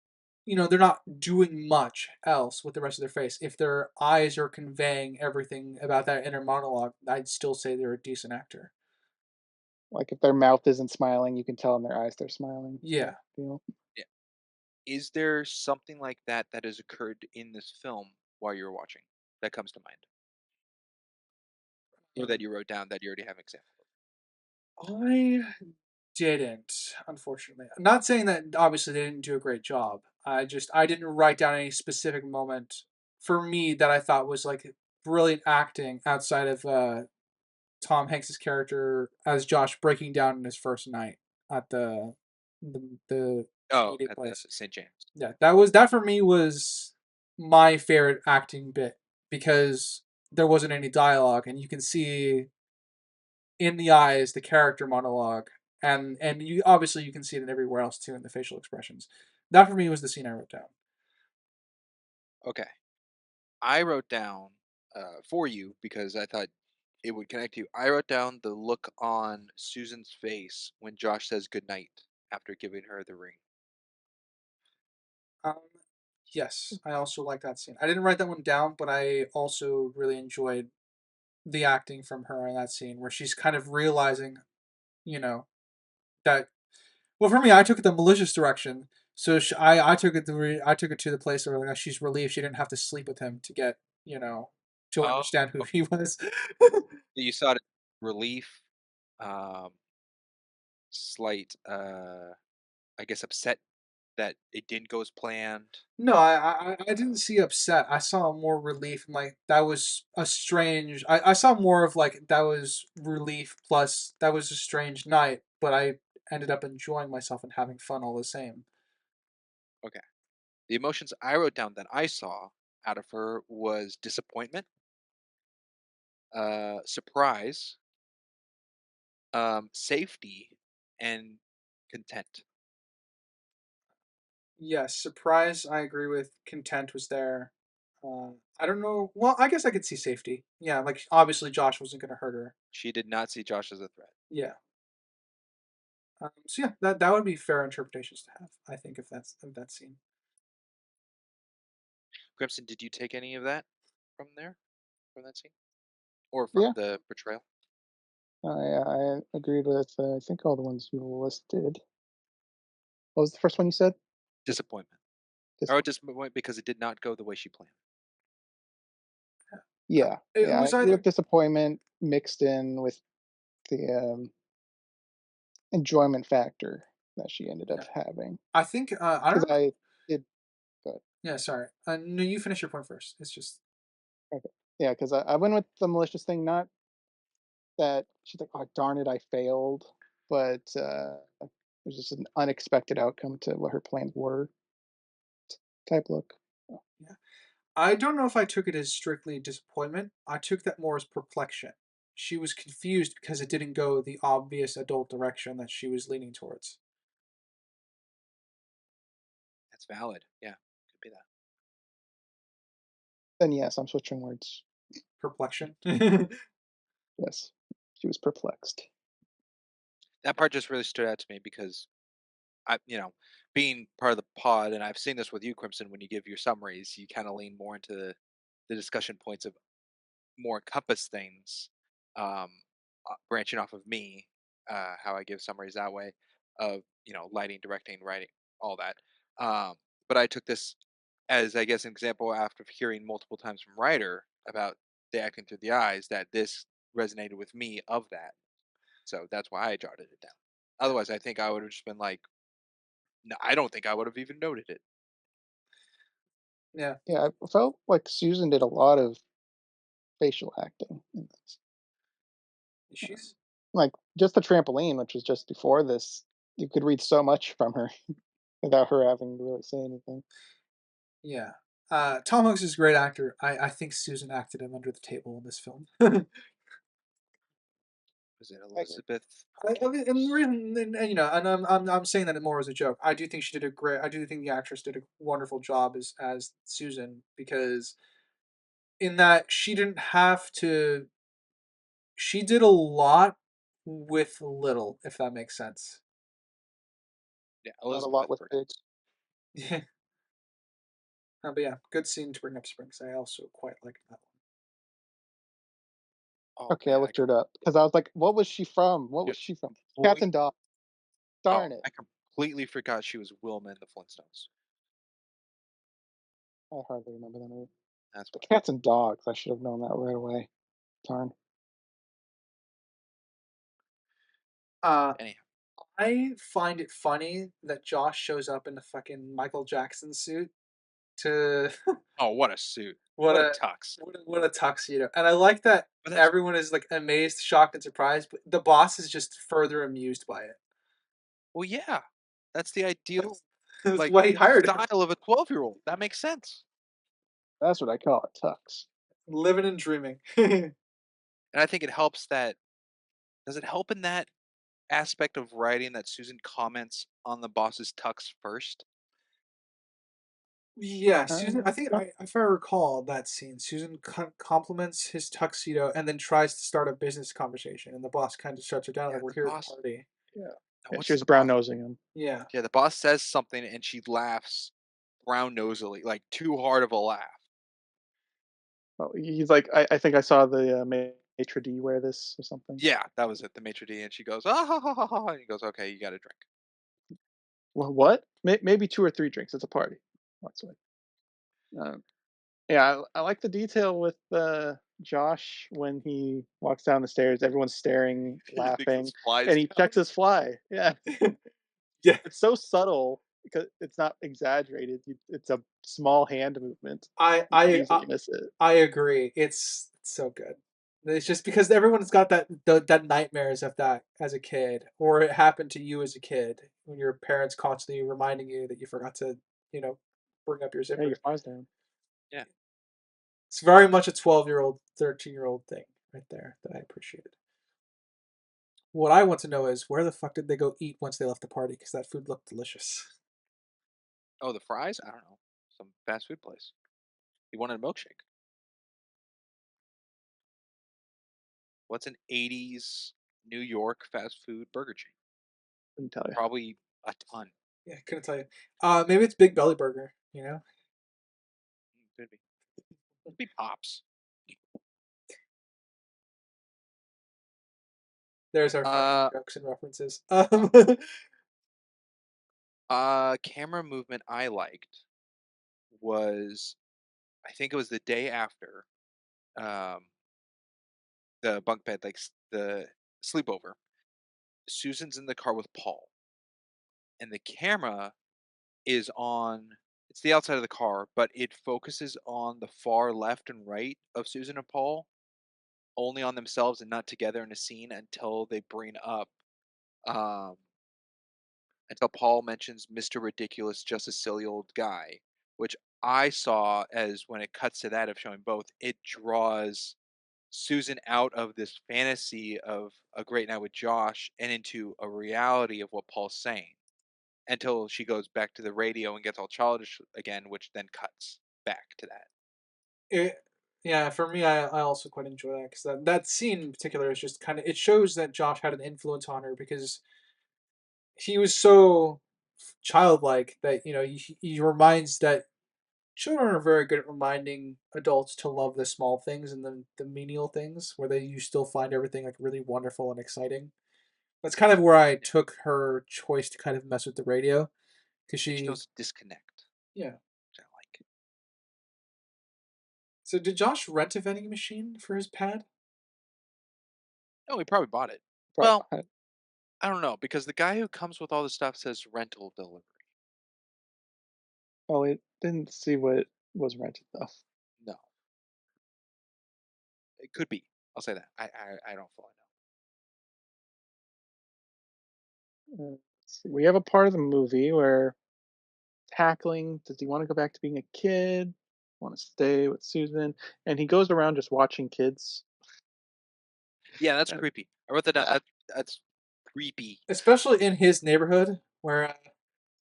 they're not doing much else with the rest of their face. If their eyes are conveying everything about that inner monologue, I'd still say they're a decent actor. like if their mouth isn't smiling, you can tell in their eyes they're smiling. Yeah. Type deal. Yeah. Is there something like that that has occurred in this film while you're watching that comes to mind, or that you wrote down that you already have an example of? I didn't, unfortunately. I'm not saying that obviously they didn't do a great job. I didn't write down any specific moment for me that I thought was like brilliant acting outside of Tom Hanks's character as Josh breaking down in his first night at the Oh, meeting at the place. St. James. Yeah, that for me was my favorite acting bit because there wasn't any dialogue and you can see in the eyes the character monologue and you obviously you can see it in everywhere else too in the facial expressions. That for me was the scene I wrote down. Okay. I wrote down for you because I thought it would connect you. I wrote down the look on Susan's face when Josh says goodnight after giving her the ring. Um, yes, I also like that scene. I didn't write that one down, but I also really enjoyed the acting from her in that scene where she's kind of realizing, you know, that. Well, for me, I took it the malicious direction. So I took it to the place where like, she's relieved she didn't have to sleep with him to get to Oh, understand who okay. he was. You saw it relief, um, slight, I guess, upset that it didn't go as planned. No, I didn't see upset. I saw more relief and like that was a strange. I saw more of like that was relief plus that was a strange night, but I ended up enjoying myself and having fun all the same. Okay. The emotions I wrote down that I saw out of her was disappointment, surprise, safety, and content. Yes, surprise. I agree with. Content was there. I don't know. Well, I guess I could see safety. Yeah, like obviously Josh wasn't gonna hurt her. She did not see Josh as a threat. Yeah. So yeah, that would be fair interpretations to have. I think if that's of that scene. Crimson, did you take any of that from there, from that scene, or from Yeah, the portrayal? I agreed with I think all the ones you listed. What was the first one you said? Disappointment. This Or one. disappointment because it did not go the way she planned. Yeah, It yeah. I was agree with either disappointment mixed in with the enjoyment factor that she ended up Yeah. having. I think I don't Because know. I did good. Yeah, sorry. No, you finish your point first. It's just Okay. Yeah, because I went with the malicious thing, not that she's like, oh darn it, I failed, but it was just an unexpected outcome to what her plans were type look. yeah. I don't know if I took it as strictly disappointment. I took that more as perplexion. She was confused because it didn't go the obvious adult direction that she was leaning towards. That's valid. Yeah, could be that. Then yes, I'm switching words. Perplexion. Yes, she was perplexed. That part just really stood out to me because being part of the pod, and I've seen this with you, Crimson, when you give your summaries, you kind of lean more into the discussion points of more encompass things, um, branching off of me, how I give summaries that way of lighting, directing, writing, all that. Um, but I took this as, I guess, an example after hearing multiple times from Ryder about the acting through the eyes that this resonated with me of that. So that's why I jotted it down. Otherwise, I think I would have just been like, no, I don't think I would have even noted it. Yeah. Yeah, I felt like Susan did a lot of facial acting in this. She's Like just the trampoline, which was just before this, you could read so much from her without her having to really say anything. yeah. Tom Hanks is a great actor. I think Susan acted him under the table in this film. Was it I agree. Elizabeth I mean, and the Perkins? reason, and, you know, and I'm saying that more as a joke. I do think she did a great. I do think the actress did a wonderful job as Susan because in that she didn't have to. She did a lot with little, if that makes sense. Yeah, Not a lot Elizabeth with big. Perkins. Yeah. But yeah, good scene to bring up Springs. I also quite liked that Oh Okay, I man, looked her up because I was like, what was she from? What dude, was she from? Cats complete- and dogs. oh, Darn it. I completely forgot she was Wilma in the Flintstones. I hardly remember that movie. That's But why. cats and dogs, I should have known that right away. Darn. one. Anyhow, I find it funny that Josh shows up in the fucking Michael Jackson suit to oh, what a suit! what What a a tux! what a tuxedo. And I like that But that's everyone is like amazed, shocked, and surprised, but the boss is just further amused by it. well, yeah, that's the ideal That's, that's like why he hired him. style of a 12-year-old. That makes sense. That's what I call it, tux. Living and dreaming. And I think it helps that does it help in that aspect of writing that Susan comments on the boss's tux first? Yeah, Susan. I think Yeah. if I recall that scene, Susan compliments his tuxedo and then tries to start a business conversation, and the boss kind of shuts her down, Yeah, like we're the here at the boss. party. Yeah. Now, Yeah, she what's was the brown boss? nosing him. Yeah, Yeah, the boss says something and she laughs brown nosily, like too hard of a laugh. Oh, he's like, I think I saw the maitre d wear this or something. Yeah, that was it. The maitre d, and she goes, ah, ha, ha, ha, ha, and he goes, okay, you got to drink. Well, what? Maybe two or three drinks. It's a party. That's like, yeah, I like the detail with Josh when he walks down the stairs. Everyone's staring, He thinks laughing, this flies and he down. checks his fly. Yeah, yeah. it's so subtle because it's not exaggerated. It's a small hand movement. I You could I I, easily miss it. I agree. It's so good. It's just because everyone's got that nightmares of that as a kid, or it happened to you as a kid when your parents constantly reminding you that you forgot to, you know, bring up your Hey, your zipper. fly's down. Yeah. It's very much a 12-year-old, 13-year-old thing right there that I appreciated. What I want to know is where the fuck did they go eat once they left the party? Because that food looked delicious. Oh, the fries? I don't know. Some fast food place. He wanted a milkshake. What's an 80s New York fast food burger chain? Couldn't tell you. Probably a ton. Yeah, couldn't tell you. Maybe it's Big Belly Burger. You know, Could be. Could be Pops. there's our fucking Uh, jokes and references. camera movement I liked was, I think it was the day after um, the bunk bed, like the sleepover. Susan's in the car with Paul, and the camera is on it's the outside of the car, but it focuses on the far left and right of Susan and Paul, only on themselves and not together in a scene until they bring up um until Paul mentions Mr. Ridiculous, just a silly old guy, which I saw as when it cuts to that of showing both, it draws Susan out of this fantasy of a great night with Josh and into a reality of what Paul's saying until she goes back to the radio and gets all childish again, which then cuts back to that. It, yeah, for me, I also quite enjoy that because that scene in particular is just kind of, it shows that Josh had an influence on her because he was so childlike that he reminds that children are very good at reminding adults to love the small things and the menial things where you still find everything like really wonderful and exciting. That's kind of where I Yeah. took her choice to kind of mess with the radio because She she, knows disconnect, yeah. which I like. So did Josh rent a vending machine for his pad? Oh, he probably bought it. Probably Well, not. I don't know because the guy who comes with all the stuff says rental delivery. Oh, it didn't see what was rented though. No, it could be. I'll say that. I don't fully know. Let's see. We have a part of the movie where tackling, does he want to go back to being a kid? Want to stay with Susan? And he goes around just watching kids. Yeah, that's And, creepy. I wrote that down. ah, That's creepy. Especially in his neighborhood where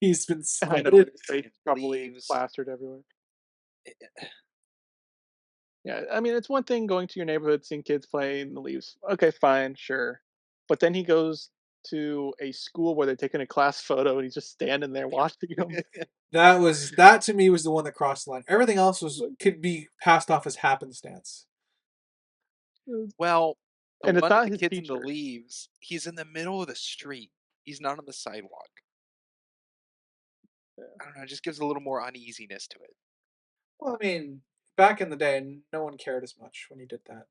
he's been I know slighted. his face And probably leaves. plastered everywhere. Eh, Yeah, I mean, it's one thing going to your neighborhood, seeing kids playing in the leaves. Okay, fine, sure. But then he goes to a school where they're taking a class photo and he's just standing there watching them. That to me was the one that crossed the line. Everything else was could be passed off as happenstance. Well, the And it's one with not the his kids in the teacher. leaves, he's in the middle of the street. He's not on the sidewalk. I don't know. It just gives a little more uneasiness to it. Well, I mean, back in the day, no one cared as much when he did that.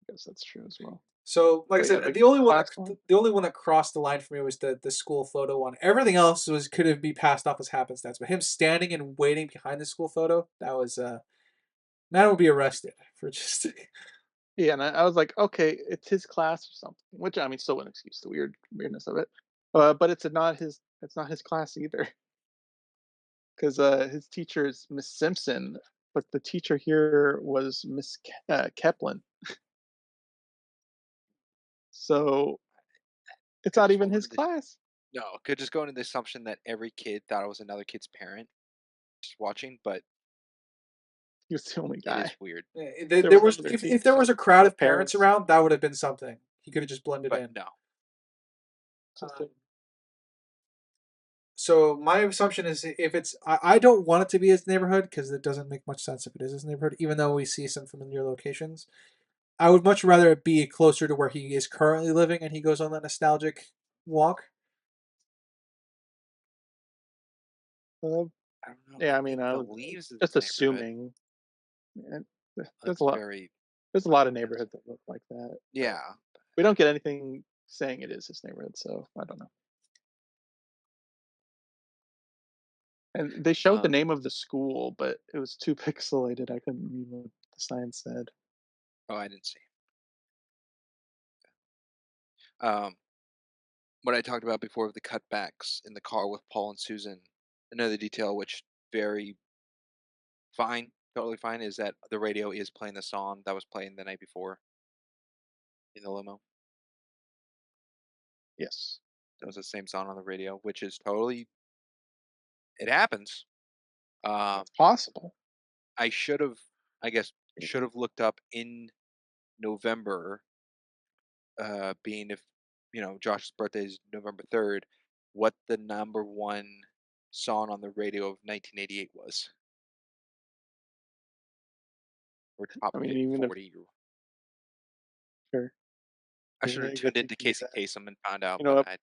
I guess that's true as well. So, like I But yeah, said, the the only one that class one. the only one that crossed the line for me was the school photo one. Everything else was could have be passed off as happenstance, but him standing and waiting behind the school photo, that was man would be arrested for just Yeah, and I was like, okay, it's his class or something. Which I mean, still an excuse the weirdness of it. But it's not his class either. Because his teacher is Miss Simpson, but the teacher here was Miss Keplin. So it's Could not just even fall his into the class. no. Could just go into the assumption that every kid thought it was another kid's parent just watching, but He was the only it guy. is weird. There there was was other if there teachers was a crowd or of parents parents. around, that would have been something. He could have just blended But in. no, Just Um, so my assumption is if it's I don't want it to be his neighborhood because it doesn't make much sense if it is his neighborhood, even though we see some familiar locations. I would much rather it be closer to where he is currently living and he goes on that nostalgic walk. uh, I don't know. yeah, I mean, Maybe I the was leaves is just his neighborhood. assuming. And there's a That's lot. very There's a lot of unintense. neighborhoods that look like that, but Yeah. we don't get anything saying it is his neighborhood, so I don't know. And they showed the Um. name of the school, but it was too pixelated. I couldn't read what the sign said. Oh, I didn't see. Um. What I talked about before of the cutbacks in the car with Paul and Susan. Another detail which very fine, totally fine, is that the radio is playing the song that was playing the night before in the limo. Yes, That was the same song on the radio, which is totally it happens. Um, it's possible. I should have, I guess, should have looked up in November, being if Josh's birthday is November 3rd, what the number one song on the radio of 1988 was, or top I mean, hit even if 40. sure, I should have I guess tuned you into can do Casey that. Kasem and found out, You know but what? I.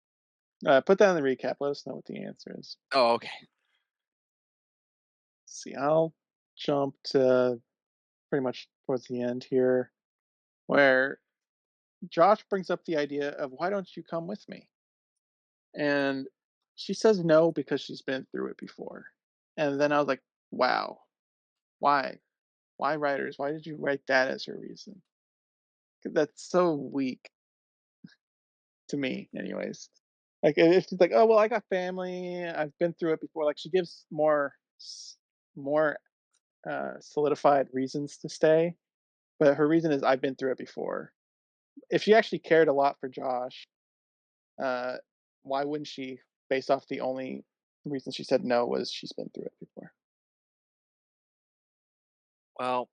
Put that in the recap. Let us know what the answer is. Oh, okay. Let's see, I'll jump to pretty much towards the end here, where Josh brings up the idea of why don't you come with me? and she says no because she's been through it before. And then I was like, wow, why? Why writers? Why did you write that as her reason? 'Cause that's so weak to me, anyways. Like if she's like, oh well, I got family, I've been through it before. Like she gives more solidified reasons to stay, but her reason is I've been through it before. If she actually cared a lot for Josh, uh, why wouldn't she? Based off the only reason she said no was she's been through it before. Well,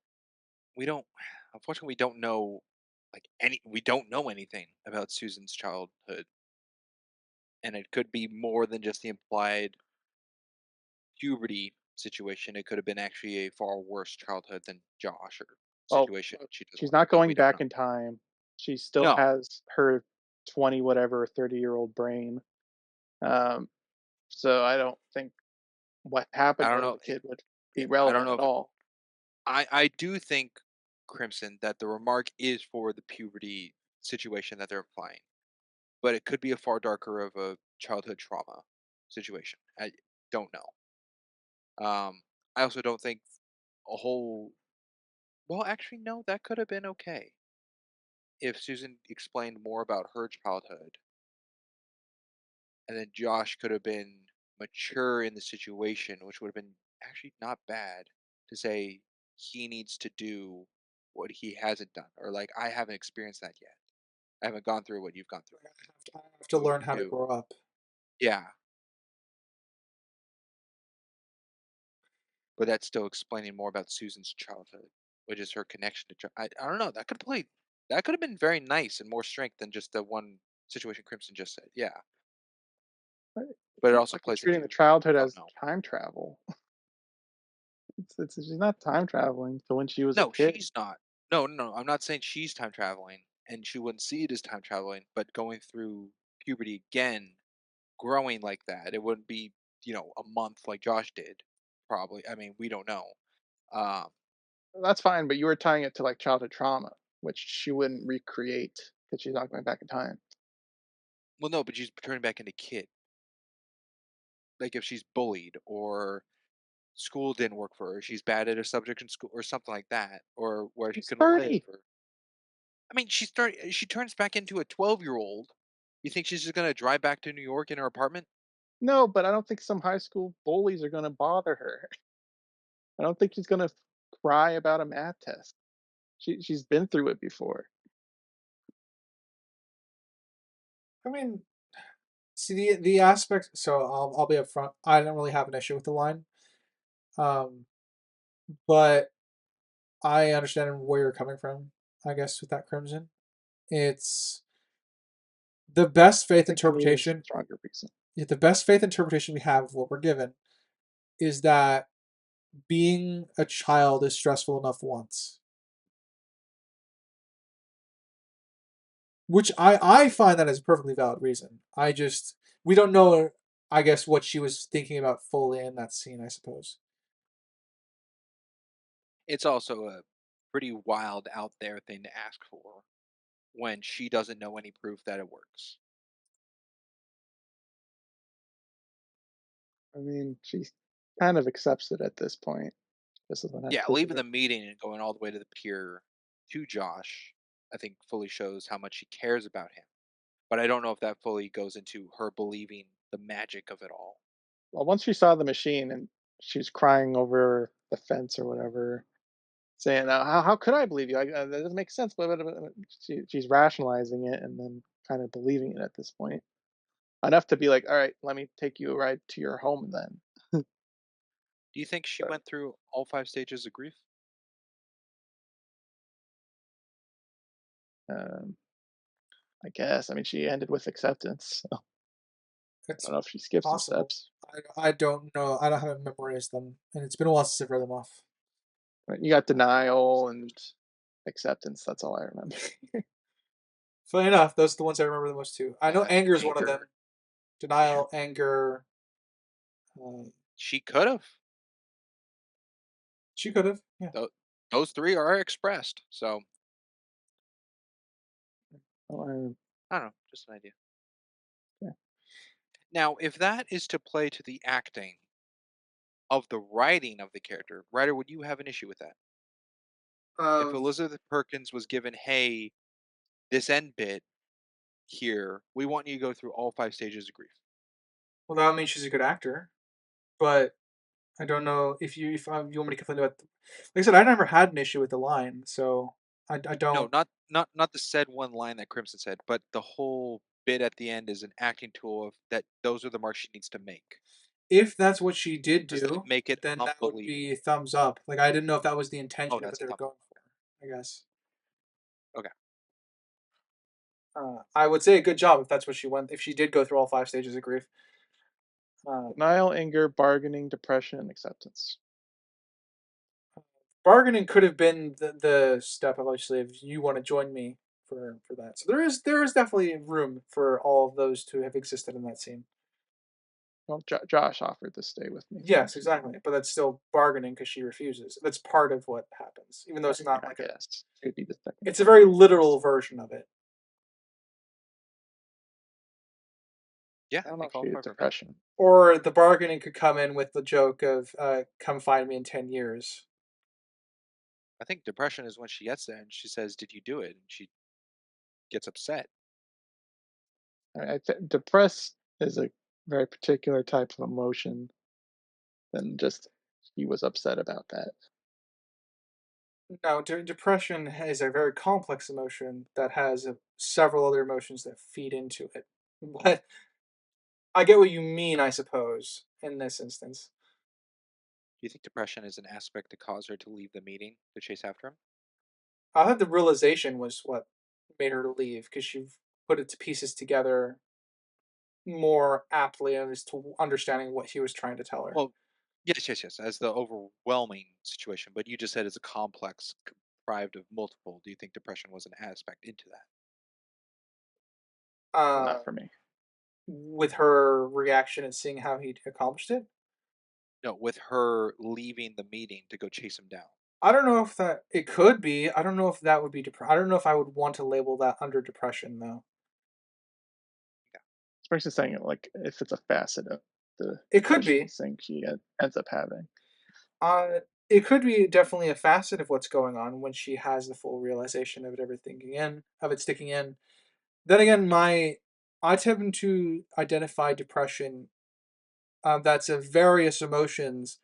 we don't unfortunately, we don't know, we don't know anything about Susan's childhood, and it could be more than just the implied puberty situation. It could have been actually a far worse childhood than Josh or Well, situation she doesn't she's want to not be in. We going don't know. back in time. She still No, has her 20 whatever 30-year-old brain. Um, so I don't think what happened I to don't her as know. a kid would Yeah, be I don't relevant know at if all. I do think, Crimson, that the remark is for the puberty situation that they're implying, but it could be a far darker of a childhood trauma situation. I don't know. I also don't think a whole. Well, actually, no, that could have been okay if Susan explained more about her childhood, and then Josh could have been mature in the situation, which would have been actually not bad to say he needs to do what he hasn't done, or like I haven't experienced that yet. I haven't gone through what you've gone through. I have to What would learn you how to do? grow up. Yeah, but that's still explaining more about Susan's childhood, which is her connection to. I don't know. That could have been very nice and more strength than just the one situation Crimson just said. Yeah, But but it it's also like you're plays treating the into childhood don't as know. time travel. She's not time traveling to when she was a No, kid. she's not. No, no, no. I'm not saying she's time traveling, and she wouldn't see it as time traveling. But going through puberty again, growing like that, it wouldn't be a month like Josh did. Probably. I mean, we don't know. Um, That's fine, but you were tying it to like childhood trauma, which she wouldn't recreate because she's not going back in time. well, no, but she's turning back into kid. Like if she's bullied or school didn't work for her, she's bad at a subject in school or something like that, or where she She's couldn't live. 30. Or I mean, she turns back into a 12-year-old. You think she's just gonna drive back to New York in her apartment? No, but I don't think some high school bullies are going to bother her. I don't think she's going to cry about a math test. She's been through it before. I mean, see the aspect. So I'll be upfront. I don't really have an issue with the line, um, but I understand where you're coming from. I guess with that Crimson, it's the best I faith think you need a interpretation. stronger reason. The best faith interpretation we have of what we're given is that being a child is stressful enough once, which I find that is a perfectly valid reason. I just we don't know. I guess what she was thinking about fully in that scene. I suppose. It's also a pretty wild out there thing to ask for when she doesn't know any proof that it works. I mean, she kind of accepts it at this point. This doesn't have Yeah, proof of leaving it. the meeting and going all the way to the pier to Josh, I think fully shows how much she cares about him. But I don't know if that fully goes into her believing the magic of it all. Well, once she saw the machine and she's crying over the fence or whatever, saying, how could I believe you? That doesn't make sense." But she's rationalizing it and then kind of believing it at this point enough to be like, "All right, let me take you a ride to your home then." Do you think she But went through all 5 stages of grief? um, I guess, I mean, she ended with acceptance. So I It's don't know if she skipped some possible. steps. I don't know. I don't have memorized them, and it's been a while since I've read them off. But you got Uh, denial and acceptance. That's all I remember. Funny enough, those are the ones I remember the most too. I know anger is one of them. Anger. Yeah, Denial, anger. Uh, she could have. she could have. Yeah. Those three are expressed. So Oh, I don't know. Just an idea. yeah. Now, if that is to play to the acting of the writing of the character, writer, would you have an issue with that? If Of Elizabeth Perkins was given, hey, this end bit here, we want you to go through all 5 stages of grief. well, that means she's a good actor, but I don't know if you want me to complain about. Like I said, I never had an issue with the line, so I No, don't. not the said one line that Crimson said, but the whole bit at the end is an acting tool of that those are the marks she needs to make. If that's what she did Does that do, make it then that would unbelievable? be thumbs up. Like I didn't know if that was the Oh, intention of what that's a they were thumb. going for. I guess Okay. I would say a good job if that's what she went. If she did go through all 5 stages of grief, uh, Denial, anger, bargaining, depression, and acceptance. bargaining could have been the step of obviously if you want to join me for that. So there is definitely room for all of those to have existed in that scene. Well, Josh offered to stay with me for Yes, Susan. exactly. But that's still bargaining because she refuses. That's part of what happens, even though it's Yeah, not I like a. guess it would be the second It's a part. very literal version of it. Yeah, I I don't know think if all she had 5 are valid. depression. Or the bargaining could come in with the joke of "Come find me in 10 years." I think depression is when she gets there and she says, "Did you do it?" And she gets upset. Depressed is a very particular type of emotion than just he was upset about that. No, depression is a very complex emotion that has several other emotions that feed into it. But I get what you mean, I suppose, in this instance. Do you think depression is an aspect that caused her to leave the meeting to chase after him? I thought the realization was what made her leave because she put its pieces together more aptly and as to understanding what he was trying to tell her. Well, yes, yes, yes, as the overwhelming situation, but you just said it's a complex comprised of multiple. Do you think depression was an aspect into that? Uh, Not for me. with her reaction and seeing how he accomplished it. No, with her leaving the meeting to go chase him down. I don't know if that it could be. I don't know if that would be I don't know if I would want to label that under depression though. Yeah. Especially saying it like if it's a facet of the It could depression be. he's saying she ends up having. It could be definitely a facet of what's going on when she has the full realization of it, everything in of it sticking in. Then again, I tend to identify depression. That's of various emotions,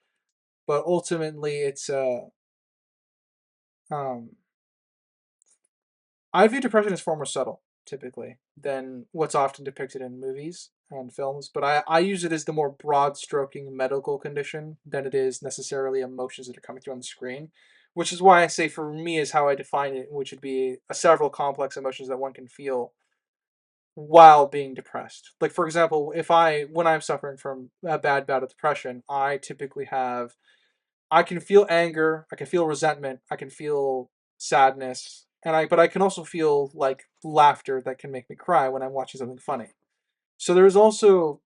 but ultimately it's a um I view depression as far more subtle, typically, than what's often depicted in movies and films, but I use it as the more broad stroking medical condition than it is necessarily emotions that are coming through on the screen. Which is why I say for me is how I define it, which would be a several complex emotions that one can feel while being depressed. Like for example, if I when I'm suffering from a bad bout of depression, I can feel anger, I can feel resentment, I can feel sadness, and I but I can also feel like laughter that can make me cry when I'm watching something funny. So there's also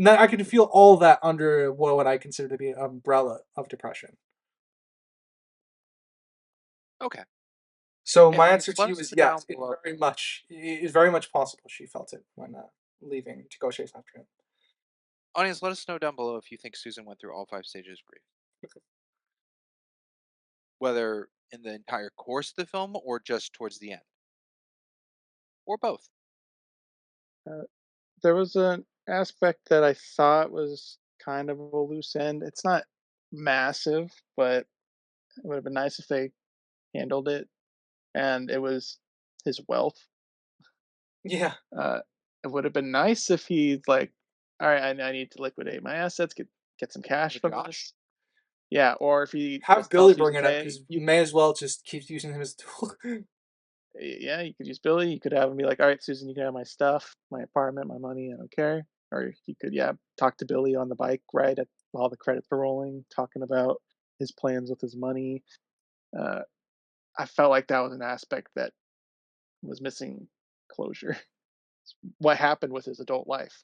I can feel all that under what I consider to be an umbrella of depression. Okay. So And my answer audience, to let you us is know down yes. below. It is very much possible she felt it when leaving to go chase after him. Audience, let us know down below if you think Susan went through all 5 stages of grief. Whether in the entire course of the film or just towards the end. Or both. Uh, there was an aspect that I thought was kind of a loose end. It's not massive, but it would have been nice if they handled it. And it was his wealth. Yeah, Uh, it would have been nice if he's like, all right, I need to liquidate my assets, get some cash With from Josh? this. Yeah, or if he have just tells Billy bring Susan, it up hey, because you, may as well just keep using him as a tool. yeah, you could use Billy. You could have him be like, all right, Susan, you can have my stuff, my apartment, my money. I don't care. Or he could, yeah, talk to Billy on the bike ride at while the credits were rolling, talking about his plans with his money. Uh, I felt like that was an aspect that was missing closure. What happened with his adult life?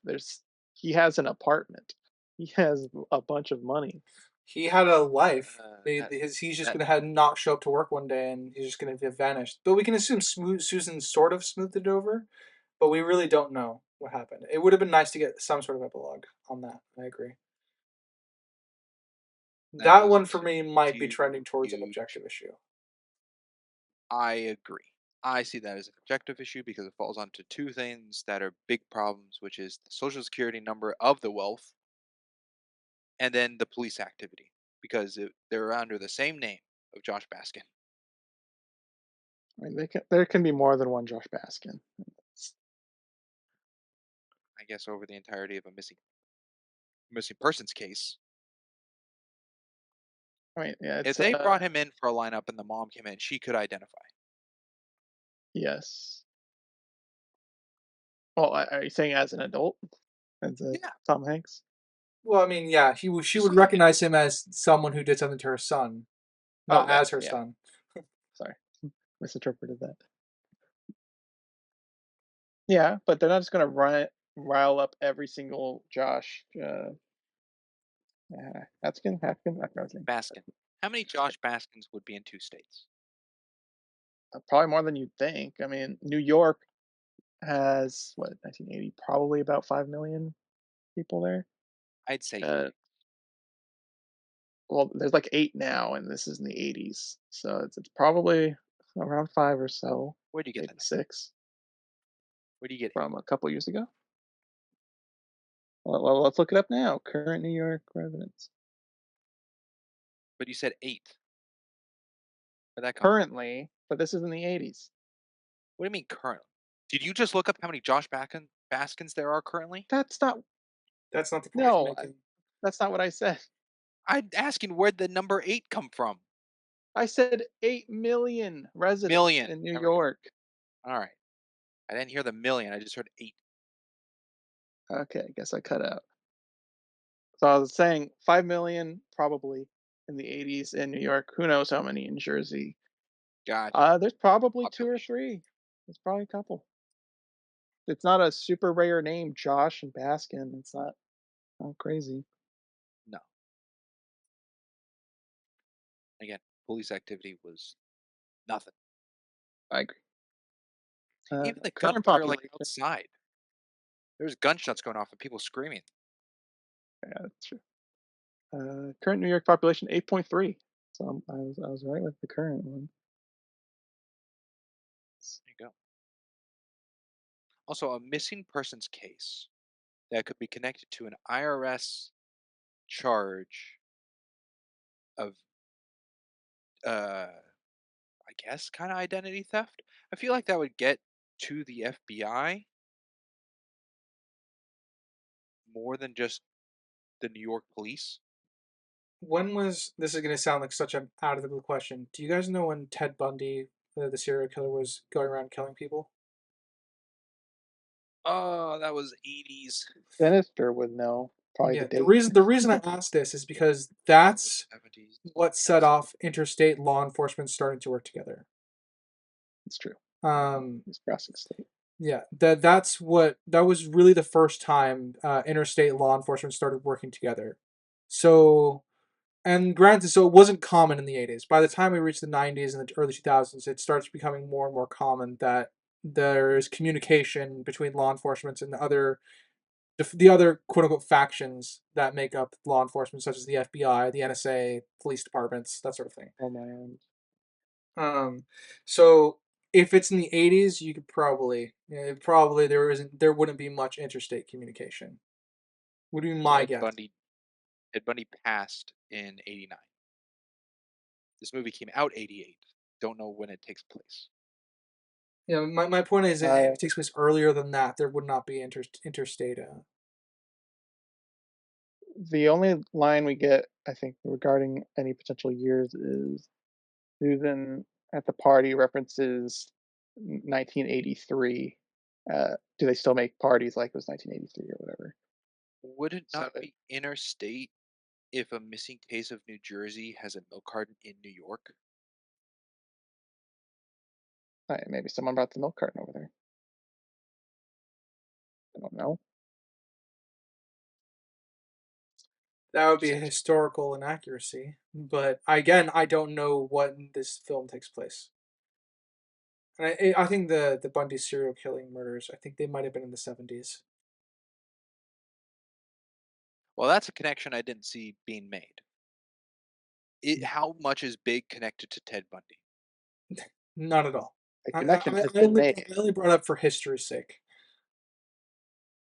He has an apartment. He has a bunch of money. He had a life. That He's just that gonna have not show up to work one day, and he's just gonna have vanished. But we can assume Susan sort of smoothed it over, but we really don't know. what happened. It would have been nice to get some sort of epilogue on that. I agree. That That one wasn't for me might be too trending towards an huge. objective issue. I agree. I see that as an objective issue because it falls onto two things that are big problems, which is the social security number of the wealth and then the police activity because they're under the same name of Josh Baskin. I mean, there can be more than one Josh Baskin. I guess over the entirety of a missing persons case. I mean, yeah, If it's they brought him in for a lineup and the mom came in, she could identify. yes. Well, are you saying as an adult, as Yeah, Tom Hanks? Well, I mean, yeah, she just would like recognize him as someone who did something to her son, Oh, not that as her yeah. son. Sorry, misinterpreted that. Yeah, but they're not just gonna rile up every single Josh. Hatskin, Hatkin, I forgot his name. Baskin. How many Josh Baskins would be in two states? Probably more than you'd think. I mean, New York has what 1980, probably about 5 million people there. I'd say Uh, six. well, there's like 8 now, and this is in the 80s, so it's probably around 5 or so, Where do you get maybe that? 6 Where do you get eight? from a couple years ago. Well, let's look it up now. Current New York residents. But you said eight. Where'd that come from? Currently, but this is in the 80s. What do you mean currently? Did you just look up how many Baskins there are currently? That's not. That's not the point you're No, making. that's not what I said. I'm asking where'd the number eight come from? I said 8 million residents Million. in New There we go. York. All right. I didn't hear the million. I just heard eight. Okay, I guess I cut out. So I was saying 5 million probably in the 80s in New York. Who knows how many in Jersey? Gotcha. There's probably two or Population. three. There's probably a couple. It's not a super rare name, Josh and Baskin. It's not crazy. No. Again, police activity was nothing. I agree. Even the Current gunfire like population. outside. There was gunshots going off and people screaming. Yeah, that's true. Current New York population 8.3. So I was right with the current one. There you go. Also, a missing persons case that could be connected to an IRS charge of I guess kind of identity theft. I feel like that would get to the FBI more than just the New York police. When was this is going to sound like such an out of the blue question? Do you guys know when Ted Bundy, the serial killer, was going around killing people? Oh, that was 80s. Sinister would know probably the Yeah, date. the reason I asked this is because That was that's 70s. what set off interstate law enforcement starting to work together. It's true. Um, He's crossing state. yeah, that was really the first time interstate law enforcement started working together. So, and granted, so it wasn't common in the 80s. By the time we reached the 90s and the early 2000s, it starts becoming more and more common that there is communication between law enforcement and the other quote unquote factions that make up law enforcement, such as the FBI, the NSA, police departments, that sort of thing. Oh man. Um, so if it's in the 80s, you could probably, yeah, probably there wouldn't be much interstate communication. Would be my Ted guess. Bundy. Ted Bundy passed in '89. This movie came out '88. Don't know when it takes place. Yeah, my point is, if Uh, it takes place earlier than that, there would not be interstate. the only line we get, I think, regarding any potential years is Susan at the party references 1983. Do they still make parties like it was 1983 or whatever? Would it So not be interstate if a missing case of New Jersey has a milk carton in New York? maybe someone brought the milk carton over there. I don't know. That would be Just a asking. historical inaccuracy. But again, I don't know when this film takes place. And I think the Bundy serial killing murders, I think they might have been in the 70s. Well, that's a connection I didn't see being made. How much is Big connected to Ted Bundy? Not at all. A connection has been I made. only brought up for history's sake.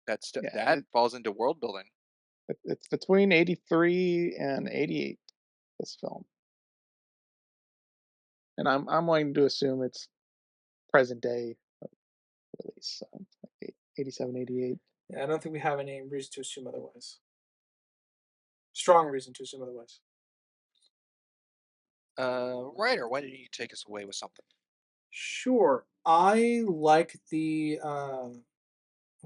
Yeah, That falls into world building. it's between 83 and 88. This film, and I'm willing to assume it's present day release. So like 87, 88. Yeah, I don't think we have any reason to assume otherwise. Strong reason to assume otherwise. Writer, why don't you take us away with something? Sure. I like the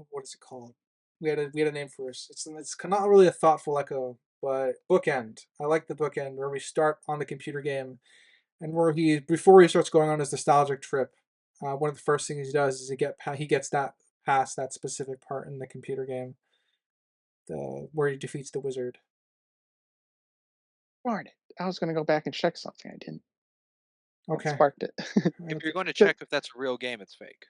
what is it called? We had a name for it. It's not really a thoughtful echo, but bookend. I like the bookend where we start on the computer game, and where he before he starts going on his nostalgic trip. One of the first things he does is he gets that past that specific part in the computer game, the where he defeats the wizard. Darn it! I was gonna go back and check something. I didn't. That Okay. sparked it. If you're going to The- check if that's a real game, it's fake.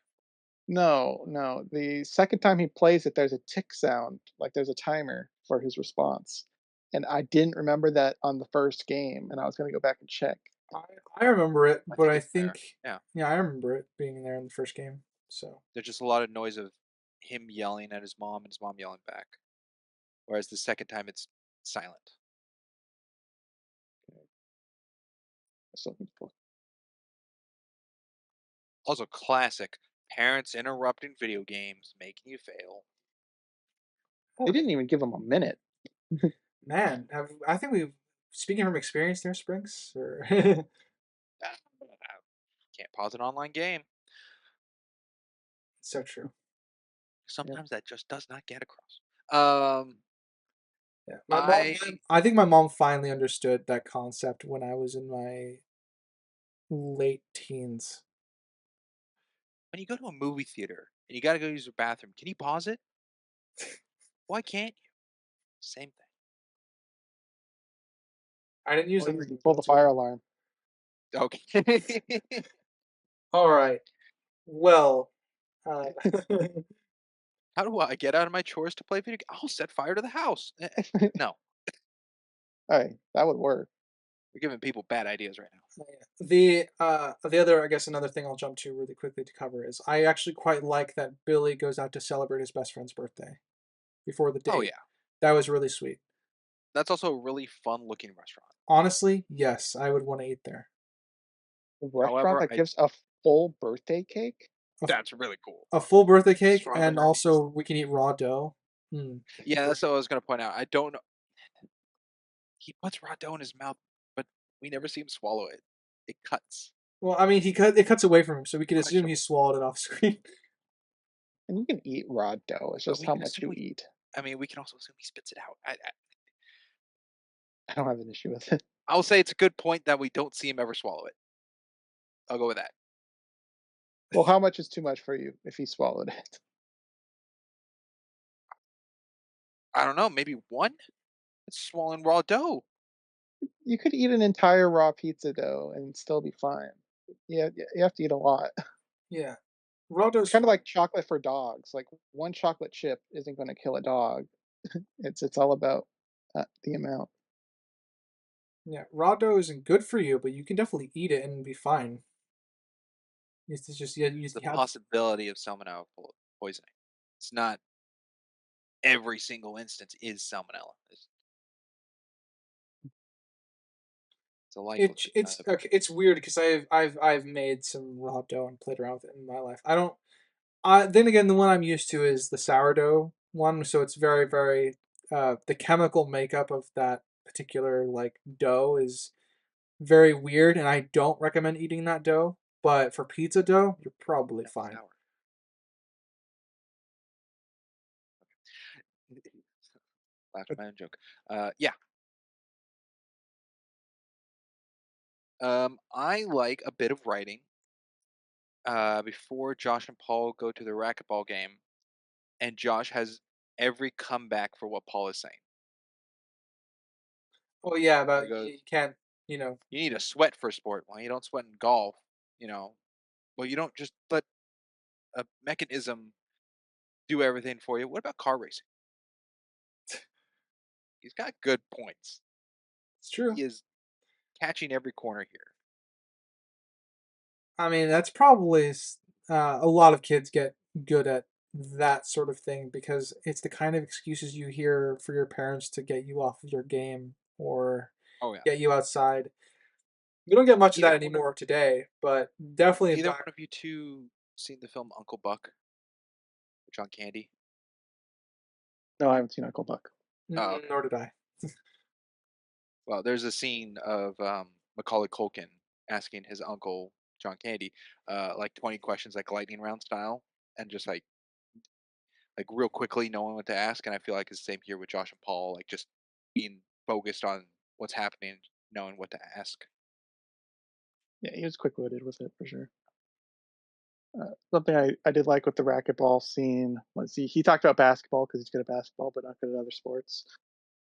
no, no. The second time he plays it, there's a tick sound, like there's a timer for his response, and I didn't remember that on the first game, and I was gonna go back and check. I, I remember it, I but think I it's there. think Yeah. yeah, I remember it being there in the first game. So There's just a lot of noise of him yelling at his mom and his mom yelling back. Whereas the second time it's silent. So Also classic. Parents interrupting video games, making you fail. they didn't even give him a minute. man, I think we've speaking from experience there, Springs, or Ah, Can't pause an online game. so true. Yep. Sometimes that just does not get across. Um, Yeah, I I think my mom finally understood that concept when I was in my late teens. when you go to a movie theater and you got to go use the bathroom, can you pause it? Why can't you? Same thing. I didn't use Or the you can movie, pull but the it's fire okay. alarm. Okay. All right. Well, uh, How do I get out of my chores to play video game? I'll set fire to the house. No, Hey, that would work. we're giving people bad ideas right now. the other I guess another thing I'll jump to really quickly to cover is I actually quite like that Billy goes out to celebrate his best friend's birthday before the Oh date. yeah, That was really sweet. that's also a really fun looking restaurant. Honestly, yes, I would want to eat there. A restaurant However, that I gives a full birthday cake? A, f- that's really cool. a full birthday cake, and Strawberries. also we can eat raw dough. Hmm. Yeah, that's what I was gonna point out. I don't know. He puts raw dough in his mouth, but we never see him swallow it. It cuts. Well, I mean, it cuts away from him, so we could assume he Questionable. swallowed it off screen. And you can eat raw dough. It's But just we how can much assume you we. eat. I mean, we can also assume he spits it out. I don't have an issue with it. I'll say it's a good point that we don't see him ever swallow it. I'll go with that. Well, how much is too much for you if he swallowed it? I don't know. Maybe one. It's swallowing raw dough. You could eat an entire raw pizza dough and still be fine. Yeah, you have to eat a lot. Yeah, raw dough's It's kind of fine. like chocolate for dogs. Like one chocolate chip isn't going to kill a dog. It's all about the amount. Yeah, raw dough isn't good for you, but you can definitely eat it and be fine. It's just The you have possibility of salmonella poisoning. It's not every single instance is salmonella. It's a likelihood. it's okay. It's weird because I've made some raw dough and played around with it in my life. I don't. Then again, the one I'm used to is the sourdough one, so it's very the chemical makeup of that particular like dough is very weird, and I don't recommend eating that dough. But for pizza dough, you're probably Yeah, fine. sour. Laughed at my own joke. Yeah. I like a bit of writing. Before Josh and Paul go to the racquetball game, and Josh has every comeback for what Paul is saying. Oh yeah, He about goes, you can't, you know. "You need to sweat for a sport. Well, you don't sweat in golf, you know." Well, you don't just let a mechanism do everything for you. What about car racing? He's got good points. It's true. He is catching every corner here. I mean, that's probably a lot of kids get good at that sort of thing because it's the kind of excuses you hear for your parents to get you off of your game or Oh yeah. get you outside. We don't get much of Either that one of anymore today, but definitely either back. one of you two seen the film Uncle Buck with John Candy? No, I haven't seen Uncle Buck. Oh, okay. Nor did I. Well, there's a scene of Macaulay Culkin asking his uncle John Candy like 20 questions, like lightning round style, and just like real quickly knowing what to ask. And I feel like it's the same here with Josh and Paul, like just being focused on what's happening, knowing what to ask. Yeah, he was quick witted with it for sure. Something I did like with the racquetball scene was he talked about basketball because he's good at basketball but not good at other sports.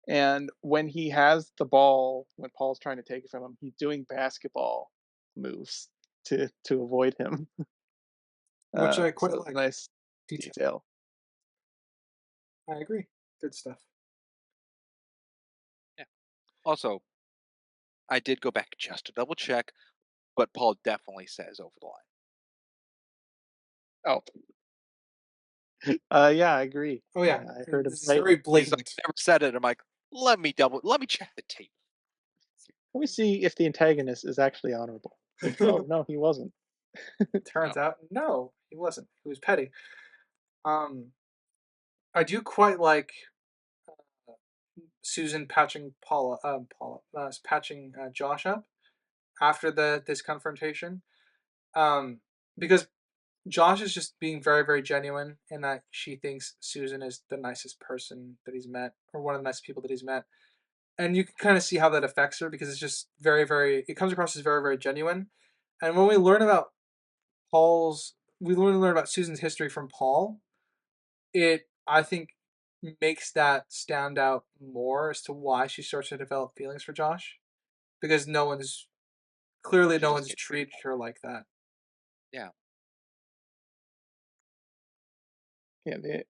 And when he has the ball, when Paul's trying to take it from him, he's doing basketball moves to avoid him. Which I So quite it's a like. nice Detail. detail. I agree. Good stuff. Yeah. Also, I did go back just to double check, but Paul definitely says over the line. Oh, yeah, I agree. Oh yeah, I heard him this is say it. very He's like, blatant. never said it. I'm like, let me check the tape. Let me see if the antagonist is actually honorable. Oh no, he wasn't. Turns No. out, no, he wasn't. He was petty. Um, I do quite like Susan patching patching Josh up after this confrontation. Um, because Josh is just being very, very genuine in that she thinks Susan is the nicest person that he's met, or one of the nicest people that he's met. And you can kind of see how that affects her because it's just very, very, it comes across as very, very genuine. And when we learn about we learn about Susan's history from Paul, it, I think, makes that stand out more as to why she starts to develop feelings for Josh because She no doesn't one's get treated her like that. yeah. Yeah,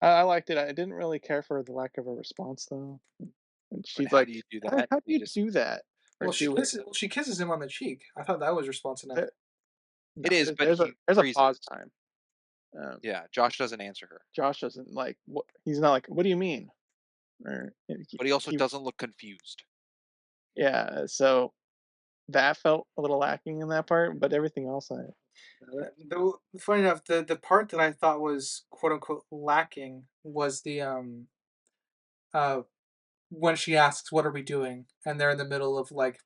I liked it. I didn't really care for the lack of a response though. And But she's how do like, you do that? how do You you just do that or do it? Well, she kisses him on the cheek. I thought that was response enough. There, no, it is, but there's a he pause freezes. time. Um, Yeah, Josh doesn't answer her. Josh doesn't like what he's not like. What do you mean? Or But he also he doesn't look confused. yeah. So that felt a little lacking in that part, but everything else I Though funny enough, the part that I thought was quote unquote lacking was the uh when she asks what are we doing and they're in the middle of like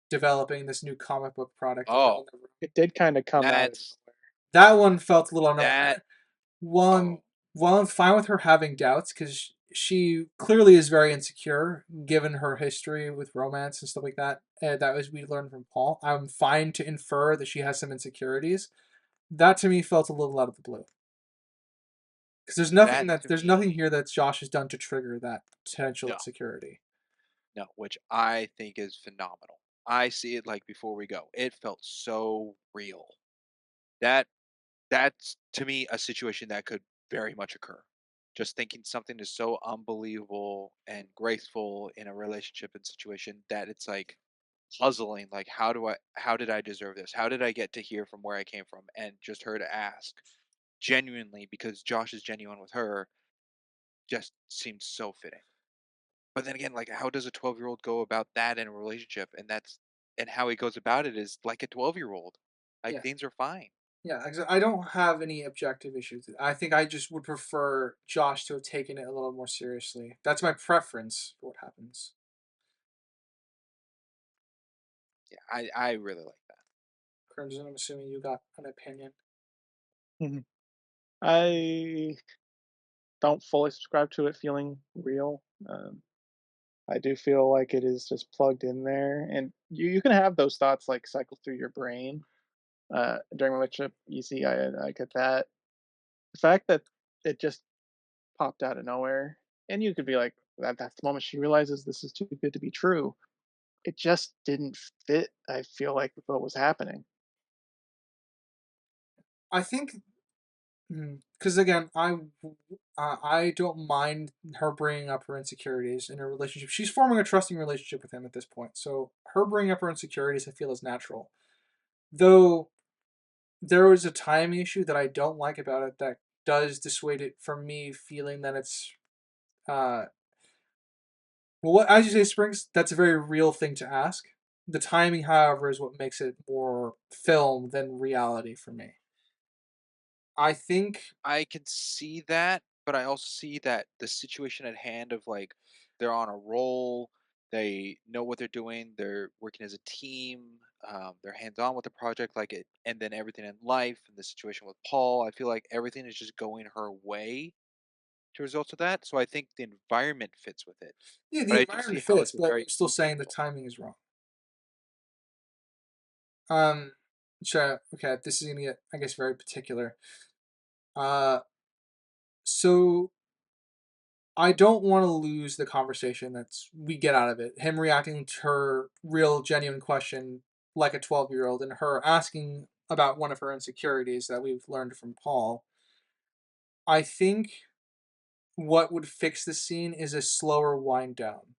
developing this new comic book product that they're Oh, in the room. it did kind of come out of that's nowhere. That one felt a little unknown. that. One, Oh, while I'm fine with her having doubts because she clearly is very insecure given her history with romance and stuff like that. That was we learned from Paul. I'm fine to infer that she has some insecurities. That to me felt a little out of the blue because that to there's me, nothing here that Josh has done to trigger that potential no, insecurity. no, which I think is phenomenal. I see it like before we go. It felt so real. That that's to me a situation that could very much occur. Just thinking something is so unbelievable and graceful in a relationship and situation that it's like puzzling. Like, how did I deserve this? How did I get to hear from where I came from? And just her to ask genuinely because Josh is genuine with her just seems so fitting. But then again, like, how does a 12-year-old go about that in a relationship? And how he goes about it is like a 12-year-old. Like Yes. things are fine. Yeah, I don't have any objective issues. I think I just would prefer Josh to have taken it a little more seriously. That's my preference for what happens. Yeah, I really like that. Crimson, I'm assuming you got an opinion. Mhm. I don't fully subscribe to it feeling real. I do feel like it is just plugged in there, and you can have those thoughts like cycle through your brain during a relationship. You see, I get that. The fact that it just popped out of nowhere, and you could be like, that's the moment she realizes this is too good to be true. It just didn't fit. I feel like with what was happening. I think because again, I don't mind her bringing up her insecurities in a relationship. She's forming a trusting relationship with him at this point, so her bringing up her insecurities, I feel, is natural. Though there was a timing issue that I don't like about it that does dissuade it from me feeling that it's uh well, what as you say, Springs, that's a very real thing to ask. The timing, however, is what makes it more film than reality for me. I think I can see that, but I also see that the situation at hand of like they're on a roll, they know what they're doing, they're working as a team, they're hands on with the project, like it, and then everything in life and the situation with Paul. I feel like everything is just going her way to results of that. So I think the environment fits with it, yeah, the but I do environment see how fits, it's a but very I'm still easy saying the film. timing is wrong. Um, sure. Okay, this is gonna get, I guess, very particular. Uh, so I don't want to lose the conversation that's we get out of it. Him reacting to her real, genuine question like a 12-year-old, and her asking about one of her insecurities that we've learned from Paul. I think what would fix the scene is a slower wind down.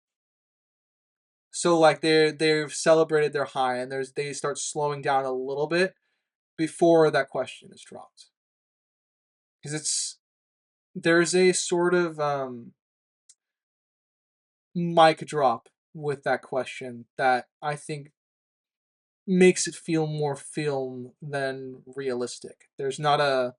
So like they've celebrated their high, and they start slowing down a little bit before that question is dropped, because it's there's a sort of mic drop with that question that I think makes it feel more film than realistic. There's not a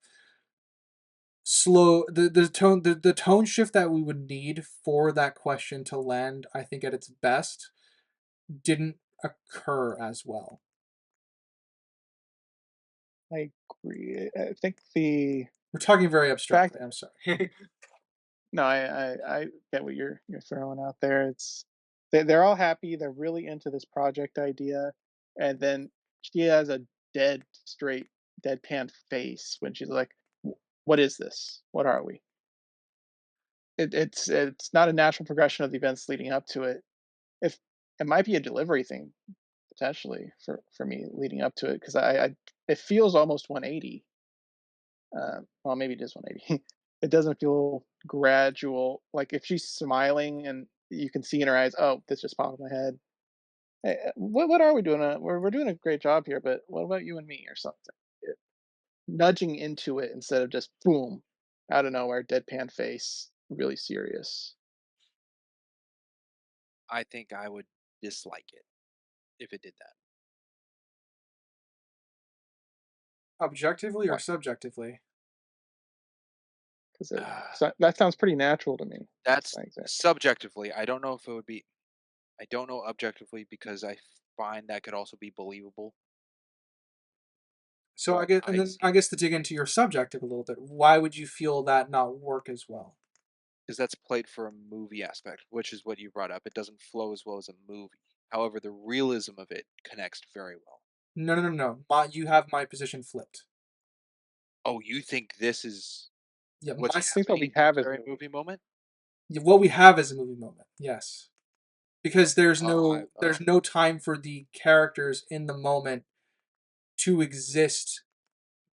slow the tone shift that we would need for that question to land, I think at its best, didn't occur as well. I agree. I think the We're talking very fact abstractly, I'm sorry. no, I get what you're throwing out there. It's they're all happy. They're really into this project idea, and then she has a dead straight deadpan face when she's like, "What is this? What are we?" It's not a natural progression of the events leading up to it. If it might be a delivery thing potentially for me leading up to it because I it feels almost 180. Well, maybe it is 180. It doesn't feel gradual. Like if she's smiling and you can see in her eyes, oh, this just popped in my head. Hey, what are we doing? We're doing a great job here, but what about you and me or something? It, nudging into it instead of just boom, out of nowhere, deadpan face, really serious. I think I would dislike it if it did that. Objectively or Why? subjectively? Because that sounds pretty natural to me. That's That's my example. subjectively. I don't know if it would be. I don't know objectively because I find that could also be believable. So I But guess, and I then I see guess to dig into your subjective a little bit, why would you feel that not work as well? because that's played for a movie aspect, which is what you brought up. It doesn't flow as well as a movie. However, the realism of it connects very well. No, no, no, no. You have my position flipped. Oh, you think this is Yeah, what's I think what we happening in have this is very movie moment? what we have is a movie moment. Yes, because Oh, there's no time for the characters in the moment to exist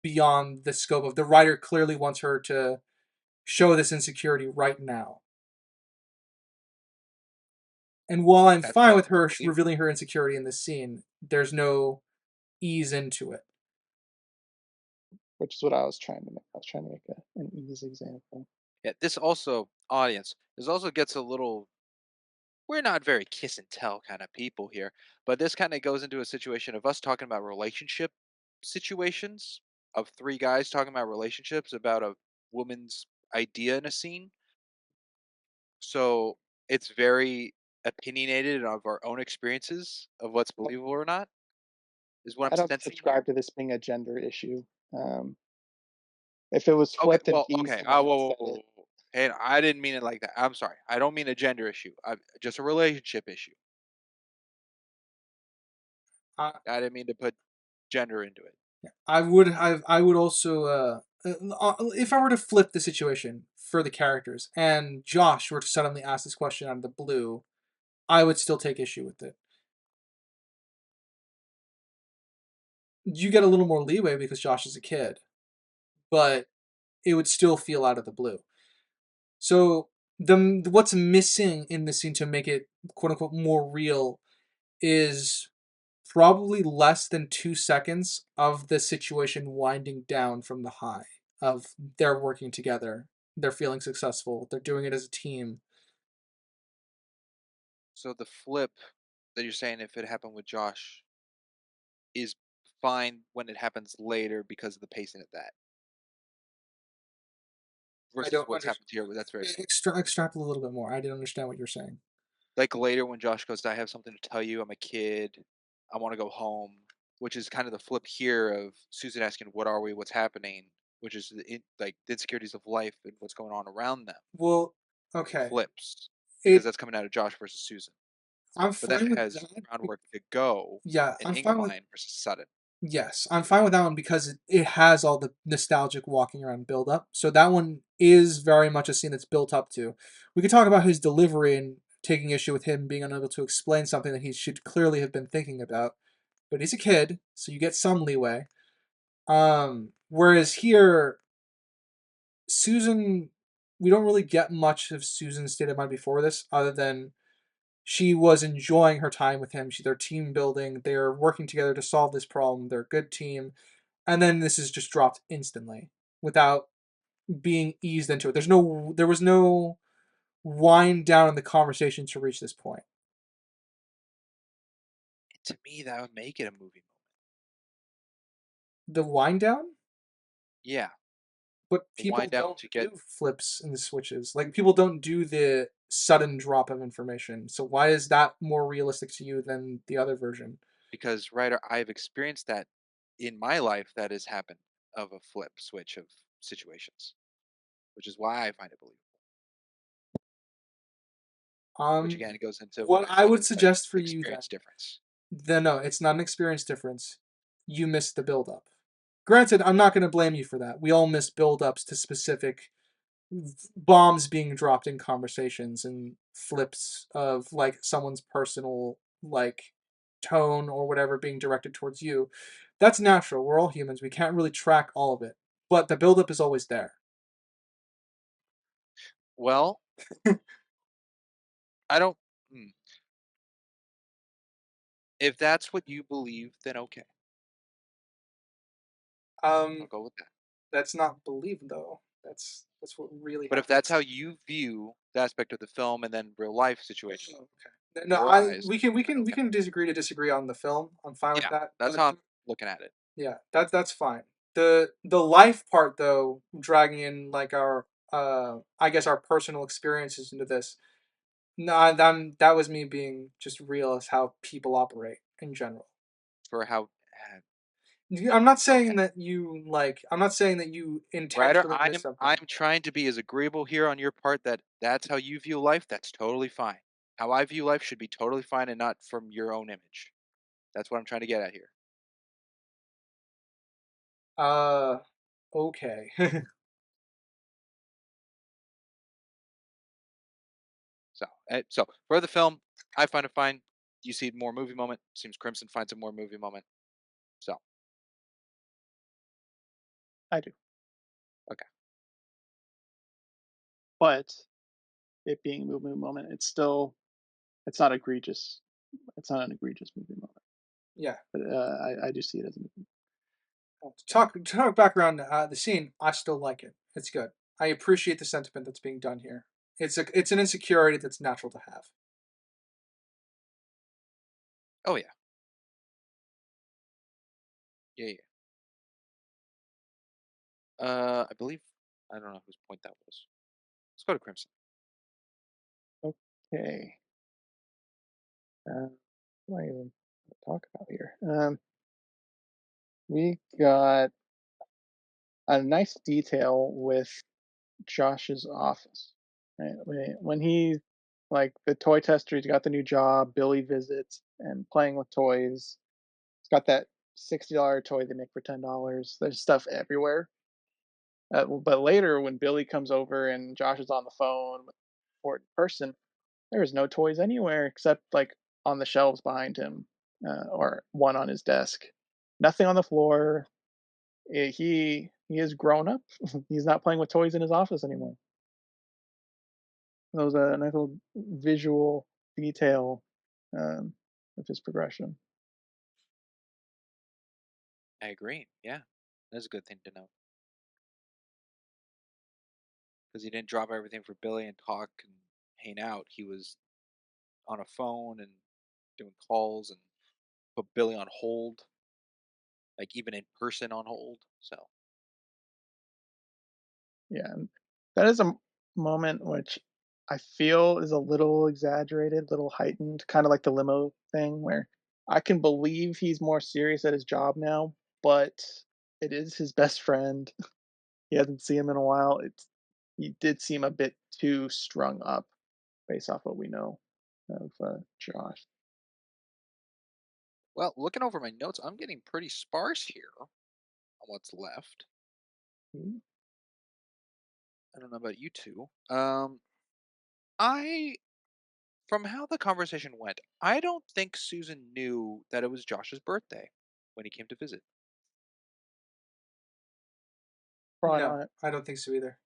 beyond the scope of the writer clearly wants her to show this insecurity right now. And while I'm that's fine why with it's more her believable. revealing her insecurity in this scene, there's no ease into it. which is what I was trying to make. I was trying to make an easy example. Yeah, this also audience. This also gets a little. We're not very kiss and tell kind of people here, but this kind of goes into a situation of us talking about relationship situations of three guys talking about relationships about a woman's idea in a scene. So it's very opinionated of our own experiences of what's believable or not, is what I'm I don't sensing here. subscribe to this being a gender issue. Um, if it was Okay, flipped and well, he's okay. the one that Whoa, said whoa, whoa, it, whoa, whoa. And I didn't mean it like that. I'm sorry. I don't mean a gender issue. Just a relationship issue. I, I didn't mean to put gender into it. I would also if I were to flip the situation for the characters and Josh were to suddenly ask this question out of the blue, I would still take issue with it. You get a little more leeway because Josh is a kid. but it would still feel out of the blue. So the what's missing in the scene to make it quote unquote more real is probably less than 2 seconds of the situation winding down from the high of they're working together, they're feeling successful, they're doing it as a team. So the flip that you're saying, if it happened with Josh, is fine when it happens later because of the pacing of that I versus don't what's understand. happened here. Where that's very slow. Extrapolate a little bit more. I didn't understand what you're saying. Like later when Josh goes, "I have something to tell you. I'm a kid. I want to go home," which is kind of the flip here of Susan asking, "What are we? What's happening?" Which is like the insecurities of life and what's going on around them. Well, okay. Flips because It that's coming out of Josh versus Susan. I'm But that fine with has that. groundwork to go Yeah, an I'm fine with incline versus sudden. yes, I'm fine with that one because it has all the nostalgic walking around build up. So that one is very much a scene that's built up to. We could talk about his delivery and taking issue with him being unable to explain something that he should clearly have been thinking about. But he's a kid, so you get some leeway. Whereas here, Susan, we don't really get much of Susan's state of mind before this, other than she was enjoying her time with him. They're team building. They're working together to solve this problem. They're a good team. And then this is just dropped instantly without being eased into it. There was no wind down in the conversation to reach this point. To me, that would make it a movie moment. The wind down, Yeah, but the people wind down don't to get do flips and the switches. Like people don't do the sudden drop of information. So why is that more realistic to you than the other version? because writer, I've experienced that in my life that has happened of a flip switch of situations, which is why I find it believable. Which Um, again goes into what what I I said would is that suggest for you experience difference. then no, it's not an experience difference. You missed the build up. Granted, I'm not going to blame you for that. We all miss build ups to specific bombs being dropped in conversations and flips of like someone's personal like tone or whatever being directed towards you. That's natural. We're all humans. We can't really track all of it. But the buildup is always there. Well, I don't. hmm, If that's what you believe, then okay, I'll Um, go with that. that's not belief though. That's what really But if that's happens. how you view the aspect of the film and then real life situation Oh, okay. No, I arise, then we okay. can disagree to disagree on the film. I'm fine with Yeah, that. that's But how I'm looking at it. yeah, that's fine. The life part though, dragging in like our I guess our personal experiences into this. No, that was me being just real as how people operate in general. For how I'm not okay. saying that you like. I'm not saying that you Ryder, intentionally miss something. I'm trying to be as agreeable here on your part that that's how you view life. That's totally fine. How I view life should be totally fine and not from your own image. That's what I'm trying to get at here. Uh, okay. So for the film, I find it fine. You see more movie moment. Seems Crimson finds a more movie moment. So I do. okay, But it being a movie moment, it's not egregious. It's not an egregious movie moment. Yeah. But I do see it as a movie. To talk back around the scene, I still like it. It's good. I appreciate the sentiment that's being done here. It's an insecurity that's natural to have. oh yeah, yeah, yeah. I believe I don't know whose point that was. Let's go to Crimson. Okay. What do I even talk about here? We got a nice detail with Josh's office. Right? When he, like the toy tester, he's got the new job. Billy visits and playing with toys. He's got that $60 toy they make for $10. There's stuff everywhere. But later, when Billy comes over and Josh is on the phone with an important person, there's no toys anywhere except like on the shelves behind him, or one on his desk. Nothing on the floor. he is grown up. He's not playing with toys in his office anymore. That was a nice little visual detail um, of his progression. I agree. Yeah, that's a good thing to know because he didn't drop everything for Billy and talk and hang out. He was on a phone and doing calls and put Billy on hold, like even in person on hold. So Yeah, and that is moment which I feel is a little exaggerated, little heightened, kind of like the limo thing, where I can believe he's more serious at his job now, but it is his best friend. He hasn't seen him in a while. He did seem a bit too strung up based off what we know of Josh. well, looking over my notes, I'm getting pretty sparse here on what's left. Mm, I don't know about you two. I from how the conversation went, I don't think Susan knew that it was Josh's birthday when he came to visit. Probably No, not. I don't think so either.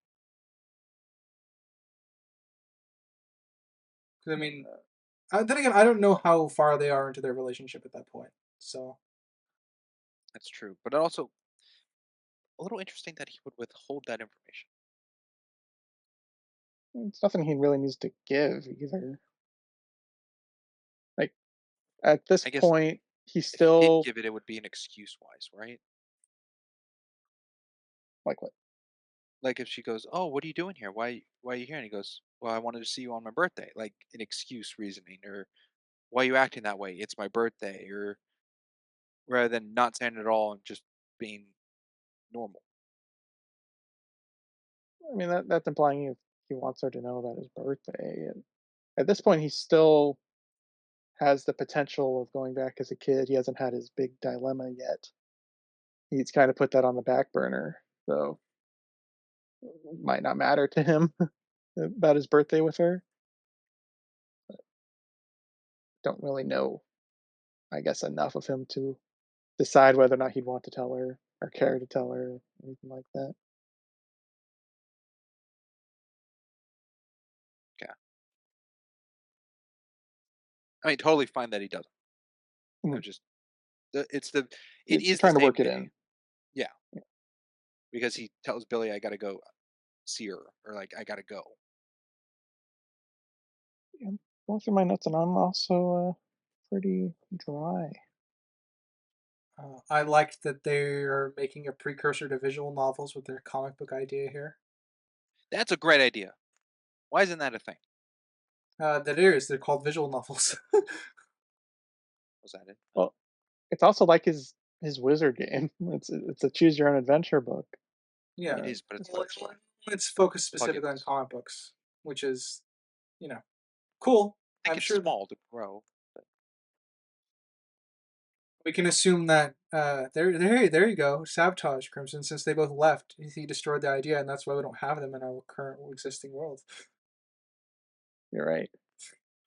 'Cause I mean, then again, I don't know how far they are into their relationship at that point. So That's true, but also a little interesting that he would withhold that information. It's nothing he really needs to give either. Like at this I guess point, he's if he did still give it, it would be an excuse wise, right? like what? Like if she goes, "Oh, what are you doing here? Why are you here?" And he goes, "Well, I wanted to see you on my birthday." Like an excuse reasoning, or "Why are you acting that way? It's my birthday," or rather than not saying it at all and just being normal. I mean, that's implying he wants her to know about his birthday. And at this point, he still has the potential of going back as a kid. He hasn't had his big dilemma yet. He's kind of put that on the back burner. So it might not matter to him about his birthday with her. Don't really know, I guess, enough of him to decide whether or not he'd want to tell her or care to tell her, anything like that. Yeah, I mean, totally fine that he doesn't. I Mhm. just it's the it You're is the trying to same work it day. in. Yeah, because he tells Billy, "I gotta go see her," or like, "I gotta go." Yeah, going through my notes, and I'm also pretty dry. I liked that they're making a precursor to visual novels with their comic book idea here. That's a great idea. Why isn't that a thing? That is, they're called visual novels. Was that it? Oh, Well, it's also like his wizard game. It's a choose your own adventure book. it Yeah, is, but it's well, not smart. it's focused specifically on Plugins. comic books, which is, you know, cool. I think I'm it's sure small to grow, but we can assume that there you go, sabotage Crimson. Since they both left, he destroyed the idea, and that's why we don't have them in our current existing world. You're right.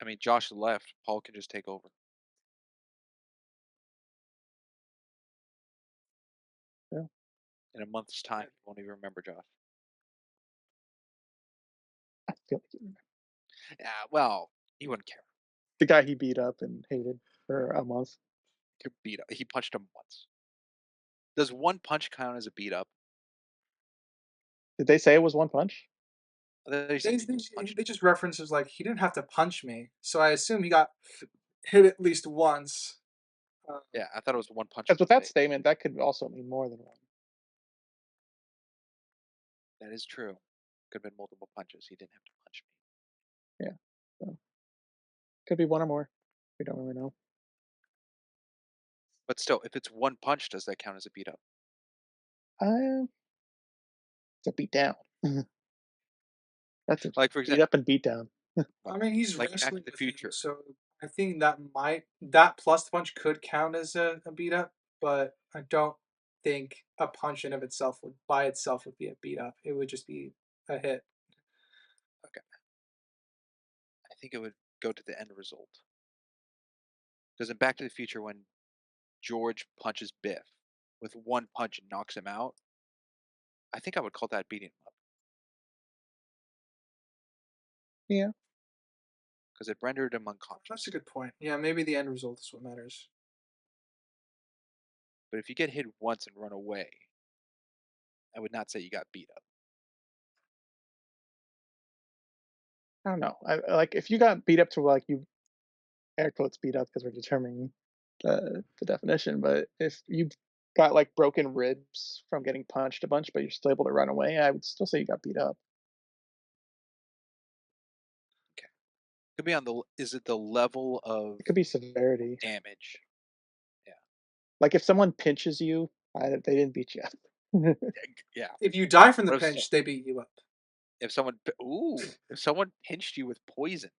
I mean, Josh left. Paul can just take over Yeah, in a month's time. You won't even remember Josh. I feel like you Yeah, well, he wouldn't care. the guy he beat up and hated for a month. He beat up. He punched him once. Does one punch count as a beat up? Did they say it was one punch? I thought he said They, he they, just punched they him. just references like he didn't have to punch me, so I assume he got hit at least once. Uh, Yeah, I thought it was one punch Because with that mistake. statement, that could also mean more than one. That is true. Could have been multiple punches. He didn't have to punch me. Yeah, so could be one or more. We don't really know. But still, if it's one punch, does that count as a beat up? Uh, it's a beat down. That's Like for interesting. Beat example, up and beat down. I well, mean, he's like Back to wrestling the with him, Future. so I think that plus the punch could count as a beat up, but I don't think a punch in of itself would by itself would be a beat up. It would just be a hit. Okay, I think it would go to the end result. Because in Back to the Future, when George punches Biff, with one punch and knocks him out, I think I would call that beating him up Yeah, because it rendered him That's a unconscious. good point. Yeah, maybe the end result is what matters. But if you get hit once and run away, I would not say you got beat up. I don't know. Like if you got beat up to like you air quotes beat up because we're determining the definition, but if you got like broken ribs from getting punched a bunch, but you're still able to run away, I would still say you got beat up. Okay. Could be on the. Is it the level of It could be severity. damage? Yeah. Like if someone pinches you, they didn't beat you up. Yeah. If you die from the What if pinch, they beat you up. if someone pinched you with poison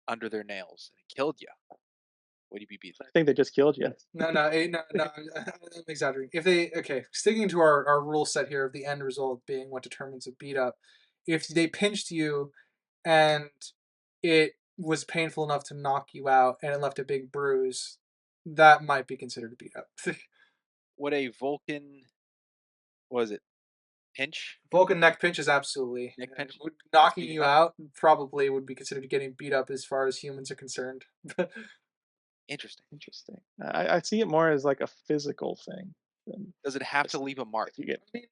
under their nails and it killed you, would you be beat I up? think they just killed you. No. I'm exaggerating. If they sticking to our rule set here of the end result being what determines a beat up, if they pinched you and it was painful enough to knock you out and it left a big bruise, that might be considered a beat up. Would a Vulcan, was it pinch, Vulcan neck pinch is absolutely neck pinch? That's knocking beating you up. out. Probably would be considered getting beat up as far as humans are concerned. Interesting. Interesting. I see it more as like a physical thing than Does it have to just leave a mark? if you get. I mean,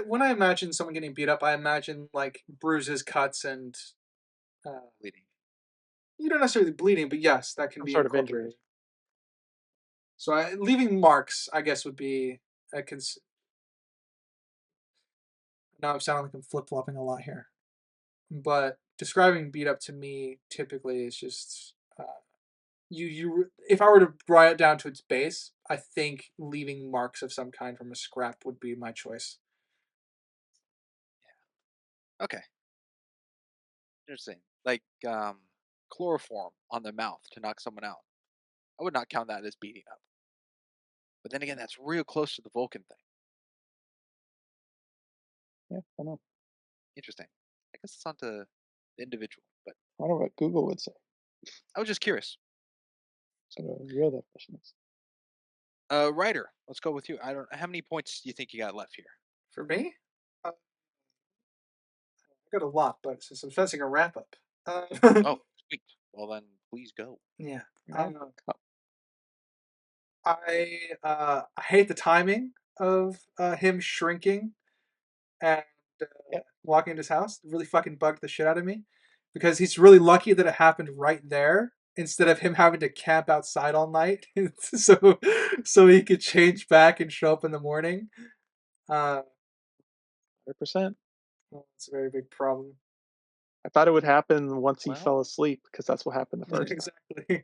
when I imagine someone getting beat up, I imagine like bruises, cuts, and Bleeding. you don't necessarily bleeding, but yes, that can Some be sort of incorporated. injury. So leaving marks, I guess, would be a now I'm sounding like I'm flip flopping a lot here, but describing beat up to me typically is just you. If I were to write it down to its base, I think leaving marks of some kind from a scrap would be my choice. Okay. Interesting. Like chloroform on the mouth to knock someone out. I would not count that as beating up. But then again, that's real close to the Vulcan thing. Yeah, I don't know. Interesting. I guess it's on to the individual, but I don't know what Google would say. I was just curious. So the real definition is. Writer, let's go with you. I don't. How many points do you think you got left here? For me, I got a lot, but since I'm fencing a wrap up, Oh, sweet. Well then, please go. yeah, Yeah. I hate the timing of him shrinking and Yeah. walking into his house. It really fucking bugged the shit out of me because he's really lucky that it happened right there instead of him having to camp outside all night, so he could change back and show up in the morning. Uh, 100%. it's a very big problem. I thought it would happen once he Well, fell asleep because that's what happened the first time. Exactly.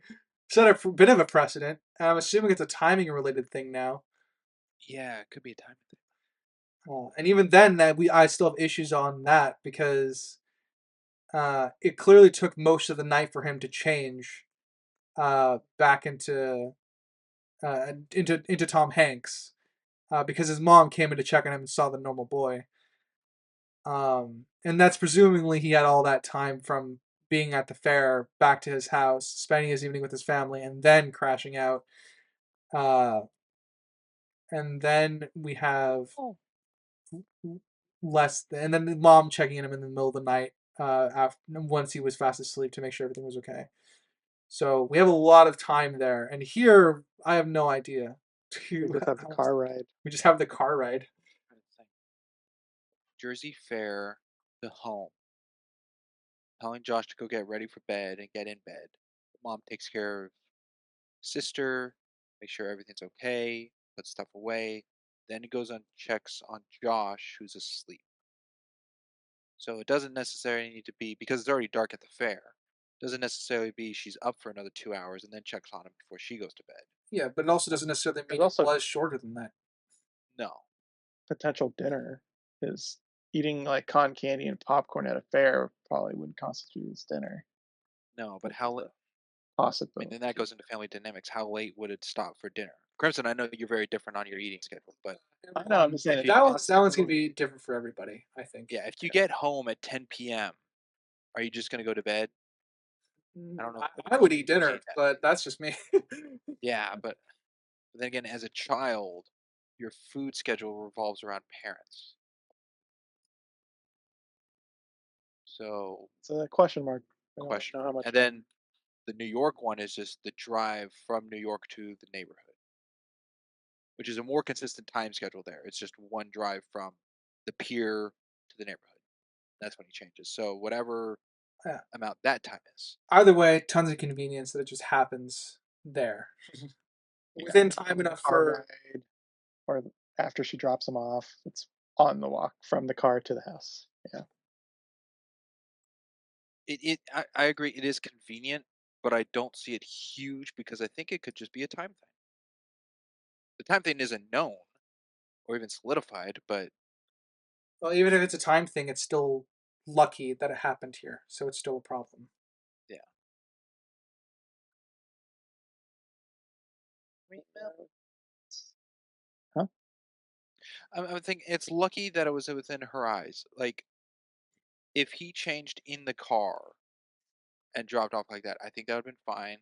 Set a bit of a precedent. And I'm assuming it's a timing related thing now. yeah, it could be a time thing. And even then, I still have issues on that because it clearly took most of the night for him to change back into Tom Hanks because his mom came in to check on him and saw the normal boy. And that's presumably he had all that time from being at the fair back to his house, spending his evening with his family, and then crashing out. Uh, and then we have Oh, and then the mom checking in him in the middle of the night after once he was fast asleep to make sure everything was okay. So we have a lot of time there, and here I have no idea. We just have the car ride. We just have the car ride. trying to think. Jersey Fair to home. Telling Josh to go get ready for bed and get in bed. The mom takes care of sister, make sure everything's okay, puts stuff away. Then he goes and checks on Josh, who's asleep. So it doesn't necessarily need to be because it's already dark at the fair. Doesn't necessarily be she's up for another 2 hours and then checks on him before she goes to bed. Yeah, but it also doesn't necessarily There's mean it also was shorter than that. No, potential dinner is eating like cotton candy and popcorn at a fair probably would constitute as dinner. no, but Which how is late? a I mean, then that possibility. goes into family dynamics. How late would it stop for dinner? Crimson, I know you're very different on your eating schedule, but I know. I'm just saying if it's you a That one's gonna possibility. be different for everybody, I think. yeah, if you get home at 10 p.m., are you just gonna go to bed? I don't know I would eat if you can dinner, change that. but that's just me. Yeah, but then again, as a child, your food schedule revolves around parents. So, It's a question mark. I don't really question know how mark. much And more. then the New York one is just the drive from New York to the neighborhood, which is a more consistent time schedule there. It's just one drive from the pier to the neighborhood. That's when he changes. So whatever Yeah. amount that time is. Either way, tons of convenience that it just happens there Yeah, within time enough car for. ride, or after she drops him off, it's on the walk from the car to the house. Yeah. I agree it is convenient, but I don't see it huge because I think it could just be a time thing. The time thing isn't known or even solidified, but Well, even if it's a time thing, it's still lucky that it happened here, so it's still a problem. yeah. I mean, Huh? I'm thinking it's lucky that it was within her eyes. Like if he changed in the car and dropped off like that, I think that would have been fine.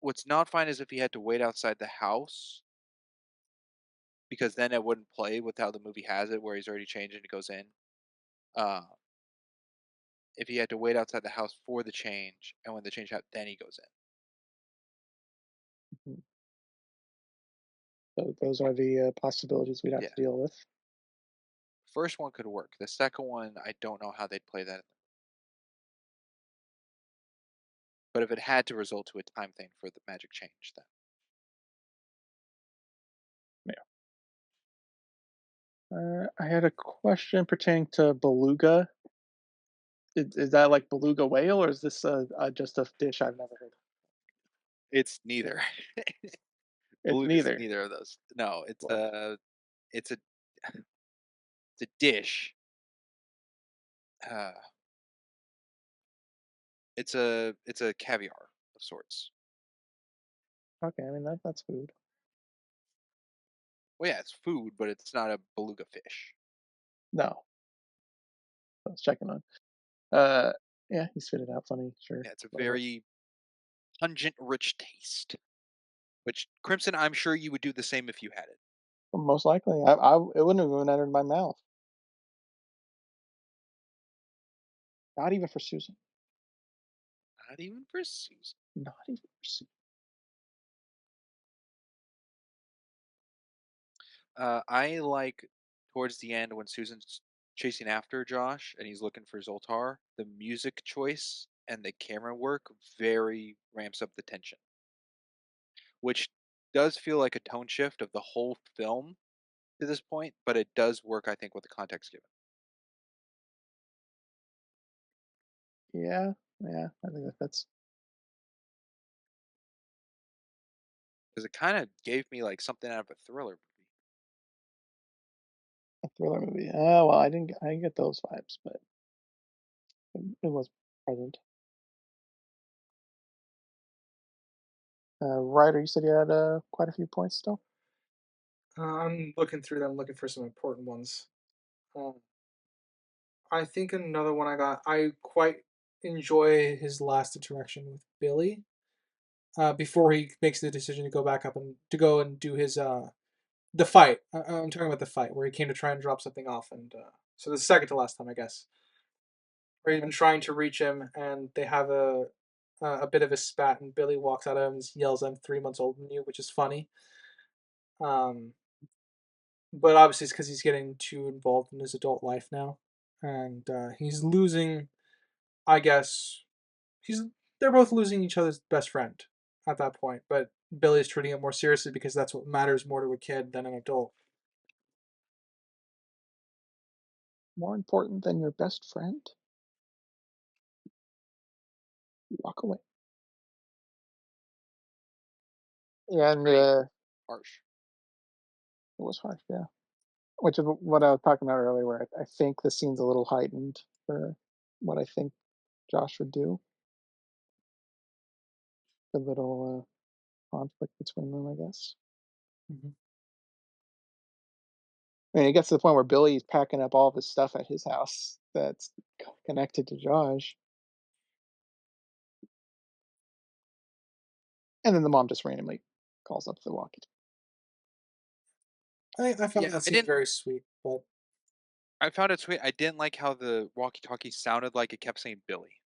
What's not fine is if he had to wait outside the house because then it wouldn't play with how the movie has it, where he's already changed and he goes in. Uh, if he had to wait outside the house for the change, and when the change happened, then he goes in. Mhm. So those are the possibilities we'd have Yeah, to deal with. first one could work. The second one, I don't know how they'd play that. But if it had to result to a time thing for the magic change, then Yeah. I had a question pertaining to beluga. Is that like beluga whale, or is this just a dish I've never heard of? it's neither. It's Beluga's neither. neither of those. No, What? it's a it's a dish. Uh, it's a caviar of sorts. Okay, I mean that's food. Well, yeah, it's food, but it's not a beluga fish. No, I was checking on. Uh, yeah, he spit it out funny. Sure, Yeah, it's a whatever. very pungent, rich taste. Which Crimson, I'm sure you would do the same if you had it. Well, most likely, it wouldn't have even entered my mouth. Not even for Susan. Not even for Susan. Not even for Susan. I like towards the end when Susan's chasing after Josh and he's looking for Zoltar. The music choice and the camera work very ramps up the tension, which does feel like a tone shift of the whole film to this point, but it does work, I think, with the context given Yeah, yeah. I think that's because it kind of gave me like something out of a thriller movie. a thriller movie. Oh well, I didn't get those vibes, but it was present. Ryder, you said you had quite a few points still. I'm looking through them, looking for some important ones. Um, I think another one I quite enjoy his last interaction with Billy. Before he makes the decision to go back up and to go and do his the fight. I'm talking about the fight where he came to try and drop something off, and so the second to last time, I guess, where he's been trying to reach him, and they have a bit of a spat, and Billy walks out of him and yells, "I'm 3 months older than you," which is funny. Um, but obviously it's because he's getting too involved in his adult life now, and he's losing. I guess he's they're both losing each other's best friend at that point. But Billy's treating it more seriously because that's what matters more to a kid than an adult. More important than your best friend? Walk away. Yeah, and Pretty harsh. it was harsh. Yeah, which is what I was talking about earlier. Where I think the scene's a little heightened for what I think Josh would do. The little conflict between them, I guess. Mm-hmm. I mean, it gets to the point where Billy's packing up all of his stuff at his house that's connected to Josh, and then the mom just randomly calls up the walkie. I found Yeah, that I scene didn't. very sweet, but I found it sweet. I didn't like how the walkie-talkie sounded like it kept saying Billy,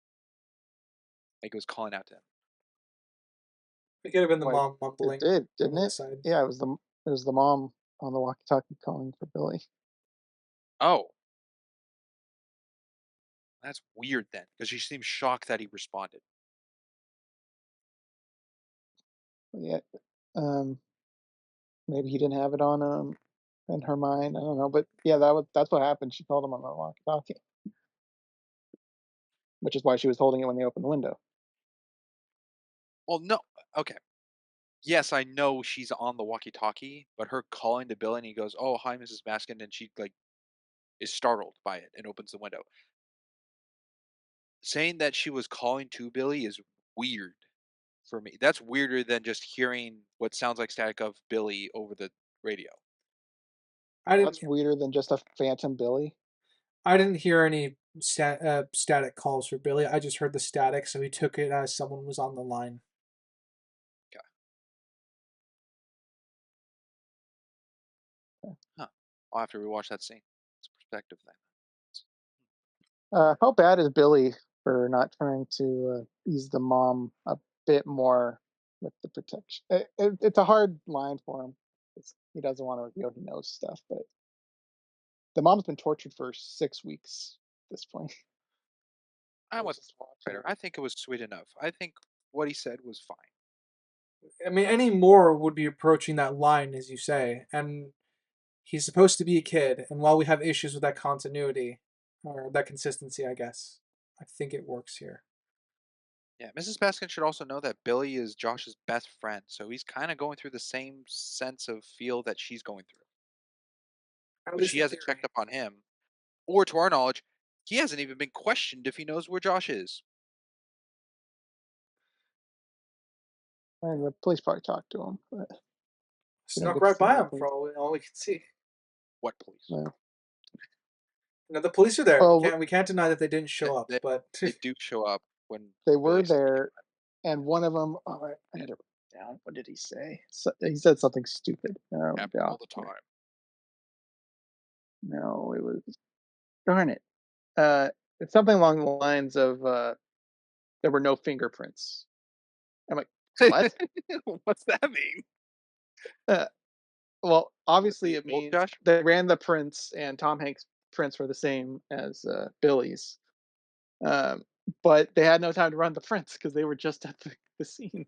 like it was calling out to him. it could have been the Like mom it mumbling did, over didn't the it? side. Yeah, it was the mom on the walkie-talkie calling for Billy. Oh, that's weird then, because she seemed shocked that he responded. Yeah, um, maybe he didn't have it on in her mind. I don't know, but yeah, that's what happened. She called him on the walkie-talkie, which is why she was holding it when they opened the window. Well, no, okay. Yes, I know she's on the walkie-talkie, but her calling to Billy and he goes, "Oh, hi, Mrs. Baskin," and she like is startled by it and opens the window. Saying that she was calling to Billy is weird for me. That's weirder than just hearing what sounds like static of Billy over the radio. I Well, didn't that's weirder than just a phantom Billy. I didn't hear any static calls for Billy. I just heard the static, so he took it as someone was on the line. Okay. Huh. I'll have to rewatch that scene. It's perspective then. How bad is Billy for not trying to ease the mom a bit more with the protection? It's a hard line for him. He doesn't want to reveal he knows stuff, but the mom's been tortured for 6 weeks at this point. I'm with Just watching Writer. it. I think it was sweet enough. I think what he said was fine. I mean, any more would be approaching that line, as you say, and he's supposed to be a kid. And while we have issues with that continuity or that consistency, I guess I think it works here. Yeah, Mrs. Baskin should also know that Billy is Josh's best friend, so he's kind of going through the same sense of feel that she's going through. At But least she in hasn't checked theory. up on him, or to our knowledge, he hasn't even been questioned if he knows where Josh is. And the police probably talked to him, but we don't Snuck get to right see by any him police. for all we can see. What police? No. You know, the police are there. Well, We can't deny that they didn't They, show up, they, but they do show up when they were Billy says he there, and one of them, oh, I had it written down. What did he say? He said something stupid. happens The all the officer. time. No, it was, darn it. Uh, it's something along the lines of there were no fingerprints. I'm like, what? What's that mean? Uh, well, Was obviously he it told means Josh? they ran the prints, and Tom Hanks' prints were the same as Billy's. Um, but they had no time to run the prints because they were just at the scene.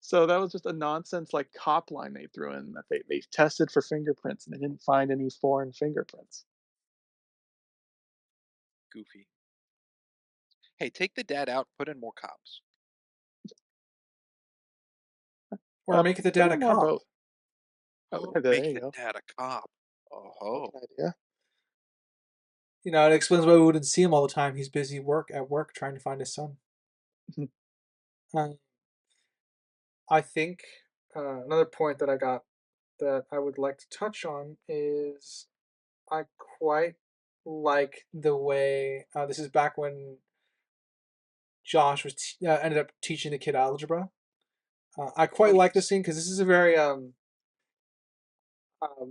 So that was just a nonsense like cop line they threw in that they tested for fingerprints and they didn't find any foreign fingerprints. Goofy. Hey, take the dad out. Put in more cops. or make the Put dad a in more cop. both. Oh, there Make you the go. dad a cop. That's Oh, an idea. You know, it explains why we wouldn't see him all the time. He's busy at work trying to find his son. Um, I think another point that I got that I would like to touch on is I quite like the way this is back when Josh was ended up teaching the kid algebra. I oh quite like this yes. scene because this is a very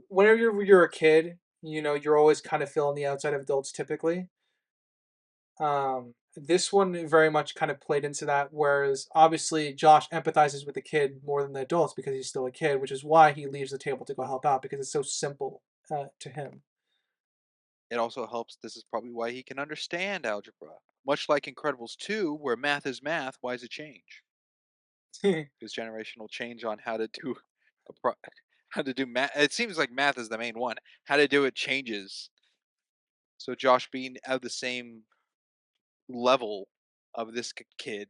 whenever you're a kid, you know you're always kind of feeling the outside of adults typically. This one very much kind of played into that, whereas obviously Josh empathizes with the kid more than the adults because he's still a kid, which is why he leaves the table to go help out because it's so simple to him. It also helps. This is probably why he can understand algebra. Much like Incredibles 2, where math is math, why is it change? Because generational change on how to do a how to do math. It seems like math is the main one. How to do it changes. So Josh being at the same level of this kid,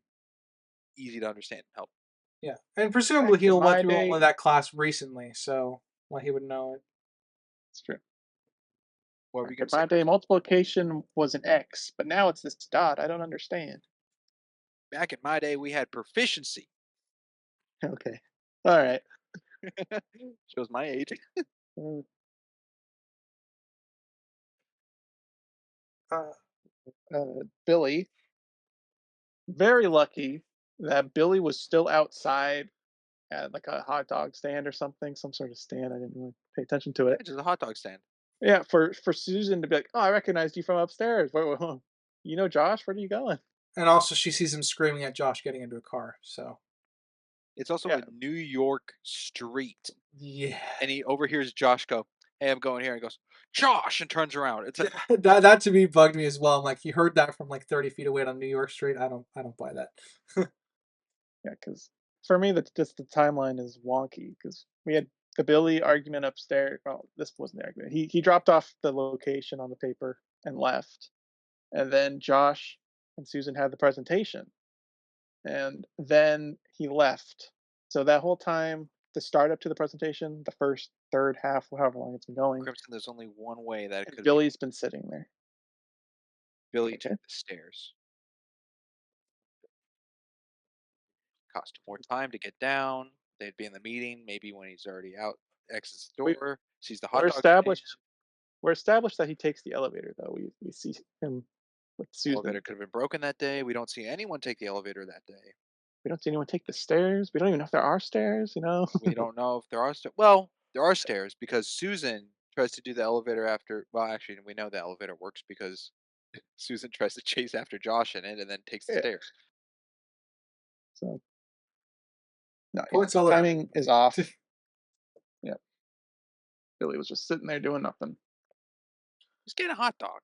easy to understand and help. Yeah, and presumably Back he in went my through all day, of that class recently, so well he would know it. it's true. What were Back you in gonna say, my day, Chris? multiplication was an X, but now it's this dot. I don't understand. Back in my day, we had proficiency. Okay. All right. Shows my age. Uh, Uh, Billy, very lucky that Billy was still outside at like a hot dog stand or something, some sort of stand. I didn't really pay attention to Yeah, it. just a hot dog stand. Yeah, for Susan to be like, "Oh, I recognized you from upstairs. You know Josh? Where are you going?" And also, she sees him screaming at Josh getting into a car. So It's also Yeah, a New York street, yeah, and he overhears Josh go, "Hey, I'm going here." And he goes, "Josh," and turns around. It's like, that to me bugged me as well. I'm like, he heard that from like 30 feet away on New York Street. I don't buy that. yeah, because for me, that's just the timeline is wonky because we had the Billy argument upstairs. Well, this wasn't the argument. He dropped off the location on the paper and left, and then Josh and Susan had the presentation, and then he left. So that whole time, the start up to the presentation, the first third half, however long it's been going, Crimson, there's only one way that it and could be. Billy's been sitting there. Billy took Okay. the stairs. Cost him more time to get down. They'd be in the meeting, maybe when he's already out, exits the We door, sees the hot we're dog stand. established we're established that he takes the elevator though. We see him with Elevator Susan. could have been broken that day. We don't see anyone take the elevator that day. We don't see anyone take the stairs. We don't even know if there are stairs, you know? We don't know if there are stairs. Well, there are stairs because Susan tries to do the elevator after. Well, actually, we know the elevator works because Susan tries to chase after Josh in it and then takes the Yeah. stairs. So no, yeah. Points all around. Timing is off. Yeah. Billy was just sitting there doing nothing. He's getting a hot dog,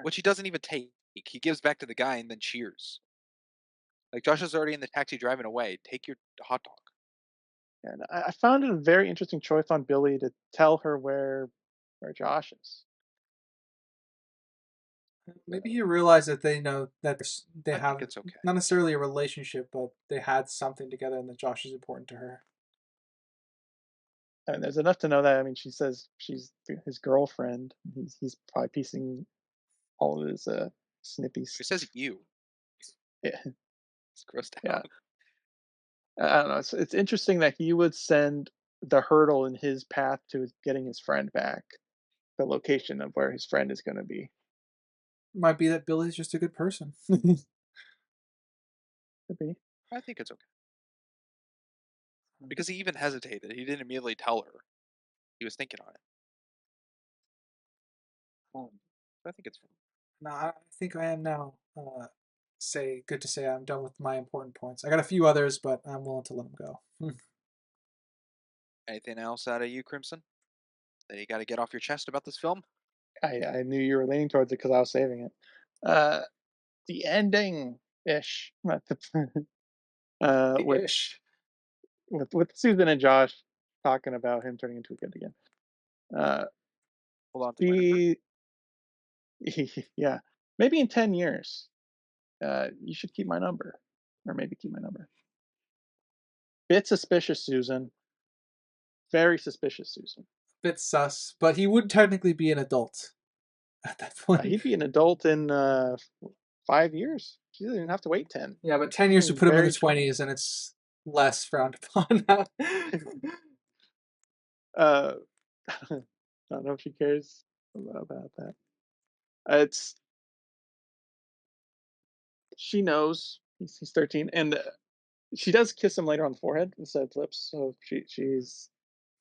which he doesn't even take. He gives back to the guy and then cheers. Like Josh is already in the taxi driving away. Take your hot dog. And I found it a very interesting choice on Billy to tell her where Josh is. Maybe he realized that they know that they I think have it's okay. not necessarily a relationship, but they had something together, and that Josh is important to her. And there's enough to know that. I mean, she says she's his girlfriend. He's probably piecing all of his snippies. It says you. Yeah, It's grossed yeah. out. I don't know. It's interesting that he would send the hurdle in his path to getting his friend back, the location of where his friend is going to be. Might be that Billy's just a good person. Could be. I think it's okay because he even hesitated. He didn't immediately tell her. He was thinking on it. So I think it's fine. No, I think I am now. Good to say I'm done with my important points. I got a few others, but I'm willing to let them go. Anything else out of you, Crimson, that you got to get off your chest about this film? I knew you were leaning towards it because I was saving it. Uh, the ending ish. The With ish. Susan and Josh talking about him turning into a kid again. Uh, Hold on to my number. he, yeah, maybe in 10 years, you should keep my number, or maybe keep my number. Bit suspicious, Susan. Very suspicious, Susan. Bit sus, but he would technically be an adult at that point. He'd be an adult in 5 years. She doesn't even have to wait 10. Yeah, but 10 years to put him in the Very 20s, and it's less frowned upon now. uh, I don't know if she cares about that. It's she knows he's 13, and she does kiss him later on the forehead instead of lips, so she's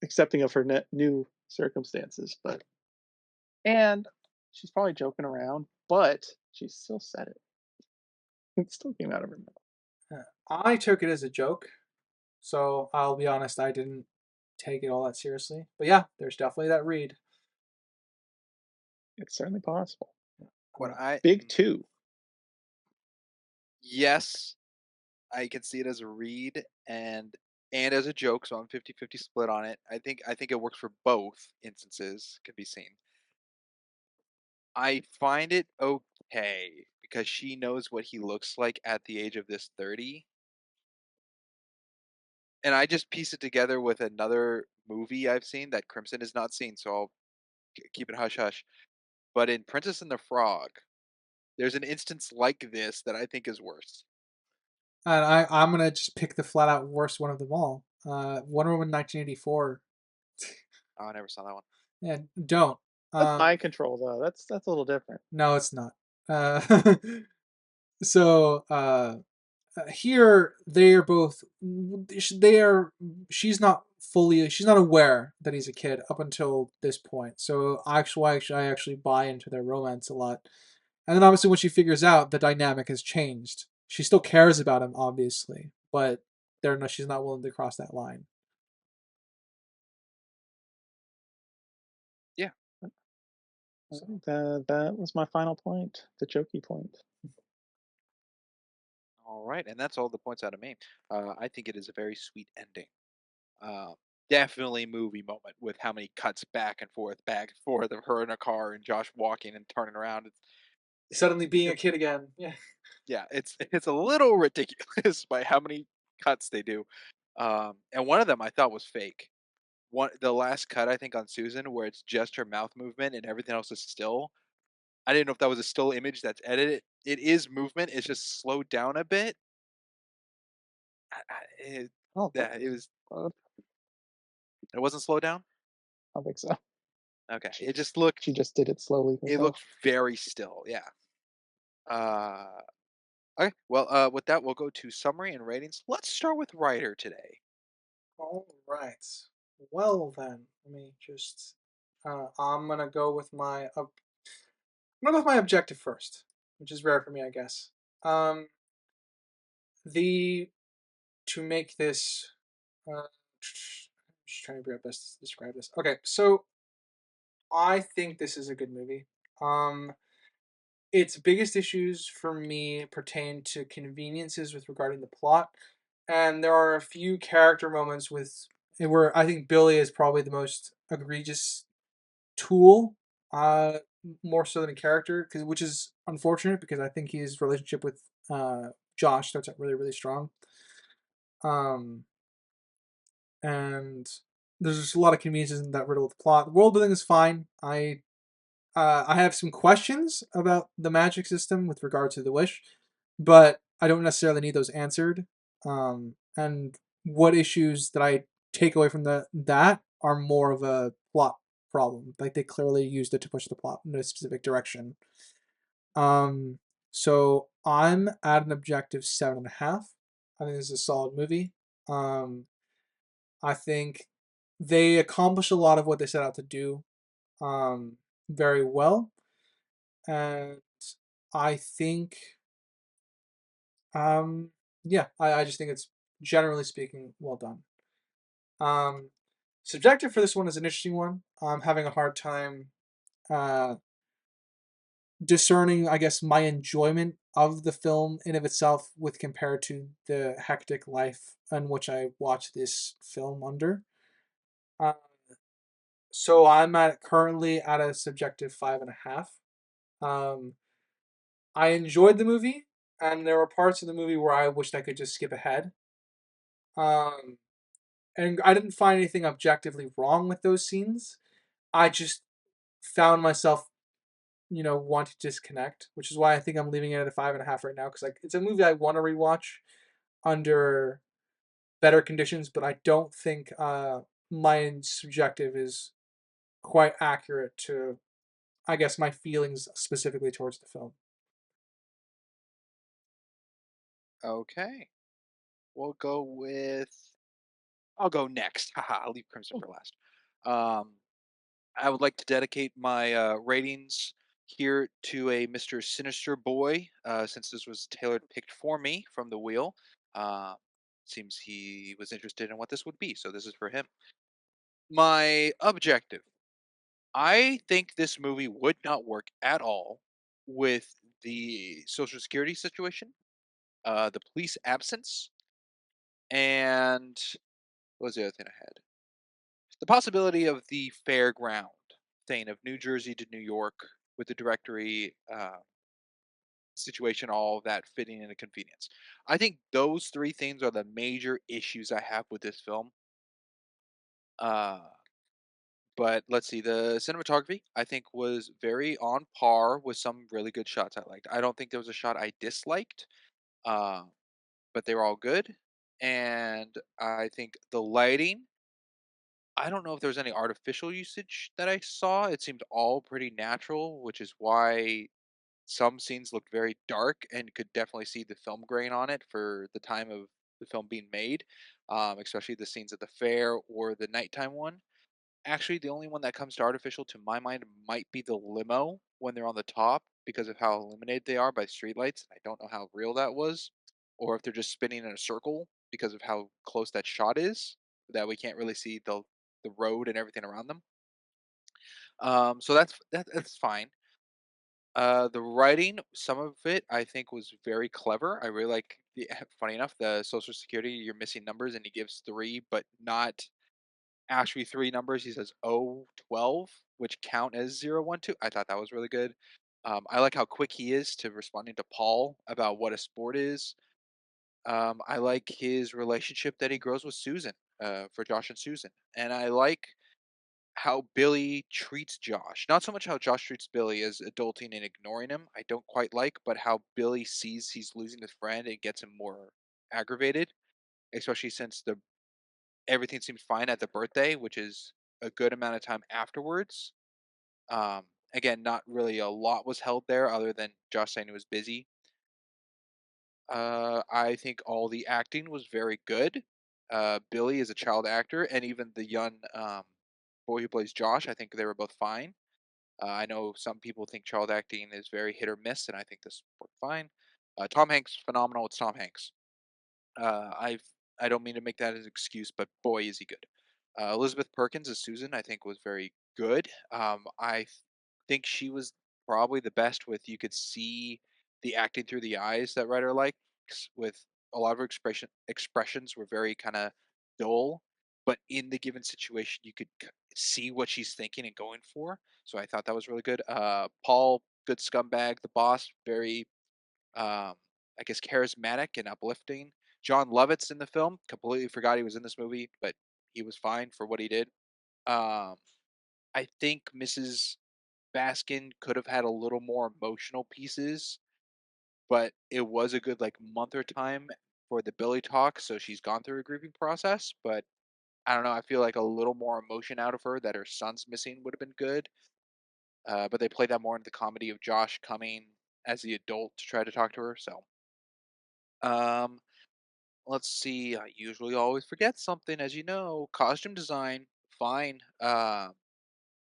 accepting of her new circumstances. But and she's probably joking around, but she still said it. It still came out of her mouth. I took it as a joke, so I'll be honest, I didn't take it all that seriously. But yeah, there's definitely that read. It's certainly possible. What Uh, I Big two. yes, I can see it as a read and as a joke, so I'm 50-50 split on it. I think it works for both instances, can be seen. I find it okay because she knows what he looks like at the age of this 30. And I just piece it together with another movie I've seen that Crimson has not seen, so I'll keep it hush hush. But in Princess and the Frog, there's an instance like this that I think is worse. and I'm gonna just pick the flat out worst one of them all. Wonder Woman 1984. Oh, I never saw that one. Yeah, don't. That's Um, mind control though. That's a little different. no, it's not. Uh, so here they are both they are she's not aware that he's a kid up until this point, so I actually buy into their romance a lot. And then obviously when she figures out, the dynamic has changed. She still cares about him, obviously, but she's not willing to cross that line. Yeah. I So think that was my final point, the jokey point. All right, and that's all the points out of me. I think it is a very sweet ending. Uh, Definitely movie moment with how many cuts back and forth of her in a car and Josh walking and turning around. suddenly being a It's kid again. Yeah. yeah, it's a little ridiculous by how many cuts they do. And one of them I thought was fake. The last cut I think on Susan where it's just her mouth movement and everything else is still. I didn't know if that was a still image that's edited. It is movement. It's just slowed down a bit. It, I don't think yeah, it was. I it wasn't slowed down. don't think so. Okay, She she just did it slowly it herself. looked very still. Yeah. Uh, okay. Well, with that, we'll go to summary and ratings. Let's start with writer today. All right. Well then, let me just. I'm gonna go with I'm gonna go with my objective first, which is rare for me, I guess. Um, the to make this. I'm just trying to be my best to describe this. Okay, so I think this is a good movie. Um, its biggest issues for me pertain to conveniences with regarding the plot, and there are a few character moments where I think Billy is probably the most egregious tool, uh, more so than a character, which is unfortunate because I think his relationship with Josh starts out really really strong. Um, and there's just a lot of conveniences in that riddle of the plot. The world building is fine. I have some questions about the magic system with regard to the wish, but I don't necessarily need those answered. And what issues that I take away from that are more of a plot problem. Like they clearly used it to push the plot in a specific direction. Um, so I'm at an objective 7.5. I think this is a solid movie. Um, I think they accomplish a lot of what they set out to do very well, and I think um, yeah, I just think it's generally speaking well done. Um, Subjective for this one is an interesting one. I'm having a hard time uh, discerning, I guess, my enjoyment of the film in of itself with compared to the hectic life in which I watched this film under. Uh, so I'm currently at a subjective 5.5. Um, I enjoyed the movie, and there were parts of the movie where I wished I could just skip ahead. Um, and I didn't find anything objectively wrong with those scenes. I just found myself, wanting to disconnect, which is why I think I'm leaving it at a 5.5 right now. Because like it's a movie I want to rewatch under better conditions, but I don't think my subjective is quite accurate to, I guess, my feelings specifically towards the film. Okay. We'll go with. I'll go next. Haha. I'll leave Crimson for last. Um, I would like to dedicate my ratings here to a Mr. Sinister Boy, since this was tailored picked for me from the wheel. Uh, Seems he was interested in what this would be, so this is for him. My objective. I think this movie would not work at all with the social security situation, the police absence, and what was the other thing I had? The possibility of the fairground thing of New Jersey to New York with the directory situation, all of that fitting into convenience. I think those three things are the major issues I have with this film. Uh, but let's see, the cinematography I think was very on par with some really good shots I liked. I don't think there was a shot I disliked, uh, but they were all good. And I think the lighting, I don't know if there was any artificial usage that I saw. It seemed all pretty natural, which is why some scenes looked very dark and could definitely see the film grain on it for the time of the film being made, especially the scenes at the fair or the nighttime one. Actually, the only one that comes to artificial to my mind might be the limo when they're on the top because of how illuminated they are by streetlights. I don't know how real that was, or if they're just spinning in a circle because of how close that shot is, that we can't really see the road and everything around them. So that's fine. The writing, some of it I think was very clever. I really like the funny enough, the social security, you're missing numbers and he gives three, but not actually three numbers. He says 012, which count as 012. I thought that was really good. I like how quick he is to responding to Paul about what a sport is. I like his relationship that he grows with Susan, for Josh and Susan. And I like how Billy treats Josh. Not so much how Josh treats Billy as adulting and ignoring him. I don't quite like, but how Billy sees he's losing his friend and gets him more aggravated, especially since the everything seems fine at the birthday, which is a good amount of time afterwards. Um, Again, not really a lot was held there other than Josh saying he was busy. I think all the acting was very good. Billy is a child actor, and even the young boy who plays Josh, I think they were both fine. I know some people think child acting is very hit or miss, and I think this worked fine. Tom Hanks, phenomenal. It's Tom Hanks. I've I don't mean to make that as an excuse, but boy, is he good. Elizabeth Perkins as Susan, I think, was very good. Think she was probably the best. With you could see the acting through the eyes that writer likes. With a lot of her expressions were very kind of dull, but in the given situation, you could see what she's thinking and going for. So I thought that was really good. Paul, good scumbag. The boss, very um, I guess charismatic and uplifting. John Lovitz in the film. Completely forgot he was in this movie, but he was fine for what he did. Um, I think Mrs. Baskin could have had a little more emotional pieces, but it was a good like month or time for the Billy talk, so she's gone through a grieving process. But I don't know. I feel like a little more emotion out of her that her son's missing would have been good. But they played that more into the comedy of Josh coming as the adult to try to talk to her. So um, let's see. I usually always forget something, as you know. Costume design, fine.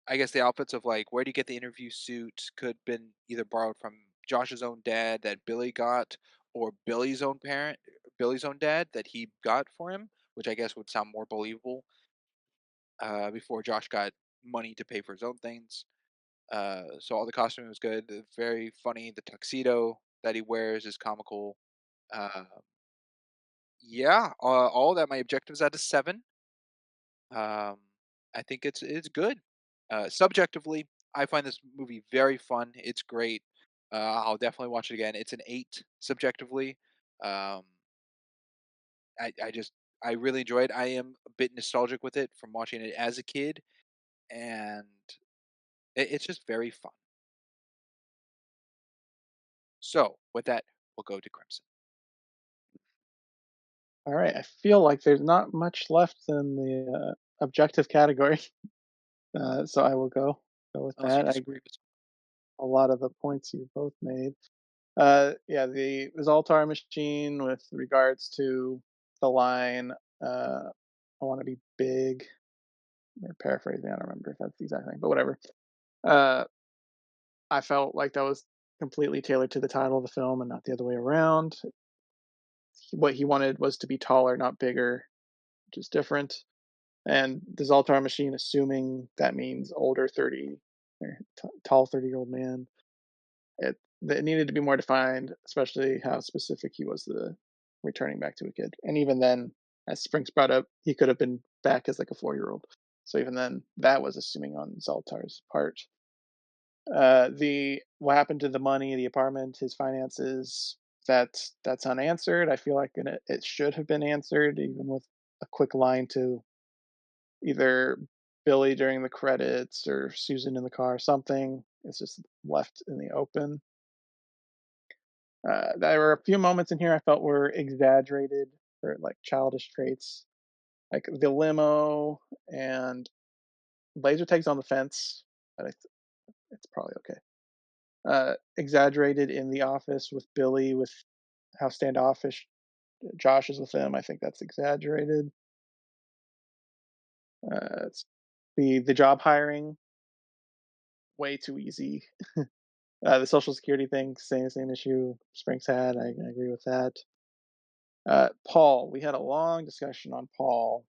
I guess the outfits of like where do you get the interview suit could been either borrowed from Josh's own dad that Billy got, or Billy's own dad that he got for him, which I guess would sound more believable. Before Josh got money to pay for his own things. So all the costuming was good. Very funny. The tuxedo that he wears is comical. Uh, yeah, all that. My objectives out of 7. Um, I think it's good. Subjectively, I find this movie very fun. It's great. I'll definitely watch it again. It's an 8 subjectively. Um, I just I really enjoyed. I am a bit nostalgic with it from watching it as a kid, and it's just very fun. So with that, we'll go to Crimson. All right, I feel like there's not much left in the objective category, so I will go with Unless you that. I disagree agree with with a lot of the points you both made. Yeah, the Zoltar machine with regards to the line, "I want to be big," or paraphrasing. I don't remember if that's the exact thing, but whatever. Uh, I felt like that was completely tailored to the title of the film and not the other way around. What he wanted was to be taller, not bigger, which is different. And the Zoltar machine, assuming that means older 30 or tall 30-year-old man, it needed to be more defined, especially how specific he was the returning back to a kid. And even then, as Sprinks brought up, he could have been back as like a 4-year-old. So even then, that was assuming on Zoltar's part. The what happened to the money, the apartment, his finances, that's unanswered. I feel like it should have been answered, even with a quick line to either Billy during the credits or Susan in the car, something. It's just left in the open. There were a few moments in here I felt were exaggerated for like childish traits, like the limo and laser tags on the fence. But it's probably okay. exaggerated in the office with Billy, with how standoffish Josh is with him. I think that's exaggerated. It's the job hiring, way too easy. The social security thing, same issue Sprinks had. I agree with that. Paul, we had a long discussion on Paul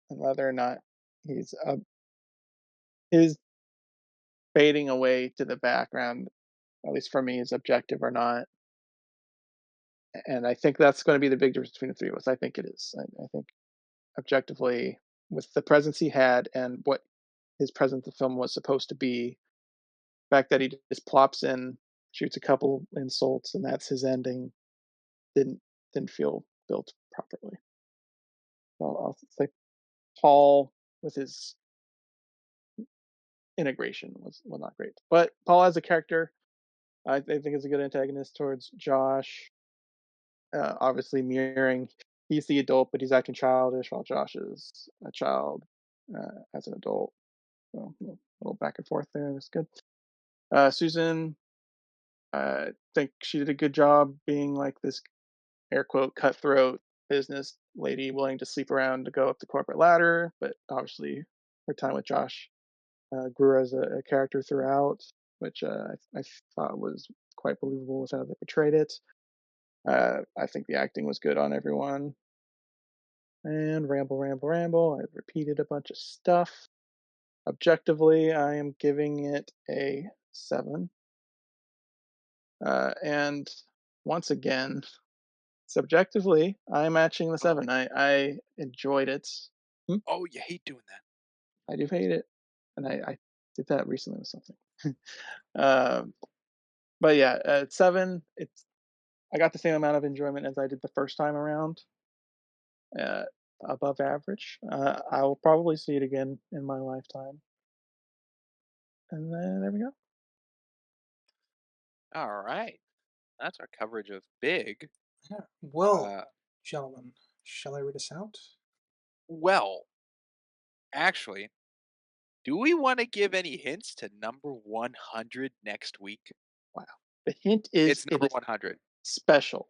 and whether or not he's is fading away to the background, at least for me, is objective or not. And I think that's going to be the big difference between the three of us. I think it is. I think objectively, with the presence he had and what his presence in the film was supposed to be, the fact that he just plops in, shoots a couple insults, and that's his ending, didn't didn't feel built properly. I'll say Paul with his integration was not great, but Paul as a character, I think is a good antagonist towards Josh. Obviously mirroring, he's the adult, but he's acting childish while Josh is a child as an adult. So a little back and forth there. That's good. Susan, I think she did a good job being like this air quote cutthroat business lady willing to sleep around to go up the corporate ladder, but obviously her time with Josh grew as a character throughout, which I thought was quite believable with how they portrayed it. I think the acting was good on everyone. And ramble, ramble, ramble. I've repeated a bunch of stuff. Objectively, I am giving it a 7. And once again, subjectively, I'm matching the 7. I enjoyed it. Hmm? Oh, you hate doing that. I do hate it. And I did that recently with something. um, but yeah, 7. I got the same amount of enjoyment as I did the first time around. Uh, Above average. I will probably see it again in my lifetime. And then there we go. All right. That's our coverage of Big. Yeah. Well, Uh, gentlemen, shall I read us out? well, actually, do we want to give any hints to number 100 next week? Wow. The hint is It's it number is 100. special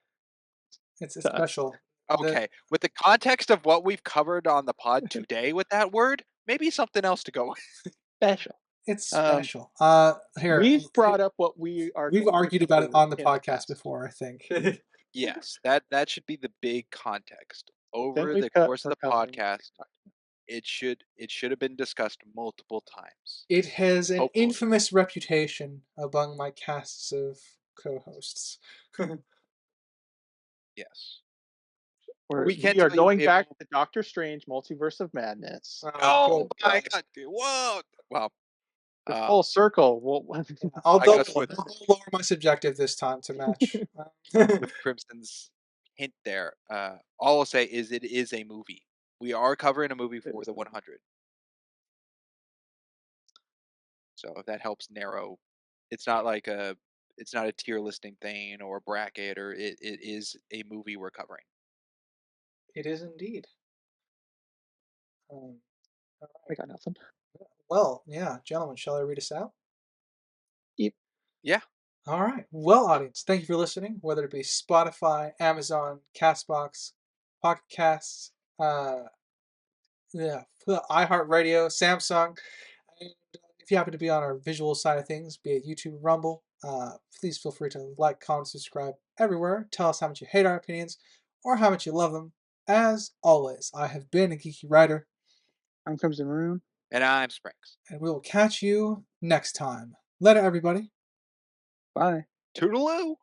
It's to us. special. The Okay. With the context of what we've covered on the pod today with that word, maybe something else to go with. Special. it's Um, special. Here, we've brought up what we are we've going to argued about it cover on the in the podcast past. before, I think. Yes, that should be the big context. The thing Over we've the cut course of for the covering. podcast, it should have been discussed multiple times. It has an Hopefully. infamous reputation among my casts of co-hosts. Yes. Where We can we are tell you going it back won't. to Doctor Strange Multiverse of Madness. Oh, Oh good my God. god, dude. Whoa. Well, We're uh, full circle. Yeah, I guess I'll lower my subjective this time to match. with Crimson's hint there, all I'll say is it is a movie. We are covering a movie it for is the 100. So if that helps narrow, it's not like it's not a tier listing thing or a bracket, or it is a movie we're covering. It is indeed. Um, I got nothing. well, yeah, gentlemen, shall I read us out? Yep. Yeah. All right. Well, audience, thank you for listening, whether it be Spotify, Amazon, Castbox, Pocket Casts, yeah, iHeartRadio, Samsung. And if you happen to be on our visual side of things, be it YouTube, Rumble, please feel free to like, comment, subscribe everywhere. Tell us how much you hate our opinions or how much you love them. As always, I have been a geeky writer, I'm Crimson Rune. And I'm Springs. and we will catch you next time. Later, everybody. Bye. Toodaloo.